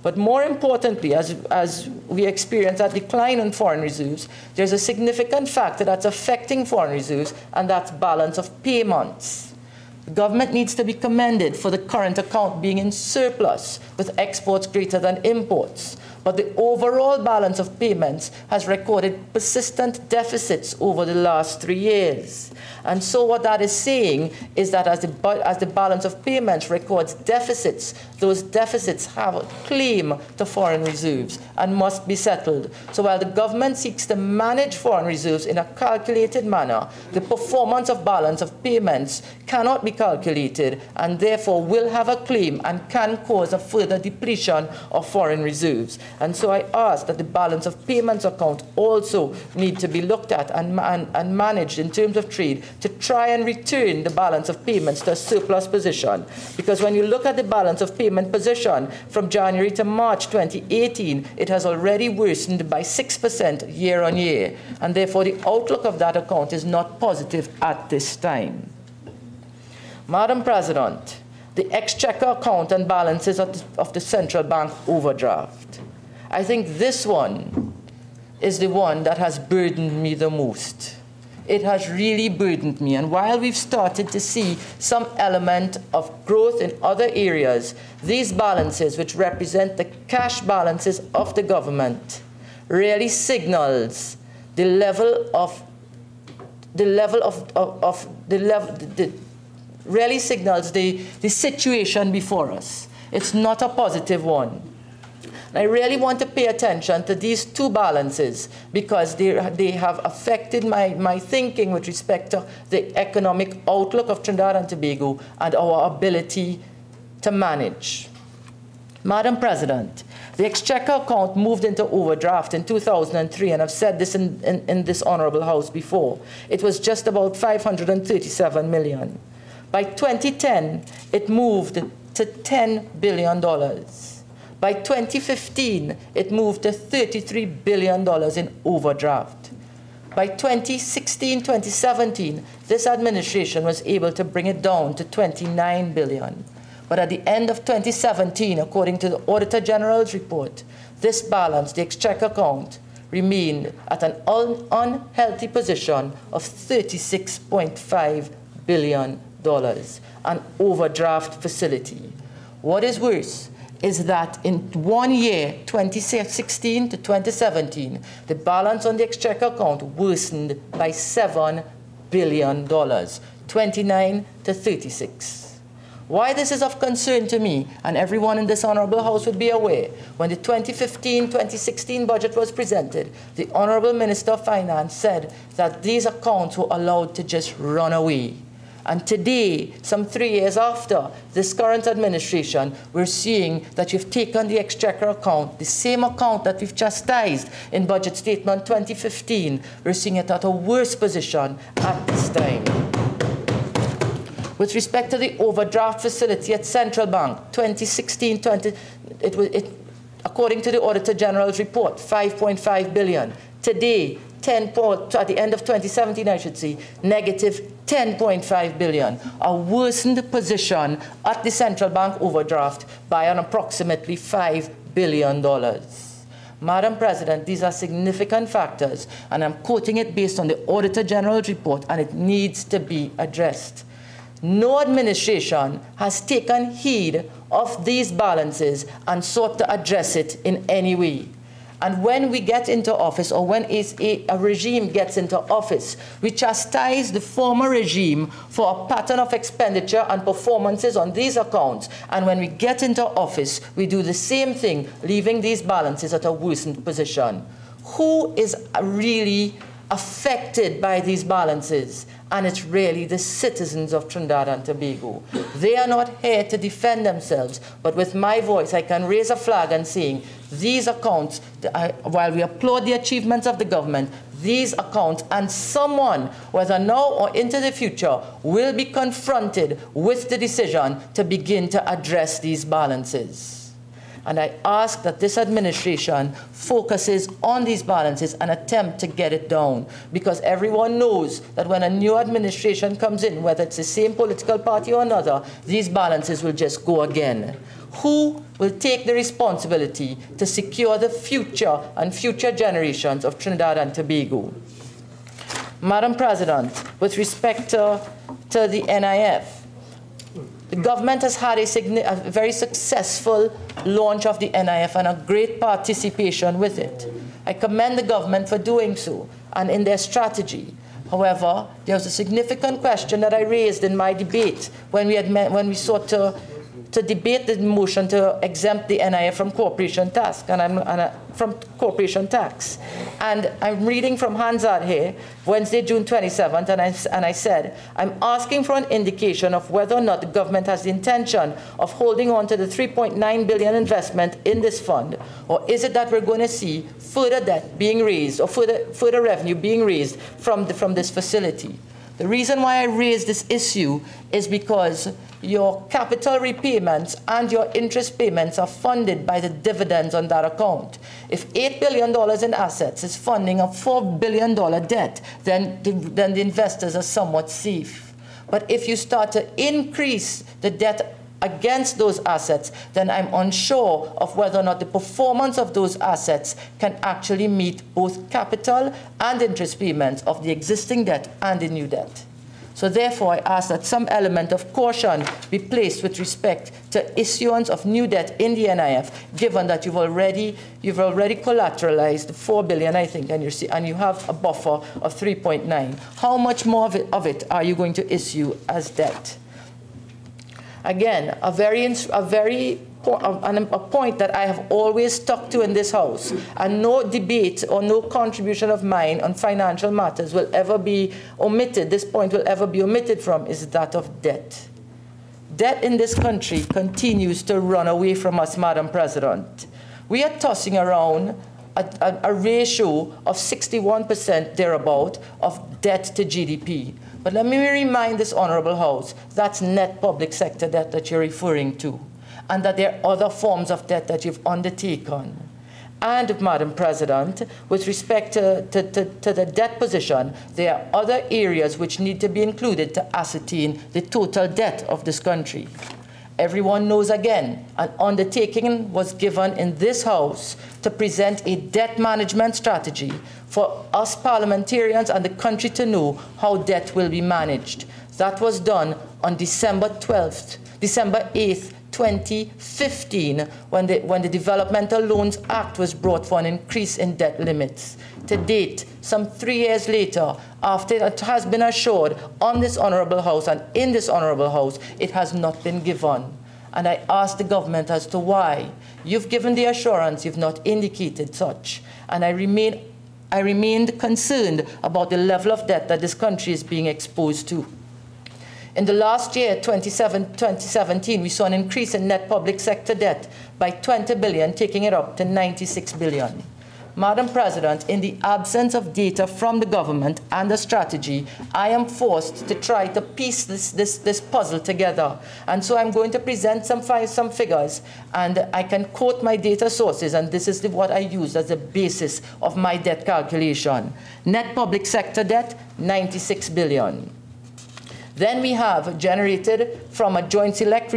But more importantly, as we experience a decline in foreign reserves, there's a significant factor that's affecting foreign reserves, and that's balance of payments. The government needs to be commended for the current account being in surplus, with exports greater than imports. But the overall balance of payments has recorded persistent deficits over the last 3 years. And so what that is saying is that as the balance of payments records deficits, those deficits have a claim to foreign reserves and must be settled. So while the government seeks to manage foreign reserves in a calculated manner, the performance of balance of payments cannot be calculated and therefore will have a claim and can cause a further depletion of foreign reserves. And so I ask that the balance of payments account also need to be looked at and managed in terms of trade to try and return the balance of payments to a surplus position. Because when you look at the balance of payment position from January to March 2018, it has already worsened by 6% year on year. And therefore the outlook of that account is not positive at this time. Madam President, the exchequer account and balances of the central bank overdraft. I think this one is the one that has burdened me the most. It has really burdened me. And while we've started to see some element of growth in other areas, these balances, which represent the cash balances of the government, really signals really signals the situation before us. It's not a positive one. And I really want to pay attention to these two balances because they have affected my thinking with respect to the economic outlook of Trinidad and Tobago and our ability to manage. Madam President, the exchequer account moved into overdraft in 2003, and I've said this in this Honourable House before. It was just about $537 million. By 2010, it moved to $10 billion. By 2015, it moved to $33 billion in overdraft. By 2016-2017, this administration was able to bring it down to $29 billion. But at the end of 2017, according to the Auditor General's report, this balance, the exchequer account, remained at an unhealthy position of $36.5 billion, an overdraft facility. What is worse is that in 1 year, 2016 to 2017, the balance on the exchequer account worsened by $7 billion, 29 to 36. Why this is of concern to me, and everyone in this Honourable House would be aware, when the 2015-2016 budget was presented, the Honourable Minister of Finance said that these accounts were allowed to just run away. And today, some 3 years after this current administration, we're seeing that you've taken the exchequer account, the same account that we've chastised in Budget Statement 2015, we're seeing it at a worse position at this time. With respect to the overdraft facility at Central Bank, 2016-20, according to the Auditor General's report, $5.5 billion. Today, at the end of 2017, I should say, negative $10.5 billion, a worsened position at the Central Bank overdraft by an approximately $5 billion. Madam President, these are significant factors, and I'm quoting it based on the Auditor General's report, and it needs to be addressed. No administration has taken heed of these balances and sought to address it in any way. And when we get into office, or when a regime gets into office, we chastise the former regime for a pattern of expenditure and performances on these accounts. And when we get into office, we do the same thing, leaving these balances at a worsened position. Who is really affected by these balances, and it's really the citizens of Trinidad and Tobago. They are not here to defend themselves, but with my voice I can raise a flag and saying these accounts, while we applaud the achievements of the government, these accounts and someone, whether now or into the future, will be confronted with the decision to begin to address these balances. And I ask that this administration focuses on these balances and attempt to get it down, because everyone knows that when a new administration comes in, whether it's the same political party or another, these balances will just go again. Who will take the responsibility to secure the future and future generations of Trinidad and Tobago? Madam President, with respect to the NIF, the government has had a very successful launch of the NIF and a great participation with it. I commend the government for doing so and in their strategy. However, there was a significant question that I raised in my debate when we sought to debate the motion to exempt the NIF from corporation tax, And I'm reading from Hansard here, Wednesday, June 27th, and I said, I'm asking for an indication of whether or not the government has the intention of holding on to the $3.9 billion investment in this fund, or is it that we're going to see further debt being raised or further revenue being raised from this facility? The reason why I raised this issue is because your capital repayments and your interest payments are funded by the dividends on that account. If $8 billion in assets is funding a $4 billion debt, then the investors are somewhat safe. But if you start to increase the debt against those assets, then I'm unsure of whether or not the performance of those assets can actually meet both capital and interest payments of the existing debt and the new debt. So therefore, I ask that some element of caution be placed with respect to issuance of new debt in the NIF, given that you've already collateralized $4 billion, I think, and you have a buffer of 3.9. How much more of it are you going to issue as debt? Again, a point that I have always stuck to in this House, and no debate or no contribution of mine on financial matters will ever be omitted, this point will ever be omitted from, is that of debt. Debt in this country continues to run away from us, Madam President. We are tossing around a ratio of 61% thereabout of debt to GDP. But let me remind this Honourable House, that's net public sector debt that you're referring to, and that there are other forms of debt that you've undertaken. And, Madam President, with respect to the debt position, there are other areas which need to be included to ascertain the total debt of this country. Everyone knows, again, an undertaking was given in this House to present a debt management strategy for us parliamentarians and the country to know how debt will be managed. That was done on December 8th, 2015, when the Developmental Loans Act was brought for an increase in debt limits. To date, some 3 years later, after it has been assured on this Honourable House and in this Honourable House, it has not been given. And I ask the government as to why. You've given the assurance, you've not indicated such. And I remained concerned about the level of debt that this country is being exposed to. In the last year, 2017, we saw an increase in net public sector debt by 20 billion, taking it up to 96 billion. Madam President, in the absence of data from the government and the strategy, I am forced to try to piece this puzzle together. And so I'm going to present some figures, and I can quote my data sources, and this is what I used as the basis of my debt calculation. Net public sector debt, 96 billion. Then we have generated from a joint select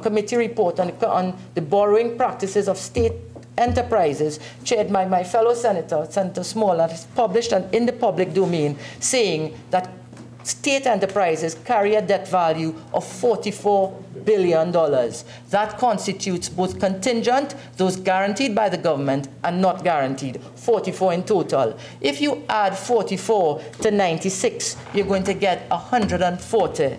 committee report on the borrowing practices of state enterprises, chaired by my fellow Senator, Senator Small, that is published and in the public domain, saying that state enterprises carry a debt value of $44 billion. That constitutes both contingent, those guaranteed by the government, and not guaranteed, 44 in total. If you add 44 to 96, you're going to get 140.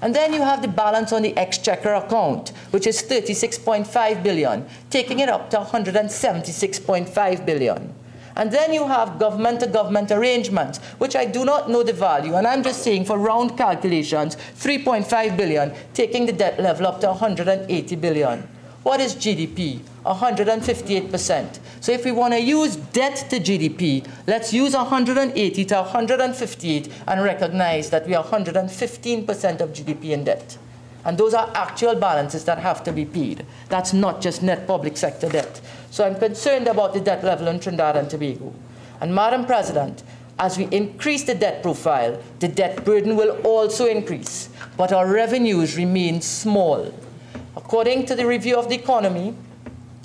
And then you have the balance on the exchequer account, which is $36.5 billion, taking it up to $176.5 billion. And then you have government-to-government arrangements, which I do not know the value, and I'm just saying for round calculations, 3.5 billion, taking the debt level up to 180 billion. What is GDP? 158%. So if we want to use debt to GDP, let's use 180 to 158 and recognize that we are 115% of GDP in debt. And those are actual balances that have to be paid. That's not just net public sector debt. So I'm concerned about the debt level in Trinidad and Tobago. And Madam President, as we increase the debt profile, the debt burden will also increase, but our revenues remain small. According to the review of the economy,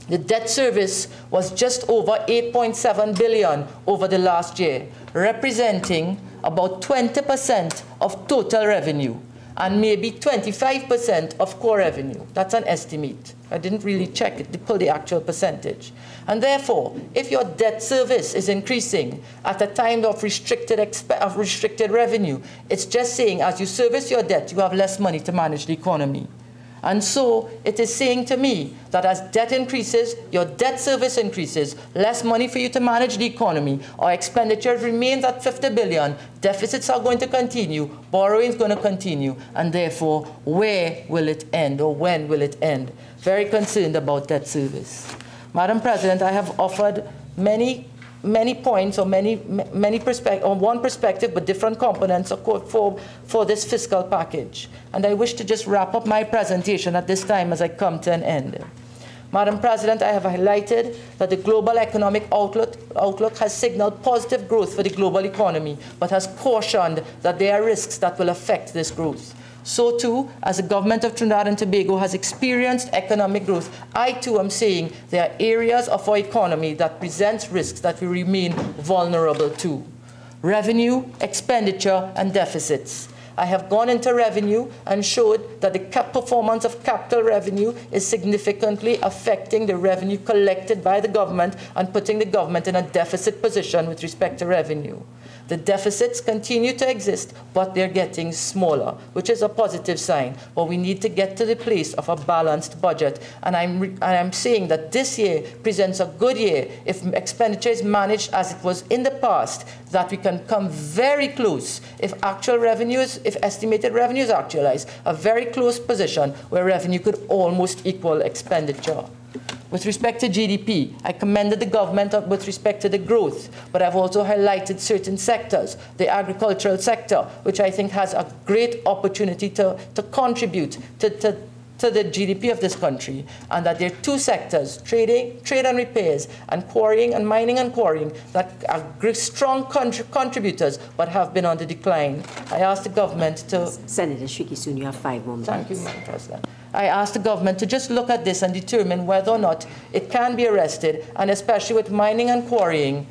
the debt service was just over 8.7 billion over the last year, representing about 20% of total revenue and maybe 25% of core revenue. That's an estimate. I didn't really check it to pull the actual percentage. And therefore, if your debt service is increasing at a time of restricted revenue, it's just saying as you service your debt, you have less money to manage the economy. And so it is saying to me that as debt increases, your debt service increases, less money for you to manage the economy, our expenditure remains at 50 billion, deficits are going to continue, borrowing is going to continue, and therefore, where will it end or when will it end? Very concerned about debt service. Madam President, I have offered many points or one perspective, but different components for this fiscal package. And I wish to just wrap up my presentation at this time as I come to an end. Madam President, I have highlighted that the global economic outlook has signaled positive growth for the global economy, but has cautioned that there are risks that will affect this growth. So too, as the government of Trinidad and Tobago has experienced economic growth, I too am saying there are areas of our economy that presents risks that we remain vulnerable to. Revenue, expenditure, and deficits. I have gone into revenue and showed that the performance of capital revenue is significantly affecting the revenue collected by the government and putting the government in a deficit position with respect to revenue. The deficits continue to exist, but they're getting smaller, which is a positive sign. But we need to get to the place of a balanced budget. And I'm saying that this year presents a good year if expenditure is managed as it was in the past, that we can come very close, if estimated revenues actualize, a very close position where revenue could almost equal expenditure. With respect to GDP, I commended the government with respect to the growth, but I've also highlighted certain sectors, the agricultural sector, which I think has a great opportunity to contribute to the GDP of this country, and that there are two sectors, trade and repairs, and quarrying and mining and quarrying, that are strong contributors, but have been on the decline. I asked the government to... Senator Shrikisun, you have 5 more minutes. Thank you, Madam President. I asked the government to just look at this and determine whether or not it can be arrested, and especially with mining and quarrying,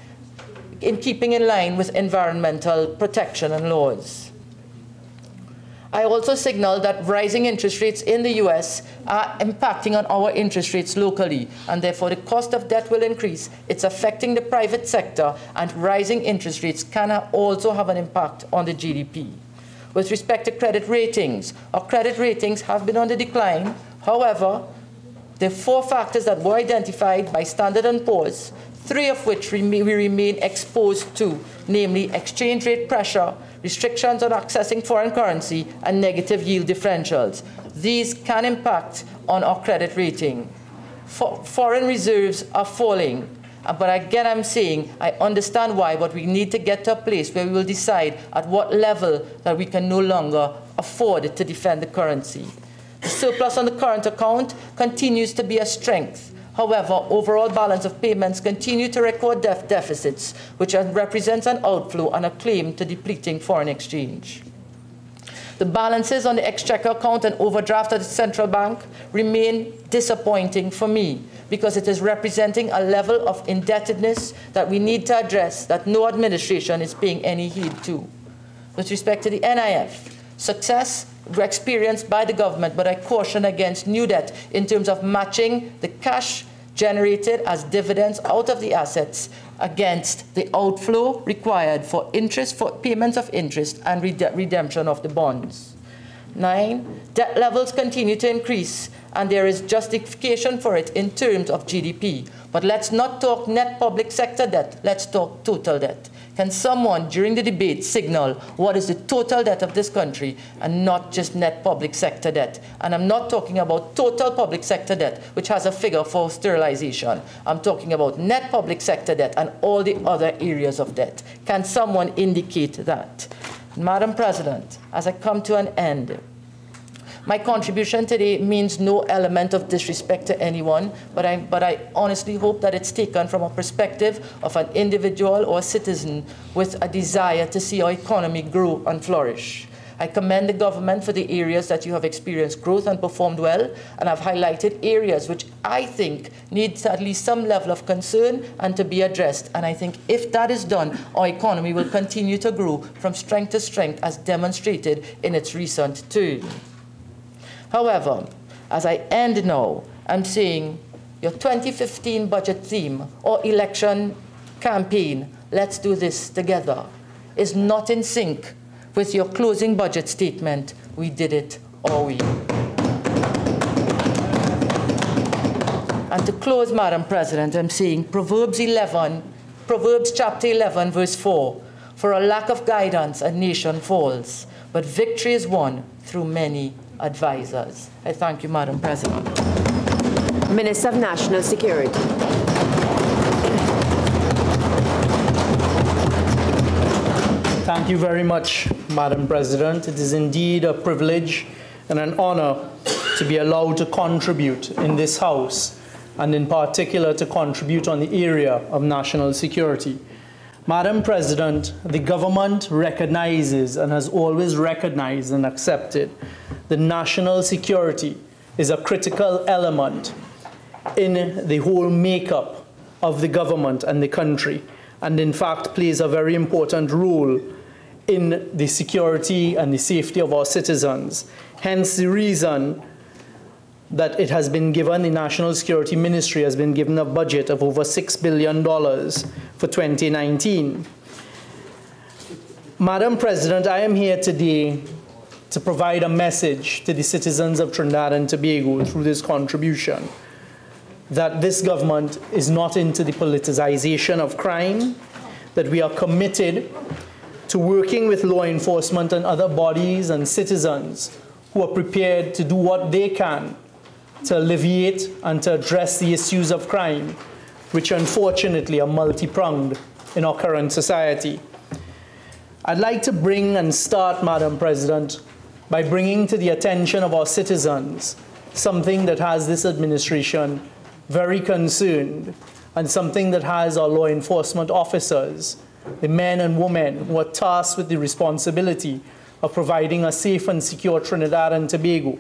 in keeping in line with environmental protection and laws. I also signaled that rising interest rates in the US are impacting on our interest rates locally, and therefore the cost of debt will increase. It's affecting the private sector, and rising interest rates can also have an impact on the GDP. With respect to credit ratings, our credit ratings have been on the decline. However, there are 4 factors that were identified by Standard & Poor's, 3 of which we remain exposed to, namely exchange rate pressure, restrictions on accessing foreign currency, and negative yield differentials. These can impact on our credit rating. Foreign reserves are falling. But again, I'm saying, I understand why, but we need to get to a place where we will decide at what level that we can no longer afford to defend the currency. The surplus on the current account continues to be a strength. However, overall balance of payments continue to record deficits, which represents an outflow and a claim to depleting foreign exchange. The balances on the exchequer account and overdraft at the central bank remain disappointing for me, because it is representing a level of indebtedness that we need to address, that no administration is paying any heed to. With respect to the NIF, success experienced by the government, but I caution against new debt in terms of matching the cash generated as dividends out of the assets against the outflow required for interest, for payments of interest and redemption of the bonds. 9, debt levels continue to increase, and there is justification for it in terms of GDP. But let's not talk net public sector debt, let's talk total debt. Can someone during the debate signal what is the total debt of this country and not just net public sector debt? And I'm not talking about total public sector debt, which has a figure for sterilization. I'm talking about net public sector debt and all the other areas of debt. Can someone indicate that? Madam President, as I come to an end, my contribution today means no element of disrespect to anyone, but I honestly hope that it's taken from a perspective of an individual or a citizen with a desire to see our economy grow and flourish. I commend the government for the areas that you have experienced growth and performed well, and I've highlighted areas which I think needs at least some level of concern and to be addressed. And I think if that is done, our economy will continue to grow from strength to strength as demonstrated in its recent turn. However, as I end now, I'm saying your 2015 budget theme or election campaign, let's do this together, is not in sync with your closing budget statement, we did it our way. And to close, Madam President, I'm saying Proverbs chapter 11, verse 4, for a lack of guidance, a nation falls, but victory is won through many advisors. I thank you, Madam President. Minister of National Security. Thank you very much, Madam President. It is indeed a privilege and an honor to be allowed to contribute in this House, and in particular to contribute on the area of national security. Madam President, the government recognizes and has always recognized and accepted that national security is a critical element in the whole makeup of the government and the country, and in fact plays a very important role in the security and the safety of our citizens. Hence the reason that it has been given, the National Security Ministry has been given a budget of over $6 billion for 2019. Madam President, I am here today to provide a message to the citizens of Trinidad and Tobago through this contribution that this government is not into the politicization of crime, that we are committed to working with law enforcement and other bodies and citizens who are prepared to do what they can to alleviate and to address the issues of crime, which unfortunately are multi-pronged in our current society. I'd like to bring and start, Madam President, by bringing to the attention of our citizens something that has this administration very concerned, and something that has our law enforcement officers, the men and women who are tasked with the responsibility of providing a safe and secure Trinidad and Tobago,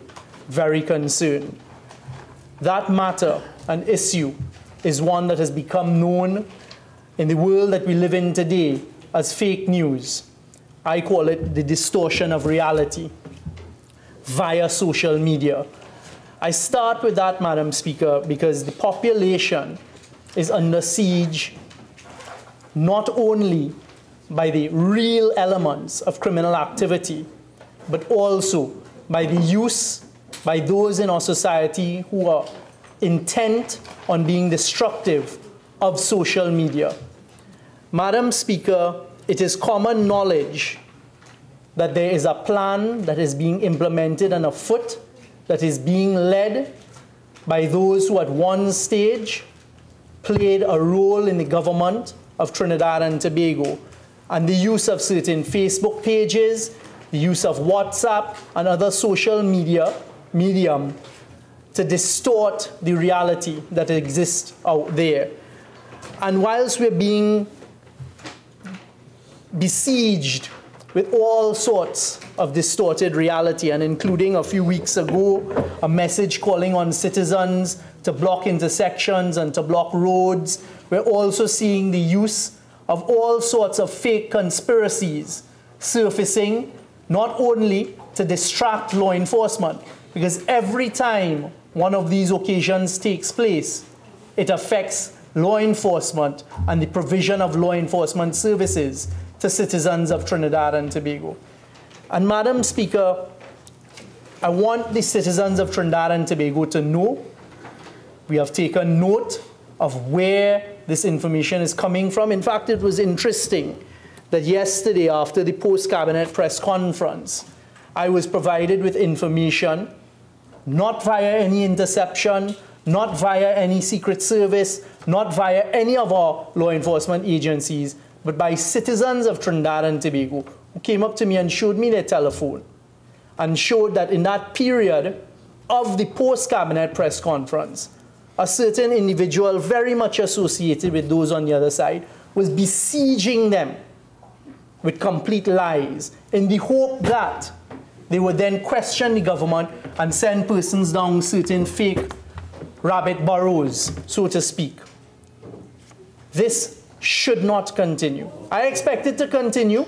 very concerned. That matter and issue is one that has become known in the world that we live in today as fake news. I call it the distortion of reality via social media. I start with that, Madam Speaker, because the population is under siege not only by the real elements of criminal activity, but also by the use by those in our society who are intent on being destructive of social media. Madam Speaker, it is common knowledge that there is a plan that is being implemented and afoot that is being led by those who at one stage played a role in the government of Trinidad and Tobago, and the use of certain Facebook pages, the use of WhatsApp and other social medium to distort the reality that exists out there. And whilst we're being besieged with all sorts of distorted reality, and including a few weeks ago, a message calling on citizens to block intersections and to block roads, we're also seeing the use of all sorts of fake conspiracies surfacing, not only to distract law enforcement, because every time one of these occasions takes place, it affects law enforcement and the provision of law enforcement services to citizens of Trinidad and Tobago. And Madam Speaker, I want the citizens of Trinidad and Tobago to know we have taken note of where this information is coming from. In fact, it was interesting that yesterday, after the post-cabinet press conference, I was provided with information, not via any interception, not via any Secret Service, not via any of our law enforcement agencies, but by citizens of Trinidad and Tobago who came up to me and showed me their telephone and showed that in that period of the post-cabinet press conference, a certain individual very much associated with those on the other side was besieging them with complete lies in the hope that they would then question the government and send persons down certain fake rabbit burrows, so to speak. This should not continue. I expect it to continue.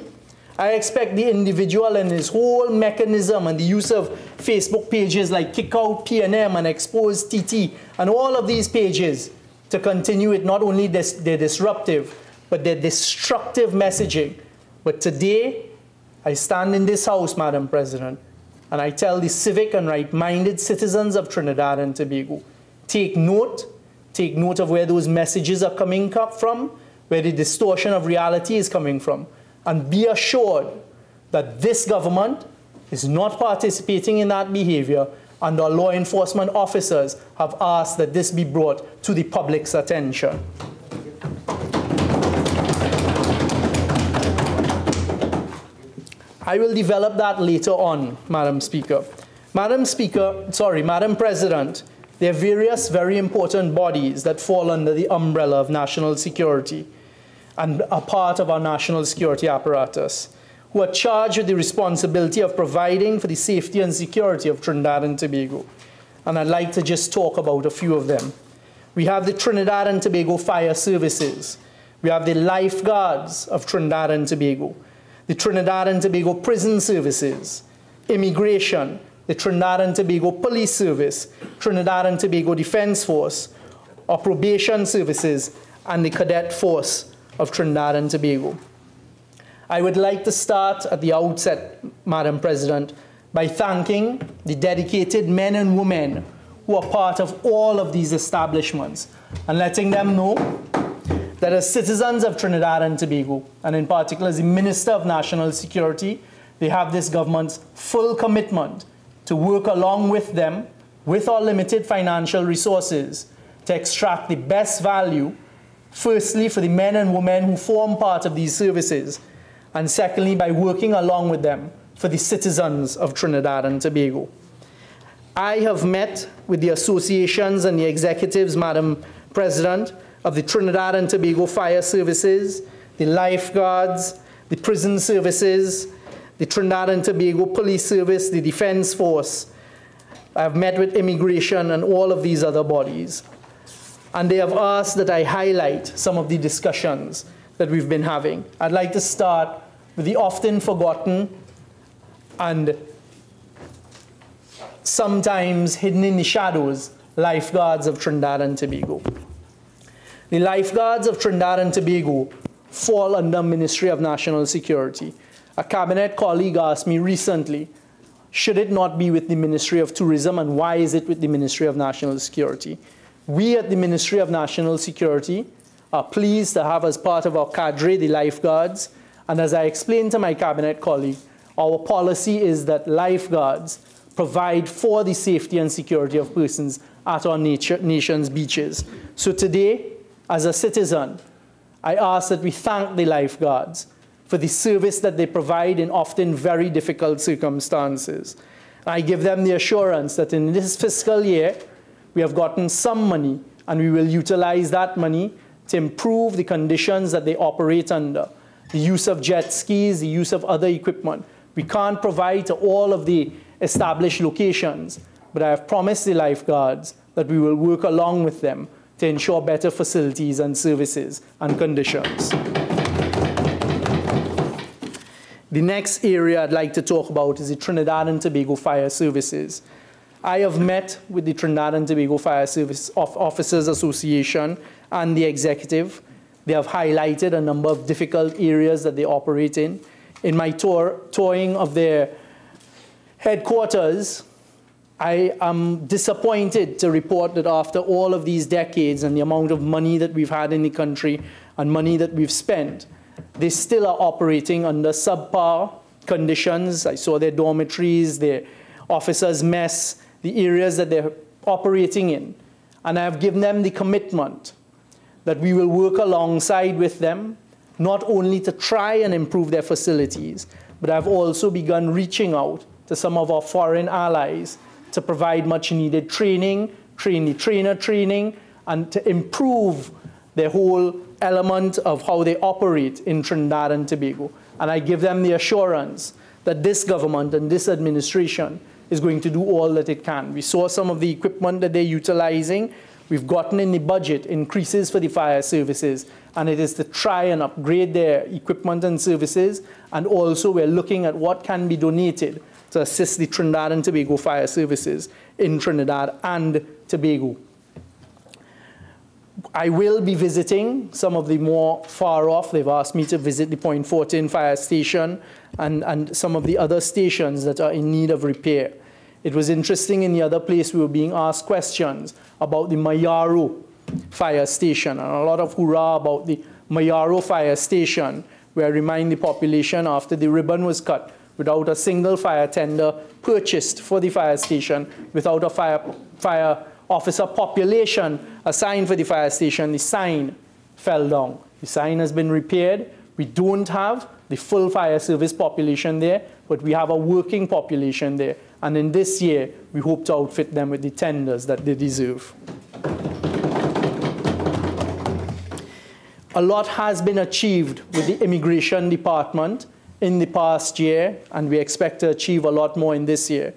I expect the individual and his whole mechanism and the use of Facebook pages like Kickout PNM and Expose TT and all of these pages to continue it, not only their disruptive, but their destructive messaging. But today, I stand in this house, Madam President, and I tell the civic and right-minded citizens of Trinidad and Tobago, take note of where those messages are coming from, where the distortion of reality is coming from, and be assured that this government is not participating in that behavior, and our law enforcement officers have asked that this be brought to the public's attention. I will develop that later on, Madam President, there are various very important bodies that fall under the umbrella of national security and are part of our national security apparatus, who are charged with the responsibility of providing for the safety and security of Trinidad and Tobago. And I'd like to just talk about a few of them. We have the Trinidad and Tobago Fire Services. We have the Lifeguards of Trinidad and Tobago, the Trinidad and Tobago Prison Services, Immigration, the Trinidad and Tobago Police Service, Trinidad and Tobago Defense Force, Appropriation Services, and the Cadet Force of Trinidad and Tobago. I would like to start at the outset, Madam President, by thanking the dedicated men and women who are part of all of these establishments and letting them know that as citizens of Trinidad and Tobago, and in particular as the Minister of National Security, they have this government's full commitment to work along with them, with our limited financial resources, to extract the best value, firstly for the men and women who form part of these services, and secondly by working along with them for the citizens of Trinidad and Tobago. I have met with the associations and the executives, Madam President, of the Trinidad and Tobago Fire Services, the Lifeguards, the Prison Services, the Trinidad and Tobago Police Service, the Defense Force. I've met with Immigration and all of these other bodies. And they have asked that I highlight some of the discussions that we've been having. I'd like to start with the often forgotten and sometimes hidden in the shadows Lifeguards of Trinidad and Tobago. The Lifeguards of Trinidad and Tobago fall under Ministry of National Security. A cabinet colleague asked me recently, should it not be with the Ministry of Tourism, and why is it with the Ministry of National Security? We at the Ministry of National Security are pleased to have as part of our cadre the Lifeguards, and as I explained to my cabinet colleague, our policy is that Lifeguards provide for the safety and security of persons at our nation's beaches. So today, as a citizen, I ask that we thank the Lifeguards for the service that they provide in often very difficult circumstances. I give them the assurance that in this fiscal year, we have gotten some money, and we will utilize that money to improve the conditions that they operate under, the use of jet skis, the use of other equipment. We can't provide to all of the established locations, but I have promised the Lifeguards that we will work along with them to ensure better facilities and services and conditions. The next area I'd like to talk about is the Trinidad and Tobago Fire Services. I have met with the Trinidad and Tobago Fire Service Officers Association and the executive. They have highlighted a number of difficult areas that they operate in. In my touring of their headquarters, I am disappointed to report that after all of these decades and the amount of money that we've had in the country and money that we've spent, they still are operating under subpar conditions. I saw their dormitories, their officers' mess, the areas that they're operating in. And I have given them the commitment that we will work alongside with them, not only to try and improve their facilities, but I've also begun reaching out to some of our foreign allies to provide much needed training, trainer training, and to improve their whole element of how they operate in Trinidad and Tobago. And I give them the assurance that this government and this administration is going to do all that it can. We saw some of the equipment that they're utilizing. We've gotten in the budget increases for the fire services, and it is to try and upgrade their equipment and services. And also we're looking at what can be donated to assist the Trinidad and Tobago fire services in Trinidad and Tobago. I will be visiting some of the more far off. They've asked me to visit the Point Fortin fire station and some of the other stations that are in need of repair. It was interesting in the other place we were being asked questions about the Mayaro fire station, and a lot of hurrah about the Mayaro fire station, where I remind the population after the ribbon was cut, without a single fire tender purchased for the fire station, without a fire officer population assigned for the fire station, the sign fell down. The sign has been repaired. We don't have the full fire service population there, but we have a working population there. And in this year, we hope to outfit them with the tenders that they deserve. A lot has been achieved with the Immigration Department in the past year, and we expect to achieve a lot more in this year.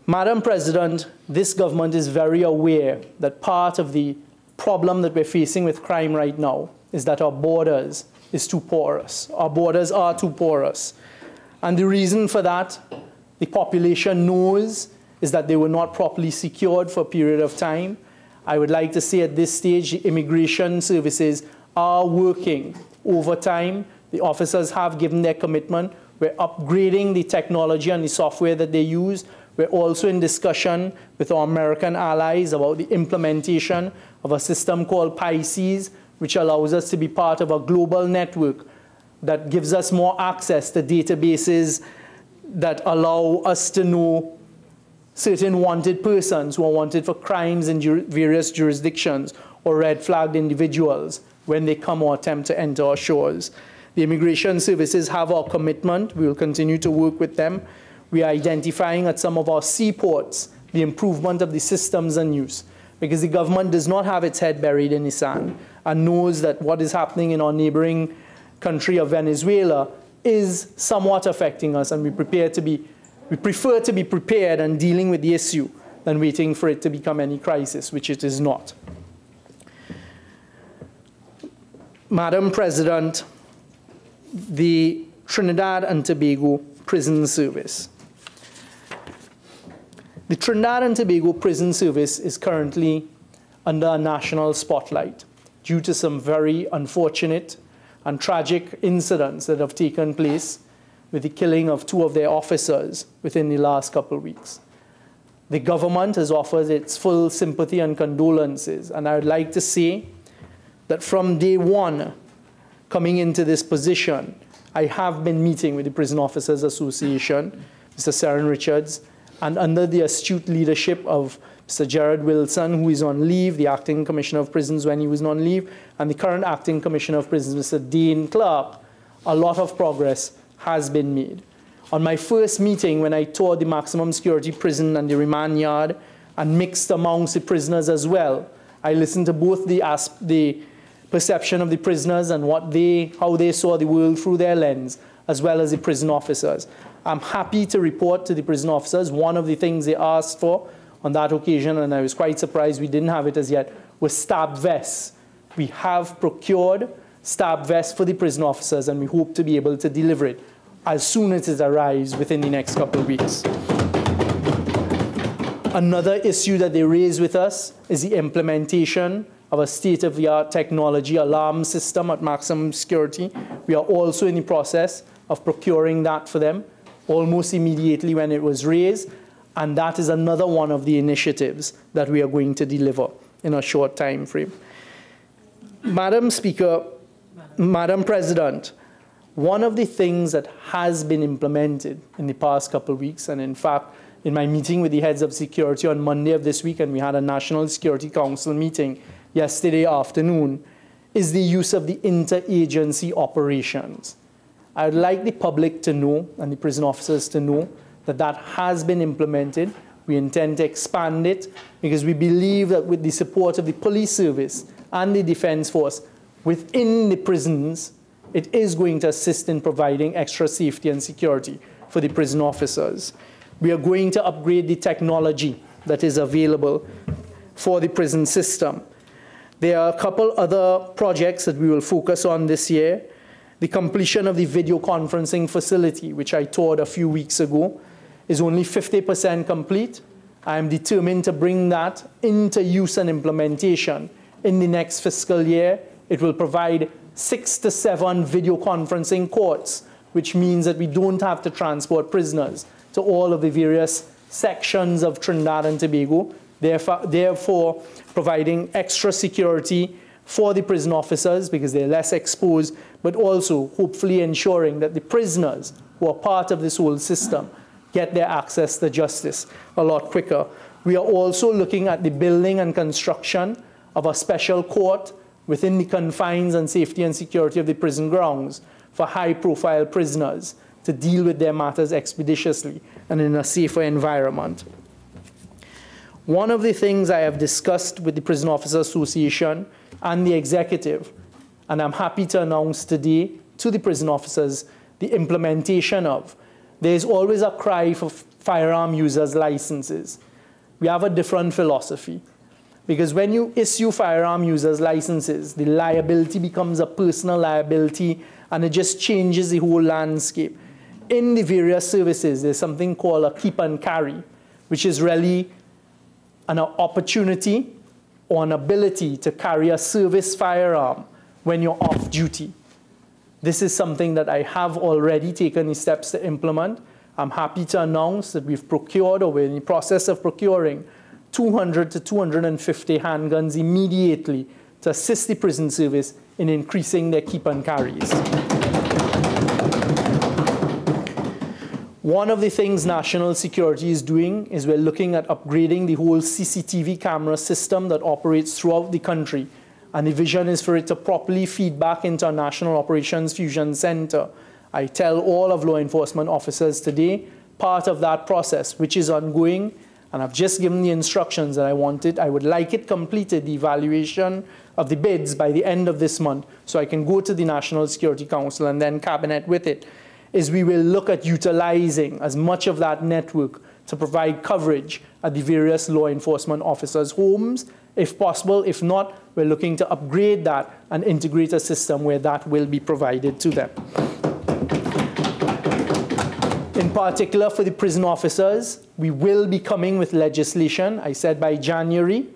Madam President, this government is very aware that part of the problem that we're facing with crime right now is that our borders is too porous. Our borders are too porous. And the reason for that, the population knows, is that they were not properly secured for a period of time. I would like to say at this stage, the immigration services are working overtime. The officers have given their commitment. We're upgrading the technology and the software that they use. We're also in discussion with our American allies about the implementation of a system called PICES, which allows us to be part of a global network that gives us more access to databases that allow us to know certain wanted persons who are wanted for crimes in various jurisdictions or red-flagged individuals when they come or attempt to enter our shores. The immigration services have our commitment. We will continue to work with them. We are identifying at some of our seaports the improvement of the systems and use, because the government does not have its head buried in the sand and knows that what is happening in our neighboring country of Venezuela is somewhat affecting us, and we prefer to be prepared and dealing with the issue than waiting for it to become any crisis, which it is not. Madam President, the Trinidad and Tobago Prison Service. The Trinidad and Tobago Prison Service is currently under a national spotlight due to some very unfortunate and tragic incidents that have taken place with the killing of 2 of their officers within the last couple of weeks. The government has offered its full sympathy and condolences, and I would like to say that from day one coming into this position, I have been meeting with the Prison Officers Association, Mr. Seren Richards, and under the astute leadership of Mr. Gerard Wilson, who is on leave, the Acting Commissioner of Prisons when he was on leave, and the current Acting Commissioner of Prisons, Mr. Dane Clark, a lot of progress has been made. On my first meeting, when I toured the maximum security prison and the remand yard and mixed amongst the prisoners as well, I listened to both the perception of the prisoners and how they saw the world through their lens, as well as the prison officers. I'm happy to report to the prison officers one of the things they asked for on that occasion, and I was quite surprised we didn't have it as yet, was stab vests. We have procured stab vests for the prison officers, and we hope to be able to deliver it as soon as it arrives within the next couple of weeks. Another issue that they raised with us is the implementation of a state-of-the-art technology alarm system at maximum security. We are also in the process of procuring that for them almost immediately when it was raised. And that is another one of the initiatives that we are going to deliver in a short time frame. Madam Speaker, Madam President, one of the things that has been implemented in the past couple of weeks, and in fact, in my meeting with the heads of security on Monday of this week, and we had a National Security Council meeting yesterday afternoon, is the use of the interagency operations. I would like the public to know, and the prison officers to know, that that has been implemented. We intend to expand it because we believe that with the support of the police service and the defense force within the prisons, it is going to assist in providing extra safety and security for the prison officers. We are going to upgrade the technology that is available for the prison system. There are a couple other projects that we will focus on this year. The completion of the video conferencing facility, which I toured a few weeks ago, is only 50% complete. I am determined to bring that into use and implementation in the next fiscal year. It will provide 6 to 7 video conferencing courts, which means that we don't have to transport prisoners to all of the various sections of Trinidad and Tobago, therefore providing extra security for the prison officers because they're less exposed, but also hopefully ensuring that the prisoners who are part of this whole system get their access to justice a lot quicker. We are also looking at the building and construction of a special court within the confines and safety and security of the prison grounds for high-profile prisoners to deal with their matters expeditiously and in a safer environment. One of the things I have discussed with the Prison Officers Association and the executive, and I'm happy to announce today to the prison officers the implementation of, there's always a cry for firearm users' licenses. We have a different philosophy. Because when you issue firearm users' licenses, the liability becomes a personal liability, and it just changes the whole landscape. In the various services, there's something called a keep and carry, which is really an opportunity or an ability to carry a service firearm when you're off duty. This is something that I have already taken the steps to implement. I'm happy to announce that we've procured, or we're in the process of procuring, 200 to 250 handguns immediately to assist the prison service in increasing their keep and carries. One of the things national security is doing is we're looking at upgrading the whole CCTV camera system that operates throughout the country. And the vision is for it to properly feed back into our National Operations Fusion Center. I tell all of law enforcement officers today, part of that process, which is ongoing, and I've just given the instructions that I would like it completed, the evaluation of the bids by the end of this month, so I can go to the National Security Council and then Cabinet with it, is we will look at utilizing as much of that network to provide coverage at the various law enforcement officers' homes, if possible. If not, we're looking to upgrade that and integrate a system where that will be provided to them. In particular, for the prison officers, we will be coming with legislation, I said by January,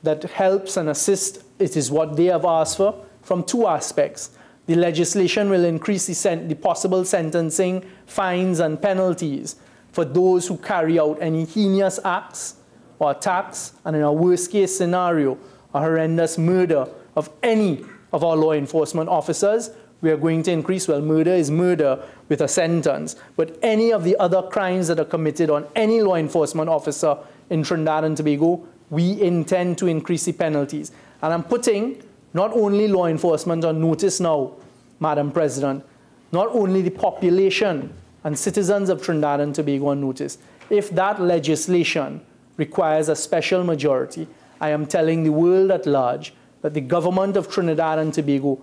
that helps and assists. It is what they have asked for from two aspects. The legislation will increase the possible sentencing, fines, and penalties for those who carry out any heinous acts or attacks, and in a worst-case scenario, a horrendous murder of any of our law enforcement officers. We are going to increase, well, murder is murder with a sentence, but any of the other crimes that are committed on any law enforcement officer in Trinidad and Tobago, we intend to increase the penalties. And I'm putting not only law enforcement on notice now, Madam President, not only the population and citizens of Trinidad and Tobago on notice. If that legislation requires a special majority, I am telling the world at large that the government of Trinidad and Tobago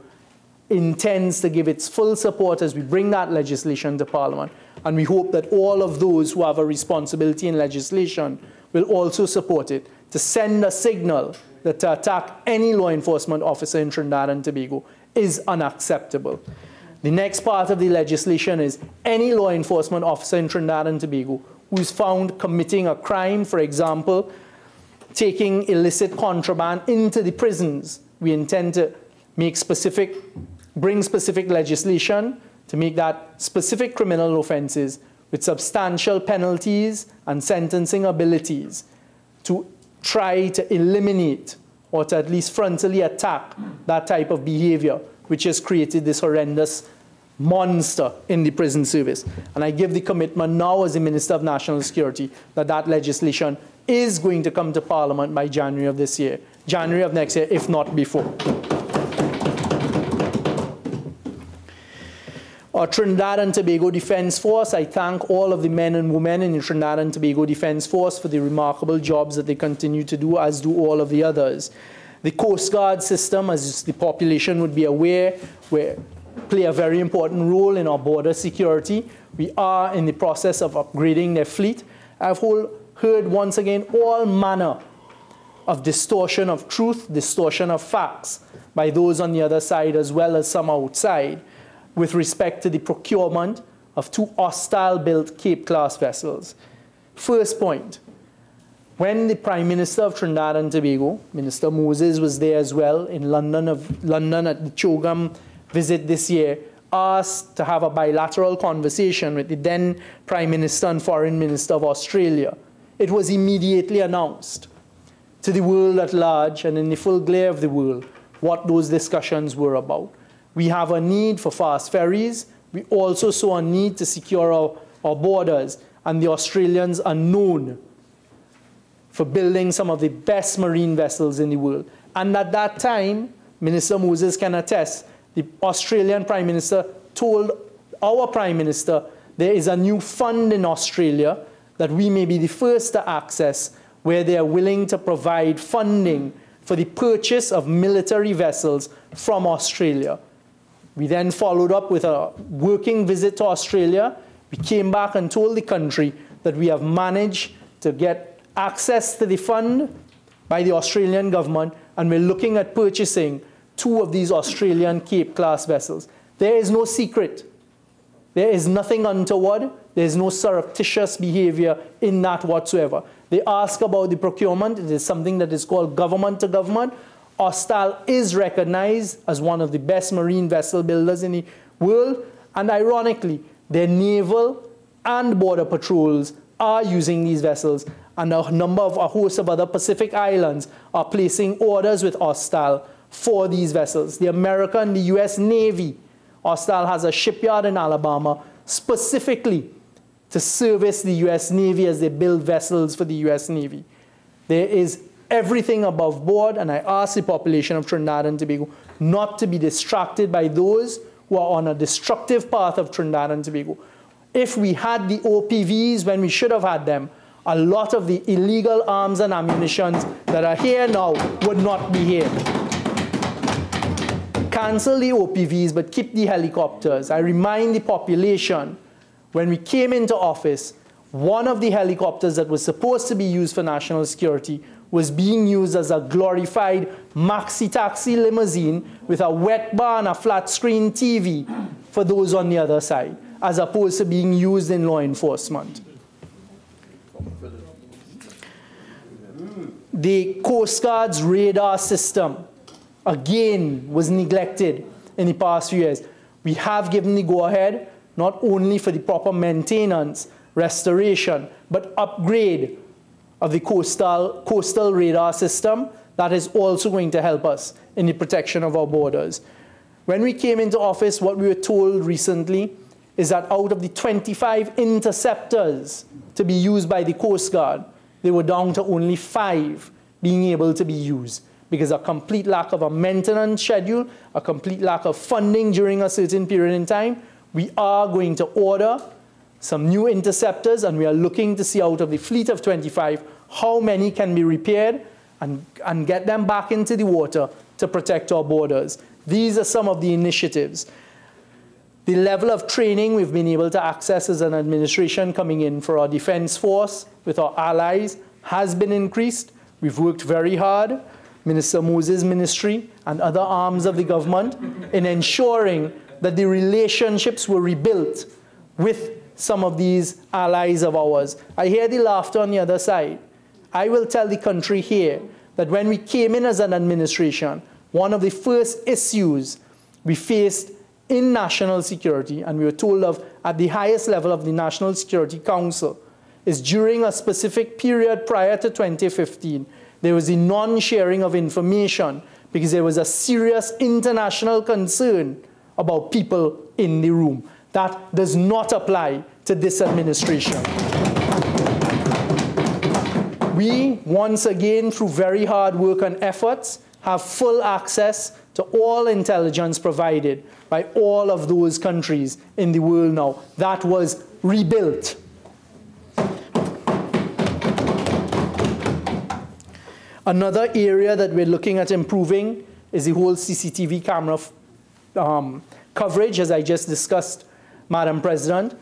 intends to give its full support as we bring that legislation to Parliament. And we hope that all of those who have a responsibility in legislation will also support it, to send a signal that to attack any law enforcement officer in Trinidad and Tobago is unacceptable. The next part of the legislation is any law enforcement officer in Trinidad and Tobago who is found committing a crime, for example, taking illicit contraband into the prisons, we intend to bring specific legislation to make that specific criminal offenses with substantial penalties and sentencing abilities to try to eliminate or to at least frontally attack that type of behavior, which has created this horrendous monster in the prison service. And I give the commitment now as the Minister of National Security that that legislation is going to come to Parliament by January of this year, January of next year, if not before. Our Trinidad and Tobago Defence Force, I thank all of the men and women in the Trinidad and Tobago Defence Force for the remarkable jobs that they continue to do, as do all of the others. The Coast Guard system, as the population would be aware, play a very important role in our border security. We are in the process of upgrading their fleet. I've heard once again all manner of distortion of truth, distortion of facts by those on the other side as well as some outside with respect to the procurement of 2 hostile-built Cape-class vessels. First point, when the Prime Minister of Trinidad and Tobago, Minister Moses was there as well in London at the CHOGM visit this year, asked to have a bilateral conversation with the then Prime Minister and Foreign Minister of Australia. It was immediately announced to the world at large and in the full glare of the world what those discussions were about. We have a need for fast ferries. We also saw a need to secure our borders, and the Australians are known for building some of the best marine vessels in the world. And at that time, Minister Moses can attest, the Australian Prime Minister told our Prime Minister there is a new fund in Australia that we may be the first to access, where they are willing to provide funding for the purchase of military vessels from Australia. We then followed up with a working visit to Australia. We came back and told the country that we have managed to get access to the fund by the Australian government, and we're looking at purchasing 2 of these Australian Cape-class vessels. There is no secret. There is nothing untoward. There is no surreptitious behavior in that whatsoever. They ask about the procurement. It is something that is called government to government. Austal is recognized as one of the best marine vessel builders in the world, and ironically, their naval and border patrols are using these vessels, and a host of other Pacific islands are placing orders with Austal for these vessels. The American and the US Navy, Austal has a shipyard in Alabama specifically to service the US Navy as they build vessels for the US Navy. There is everything above board, and I ask the population of Trinidad and Tobago not to be distracted by those who are on a destructive path of Trinidad and Tobago. If we had the OPVs when we should have had them, a lot of the illegal arms and ammunitions that are here now would not be here. Cancel the OPVs, but keep the helicopters. I remind the population, when we came into office, one of the helicopters that was supposed to be used for national security was being used as a glorified maxi-taxi limousine with a wet bar and a flat-screen TV for those on the other side, as opposed to being used in law enforcement. The Coast Guard's radar system, again, was neglected in the past few years. We have given the go-ahead, not only for the proper maintenance, restoration, but upgrade of the coastal radar system that is also going to help us in the protection of our borders. When we came into office, what we were told recently is that out of the 25 interceptors to be used by the Coast Guard, they were down to only 5 being able to be used because a complete lack of a maintenance schedule, a complete lack of funding during a certain period in time. We are going to order some new interceptors, and we are looking to see out of the fleet of 25 how many can be repaired and get them back into the water to protect our borders. These are some of the initiatives. The level of training we've been able to access as an administration coming in for our defense force with our allies has been increased. We've worked very hard, Minister Moses' ministry and other arms of the government, in ensuring that the relationships were rebuilt with some of these allies of ours. I hear the laughter on the other side. I will tell the country here that when we came in as an administration, one of the first issues we faced in national security, and we were told of at the highest level of the National Security Council is during a specific period prior to 2015, there was a non-sharing of information because there was a serious international concern about people in the room. That does not apply to this administration. We, once again, through very hard work and efforts, have full access to all intelligence provided by all of those countries in the world now. That was rebuilt. Another area that we're looking at improving is the whole CCTV camera coverage, as I just discussed, Madam President.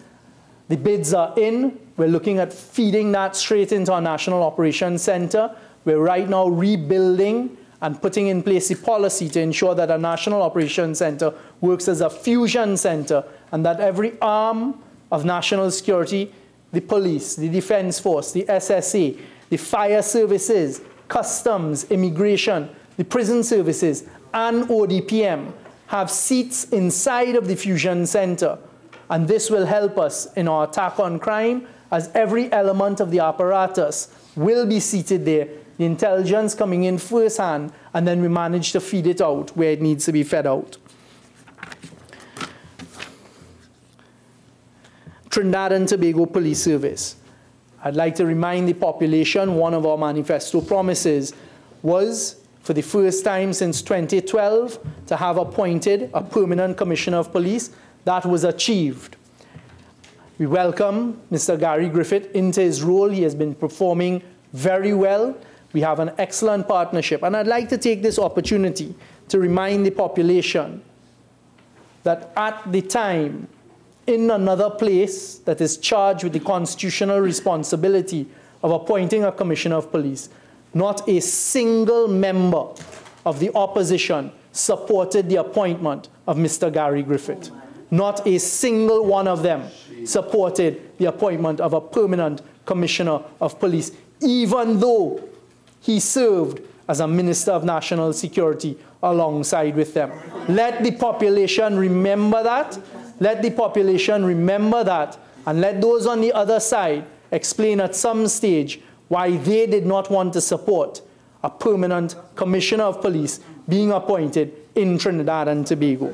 The bids are in. We're looking at feeding that straight into our National Operations Center. We're right now rebuilding and putting in place a policy to ensure that our National Operations Center works as a fusion center and that every arm of national security, the police, the Defense Force, the SSA, the fire services, customs, immigration, the prison services, and ODPM have seats inside of the fusion center. And this will help us in our attack on crime, as every element of the apparatus will be seated there, the intelligence coming in firsthand, and then we manage to feed it out where it needs to be fed out. Trinidad and Tobago Police Service. I'd like to remind the population one of our manifesto promises was, for the first time since 2012, to have appointed a permanent commissioner of police. That was achieved. We welcome Mr. Gary Griffith into his role. He has been performing very well. We have an excellent partnership. And I'd like to take this opportunity to remind the population that at the time, in another place that is charged with the constitutional responsibility of appointing a commissioner of police, not a single member of the opposition supported the appointment of Mr. Gary Griffith. Not a single one of them supported the appointment of a permanent commissioner of police, even though he served as a Minister of National Security alongside with them. Let the population remember that. Let the population remember that. And let those on the other side explain at some stage why they did not want to support a permanent commissioner of police being appointed in Trinidad and Tobago.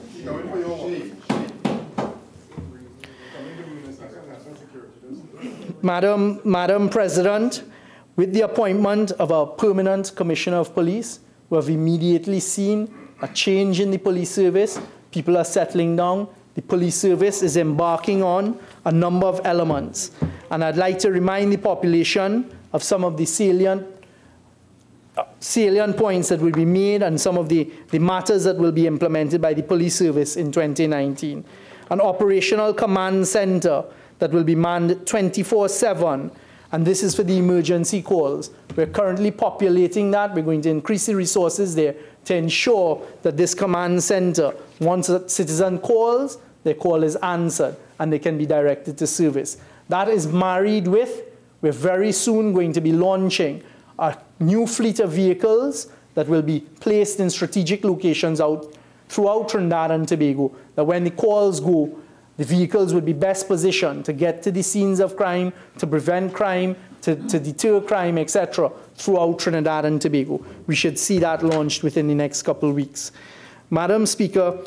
Madam President, with the appointment of a permanent commissioner of police, we have immediately seen a change in the police service. People are settling down. The police service is embarking on a number of elements. And I'd like to remind the population of some of the salient points that will be made and some of the matters that will be implemented by the police service in 2019. An operational command center that will be manned 24/7, and this is for the emergency calls. We're currently populating that. We're going to increase the resources there to ensure that this command center, once a citizen calls, their call is answered and they can be directed to service. That is married with, we're very soon going to be launching a new fleet of vehicles that will be placed in strategic locations out throughout Trinidad and Tobago, that when the calls go, the vehicles would be best positioned to get to the scenes of crime, to prevent crime, to deter crime, etc., throughout Trinidad and Tobago. We should see that launched within the next couple of weeks. Madam Speaker,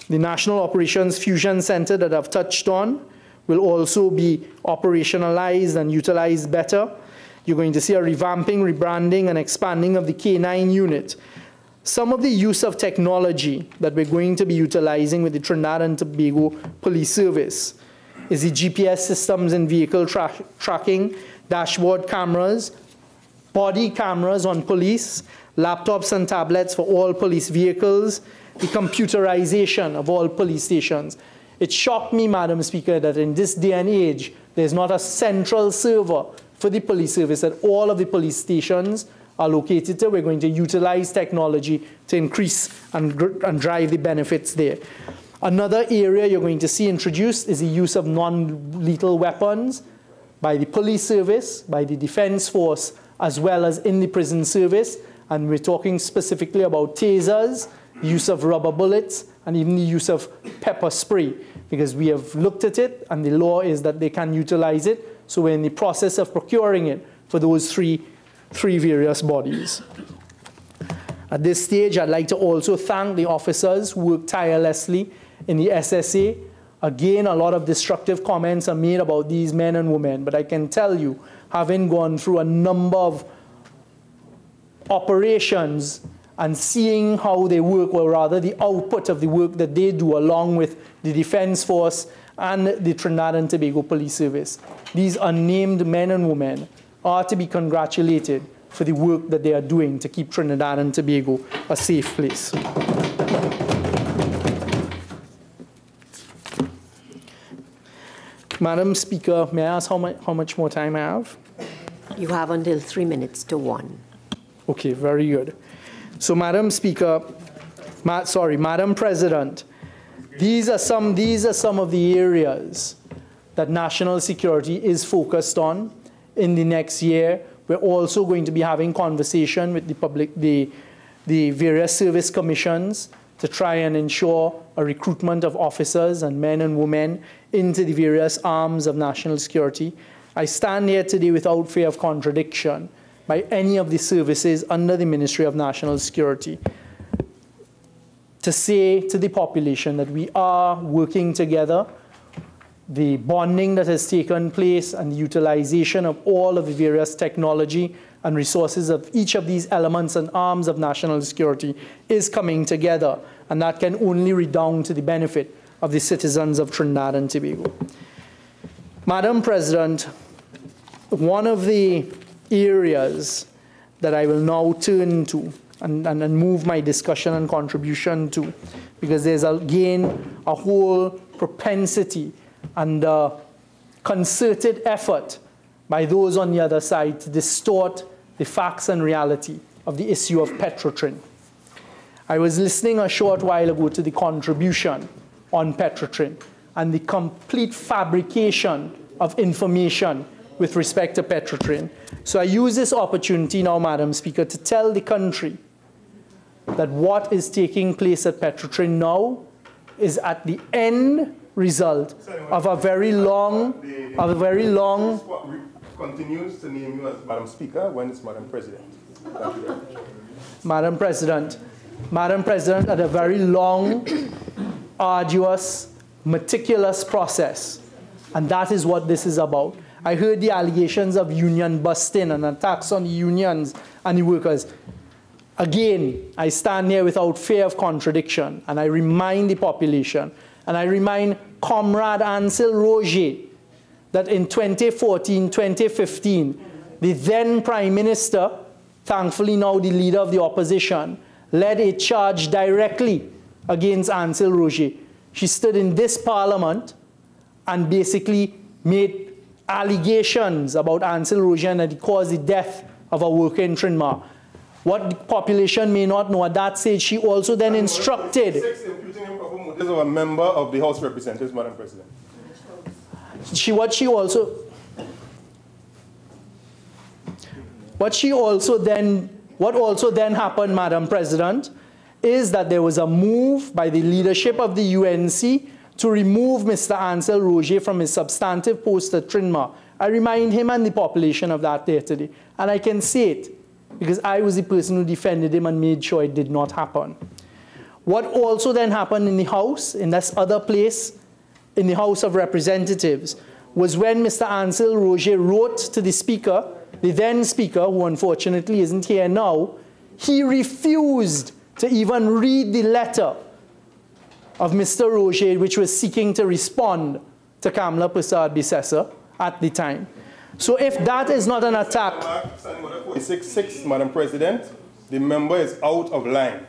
the National Operations Fusion Center that I've touched on will also be operationalized and utilized better. You're going to see a revamping, rebranding, and expanding of the K9 unit. Some of the use of technology that we're going to be utilizing with the Trinidad and Tobago Police Service is the GPS systems and vehicle tracking, dashboard cameras, body cameras on police, laptops and tablets for all police vehicles, the computerization of all police stations. It shocked me, Madam Speaker, that in this day and age, there's not a central server for the police service that all of the police stations are located to. We're going to utilize technology to increase and drive the benefits there. Another area you're going to see introduced is the use of non-lethal weapons by the police service, by the Defense Force, as well as in the prison service. And we're talking specifically about tasers, the use of rubber bullets, and even the use of pepper spray. because we have looked at it, and the law is that they can utilize it. So we're in the process of procuring it for those three various bodies. At this stage, I'd like to also thank the officers who work tirelessly in the SSA. Again, a lot of destructive comments are made about these men and women, but I can tell you, having gone through a number of operations and seeing how they work, or rather the output of the work that they do along with the Defense Force and the Trinidad and Tobago Police Service, these unnamed men and women are to be congratulated for the work that they are doing to keep Trinidad and Tobago a safe place. Madam Speaker, may I ask how much more time I have? You have until 3 minutes to 1. Okay, very good. So, Madam Speaker, Madam President, these are some of the areas that national security is focused on in the next year. We're also going to be having conversation with the various service commissions to try and ensure a recruitment of officers and men and women into the various arms of national security. I stand here today without fear of contradiction by any of the services under the Ministry of National Security to say to the population that we are working together. The bonding that has taken place and the utilization of all of the various technology and resources of each of these elements and arms of national security is coming together, and that can only redound to the benefit of the citizens of Trinidad and Tobago. Madam President, one of the areas that I will now turn to and move my discussion and contribution to, because there's again a whole propensity and concerted effort by those on the other side to distort the facts and reality of the issue of Petrotrin. I was listening a short while ago to the contribution on Petrotrin and the complete fabrication of information with respect to Petrotrin. So I use this opportunity now, Madam Speaker, to tell the country that what is taking place at Petrotrin now is at the end result of a very long, continues to name you as Madam Speaker when it's Madam President. Thank you very much. Madam President, at a very long, arduous, meticulous process, and that is what this is about. I heard the allegations of union busting and attacks on the unions and the workers. Again, I stand here without fear of contradiction, and I remind the population, and I remind Comrade Ansel Roger that in 2014, 2015, the then Prime Minister, thankfully now the leader of the opposition, led a charge directly against Ansel Roger. She stood in this Parliament and basically made allegations about Ansel Roger and that he caused the death of a worker in Trinidad. What the population may not know, at that stage, she also then instructed. Imputing improper motives of a member of the House of Representatives, Madam President. What also then happened, Madam President, is that there was a move by the leadership of the UNC to remove Mr. Ansel Roger from his substantive post at Trinidad. I remind him and the population of that there today. And I can say it, because I was the person who defended him and made sure it did not happen. What also then happened in the House, in this other place, in the House of Representatives, was when Mr. Ansel Roger wrote to the Speaker, the then Speaker, who unfortunately isn't here now, he refused to even read the letter of Mr. Roger, which was seeking to respond to Kamla Persad-Bissessar at the time. So if that is not an attack... 46.6, Madam President, the member is out of line.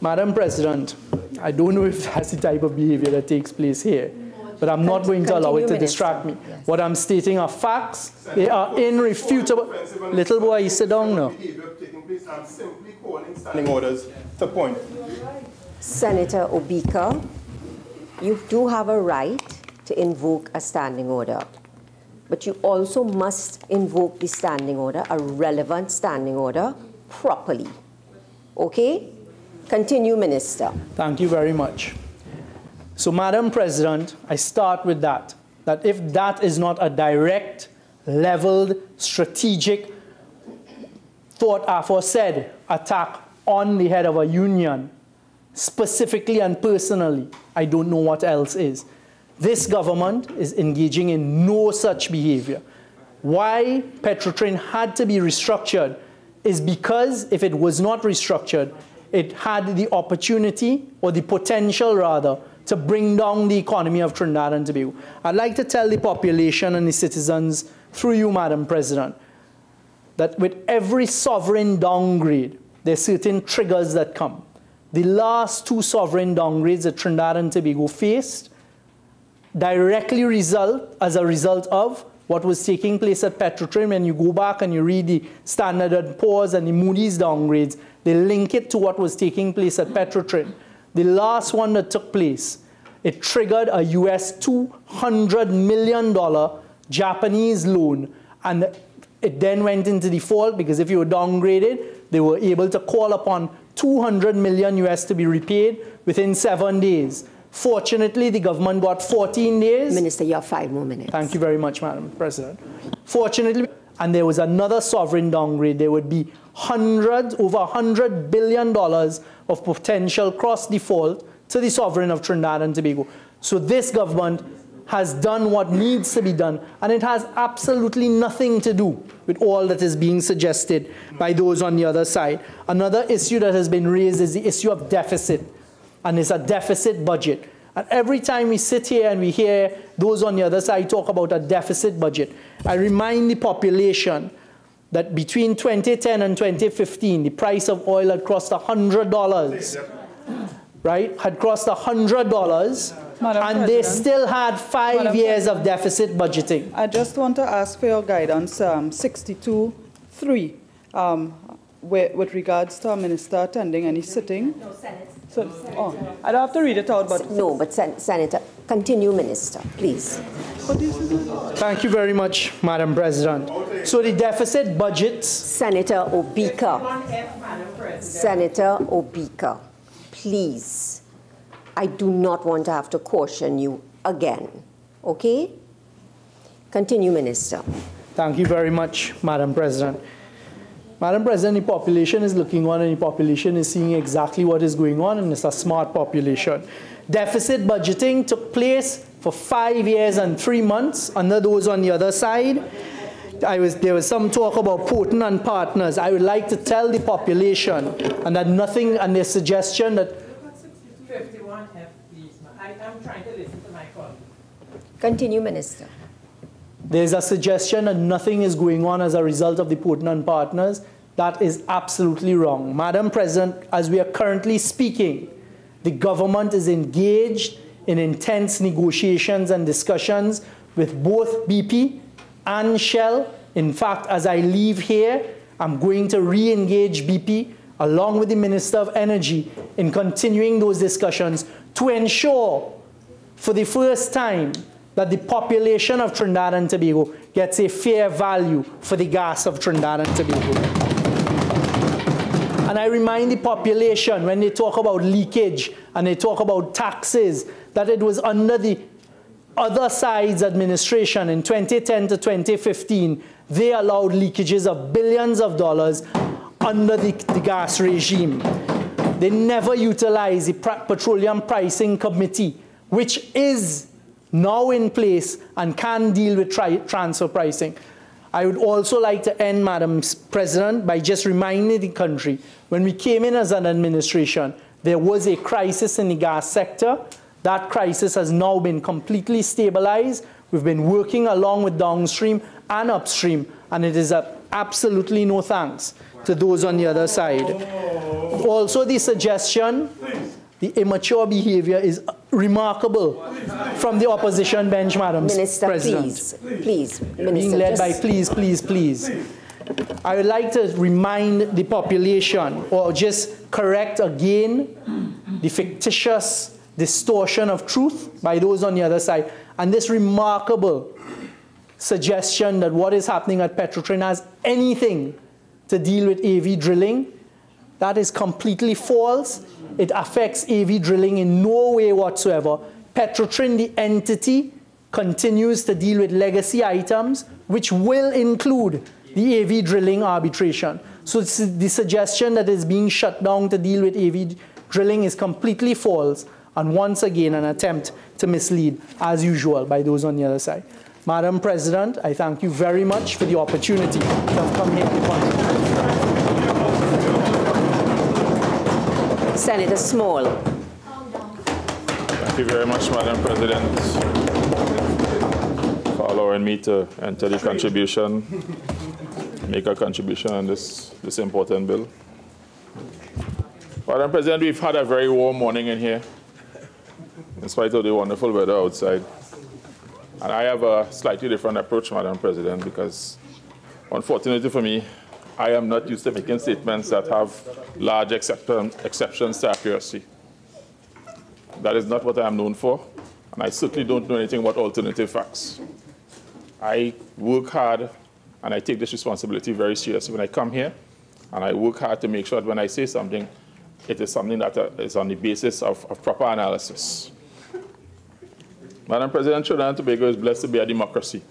Madam President, I don't know if that's the type of behavior that takes place here, but I'm not going to allow it to distract me. Yes. What I'm stating are facts. They are irrefutable. Little boy, sit down now. I'm simply calling standing orders to point. Senator Obika, you do have a right to invoke a standing order, but you also must invoke the standing order, a relevant standing order, properly. Okay? Continue, Minister. Thank you very much. So, Madam President, I start with that if that is not a direct, leveled, strategic, thought aforesaid attack on the head of a union, specifically and personally, I don't know what else is. This government is engaging in no such behavior. Why Petrotrin had to be restructured is because if it was not restructured, it had the opportunity, or the potential rather, to bring down the economy of Trinidad and Tobago. I'd like to tell the population and the citizens, through you, Madam President, that with every sovereign downgrade, there are certain triggers that come. The last 2 sovereign downgrades that Trinidad and Tobago faced directly as a result of what was taking place at Petrotrin. When you go back and you read the Standard & Poor's and the Moody's downgrades, they link it to what was taking place at Petrotrin. The last one that took place, it triggered a US $200 million Japanese loan, and it then went into default because if you were downgraded, they were able to call upon $200 million US to be repaid within 7 days. Fortunately, the government got 14 days. Minister, you have 5 more minutes. Thank you very much, Madam President. Fortunately, and there was another sovereign downgrade, there would be over $100 billion of potential cross-default to the sovereign of Trinidad and Tobago. So this government has done what needs to be done, and it has absolutely nothing to do with all that is being suggested by those on the other side. Another issue that has been raised is the issue of deficit, and it's a deficit budget. And every time we sit here and we hear those on the other side talk about a deficit budget, I remind the population that between 2010 and 2015, the price of oil had crossed $100, right? Had crossed $100, and they still had 5 years of deficit budgeting. I just want to ask for your guidance, 62.3, with regards to a minister attending any sitting. No, Senate. So, oh, I don't have to read it out, but... No, but Senator, continue, Minister, please. Thank you very much, Madam President. So the deficit budgets... Senator Obika. Senator Obika, please. I do not want to have to caution you again, okay? Continue, Minister. Thank you very much, Madam President. Madam President, the population is looking on and the population is seeing exactly what is going on, and it's a smart population. Deficit budgeting took place for 5 years and 3 months under those on the other side. There was some talk about Porton and partners. I would like to tell the population, and that nothing, and their suggestion that... 51 F, please. I'm trying to listen to my colleague. Continue, Minister. There's a suggestion that nothing is going on as a result of the Porton and partners. That is absolutely wrong. Madam President, as we are currently speaking, the government is engaged in intense negotiations and discussions with both BP and Shell. In fact, as I leave here, I'm going to re-engage BP along with the Minister of Energy in continuing those discussions to ensure for the first time that the population of Trinidad and Tobago gets a fair value for the gas of Trinidad and Tobago. And I remind the population, when they talk about leakage and they talk about taxes, that it was under the other side's administration in 2010 to 2015, they allowed leakages of billions of dollars under the gas regime. They never utilized the Petroleum Pricing Committee, which is now in place and can deal with transfer pricing. I would also like to end, Madam President, by just reminding the country, when we came in as an administration, there was a crisis in the gas sector. That crisis has now been completely stabilized. We've been working along with downstream and upstream, and it is absolutely no thanks to those on the other side. Also, the suggestion, the immature behavior is remarkable from the opposition bench, Madam President. Minister, please. Minister, being led by please, please, please. I would like to remind the population, or just correct again, the fictitious distortion of truth by those on the other side, and this remarkable suggestion that what is happening at Petrotrin has anything to deal with AV drilling. That is completely false. It affects AV drilling in no way whatsoever. Petrotrin, the entity, continues to deal with legacy items, which will include the AV drilling arbitration. So the suggestion that is being shut down to deal with AV drilling is completely false, and once again an attempt to mislead, as usual, by those on the other side. Madam President, I thank you very much for the opportunity to have come here to contribute. Senator Small. Thank you very much, Madam President, for allowing me to enter the contribution, make a contribution on this important bill. Madam President, we've had a very warm morning in here, in spite of the wonderful weather outside. And I have a slightly different approach, Madam President, because unfortunately for me, I am not used to making statements that have large exceptions to accuracy. That is not what I am known for, and I certainly don't know anything about alternative facts. I work hard, and I take this responsibility very seriously when I come here, and I work hard to make sure that when I say something, it is something that is on the basis of proper analysis. Madam President, Trinidad and Tobago is blessed to be a democracy.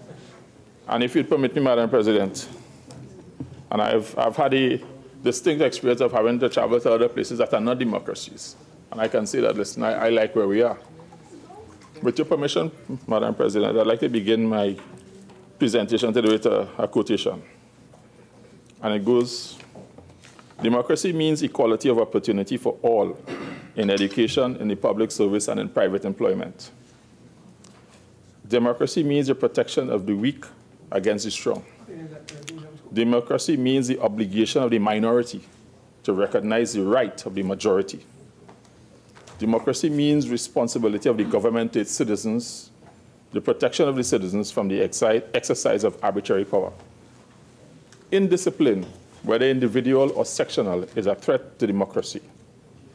And if you'd permit me, Madam President, and I've had a distinct experience of having to travel to other places that are not democracies. And I can say that, listen, I like where we are. With your permission, Madam President, I'd like to begin my presentation today with a quotation. And it goes, democracy means equality of opportunity for all in education, in the public service, and in private employment. Democracy means the protection of the weak against the strong. Democracy means the obligation of the minority to recognize the right of the majority. Democracy means responsibility of the government to its citizens, the protection of the citizens from the exercise of arbitrary power. Indiscipline, whether individual or sectional, is a threat to democracy.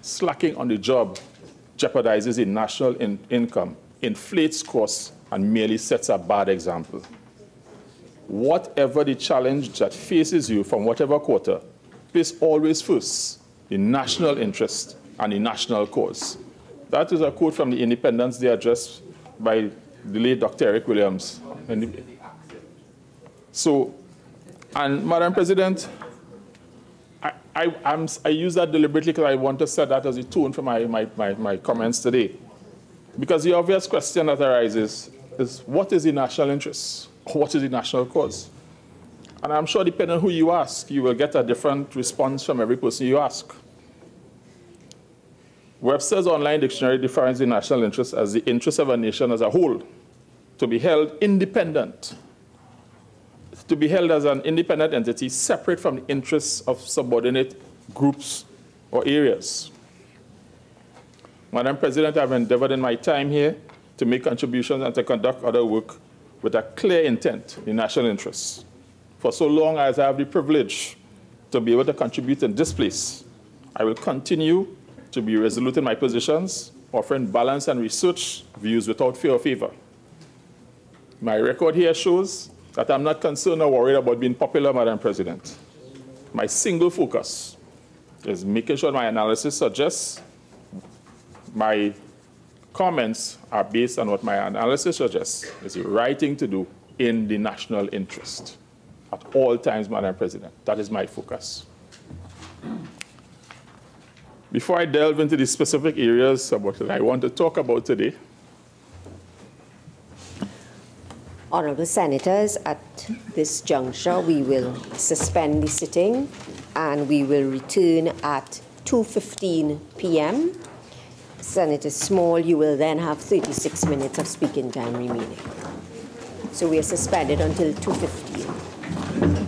Slacking on the job jeopardizes the national income, inflates costs, and merely sets a bad example. Whatever the challenge that faces you from whatever quarter, place always first the national interest and the national cause. That is a quote from the Independence Day address by the late Dr. Eric Williams. So, and Madam President, I use that deliberately because I want to set that as a tone for my comments today. Because the obvious question that arises is, what is the national interest? What is the national cause? And I'm sure depending on who you ask, you will get a different response from every person you ask. Webster's online dictionary defines the national interest as the interest of a nation as a whole, to be held independent, to be held as an independent entity separate from the interests of subordinate groups or areas. Madam President, I've endeavored in my time here to make contributions and to conduct other work with a clear intent, the national interests. For so long as I have the privilege to be able to contribute in this place, I will continue to be resolute in my positions, offering balanced and researched views without fear or favor. My record here shows that I'm not concerned or worried about being popular, Madam President. My single focus is making sure my analysis suggests my comments are based on what my analysis suggests is the right thing to do in the national interest at all times, Madam President. That is my focus. Before I delve into the specific areas about that I want to talk about today, Honourable Senators, at this juncture, we will suspend the sitting and we will return at 2:15 p.m. Senator Small, you will then have 36 minutes of speaking time remaining. So we are suspended until 2:15.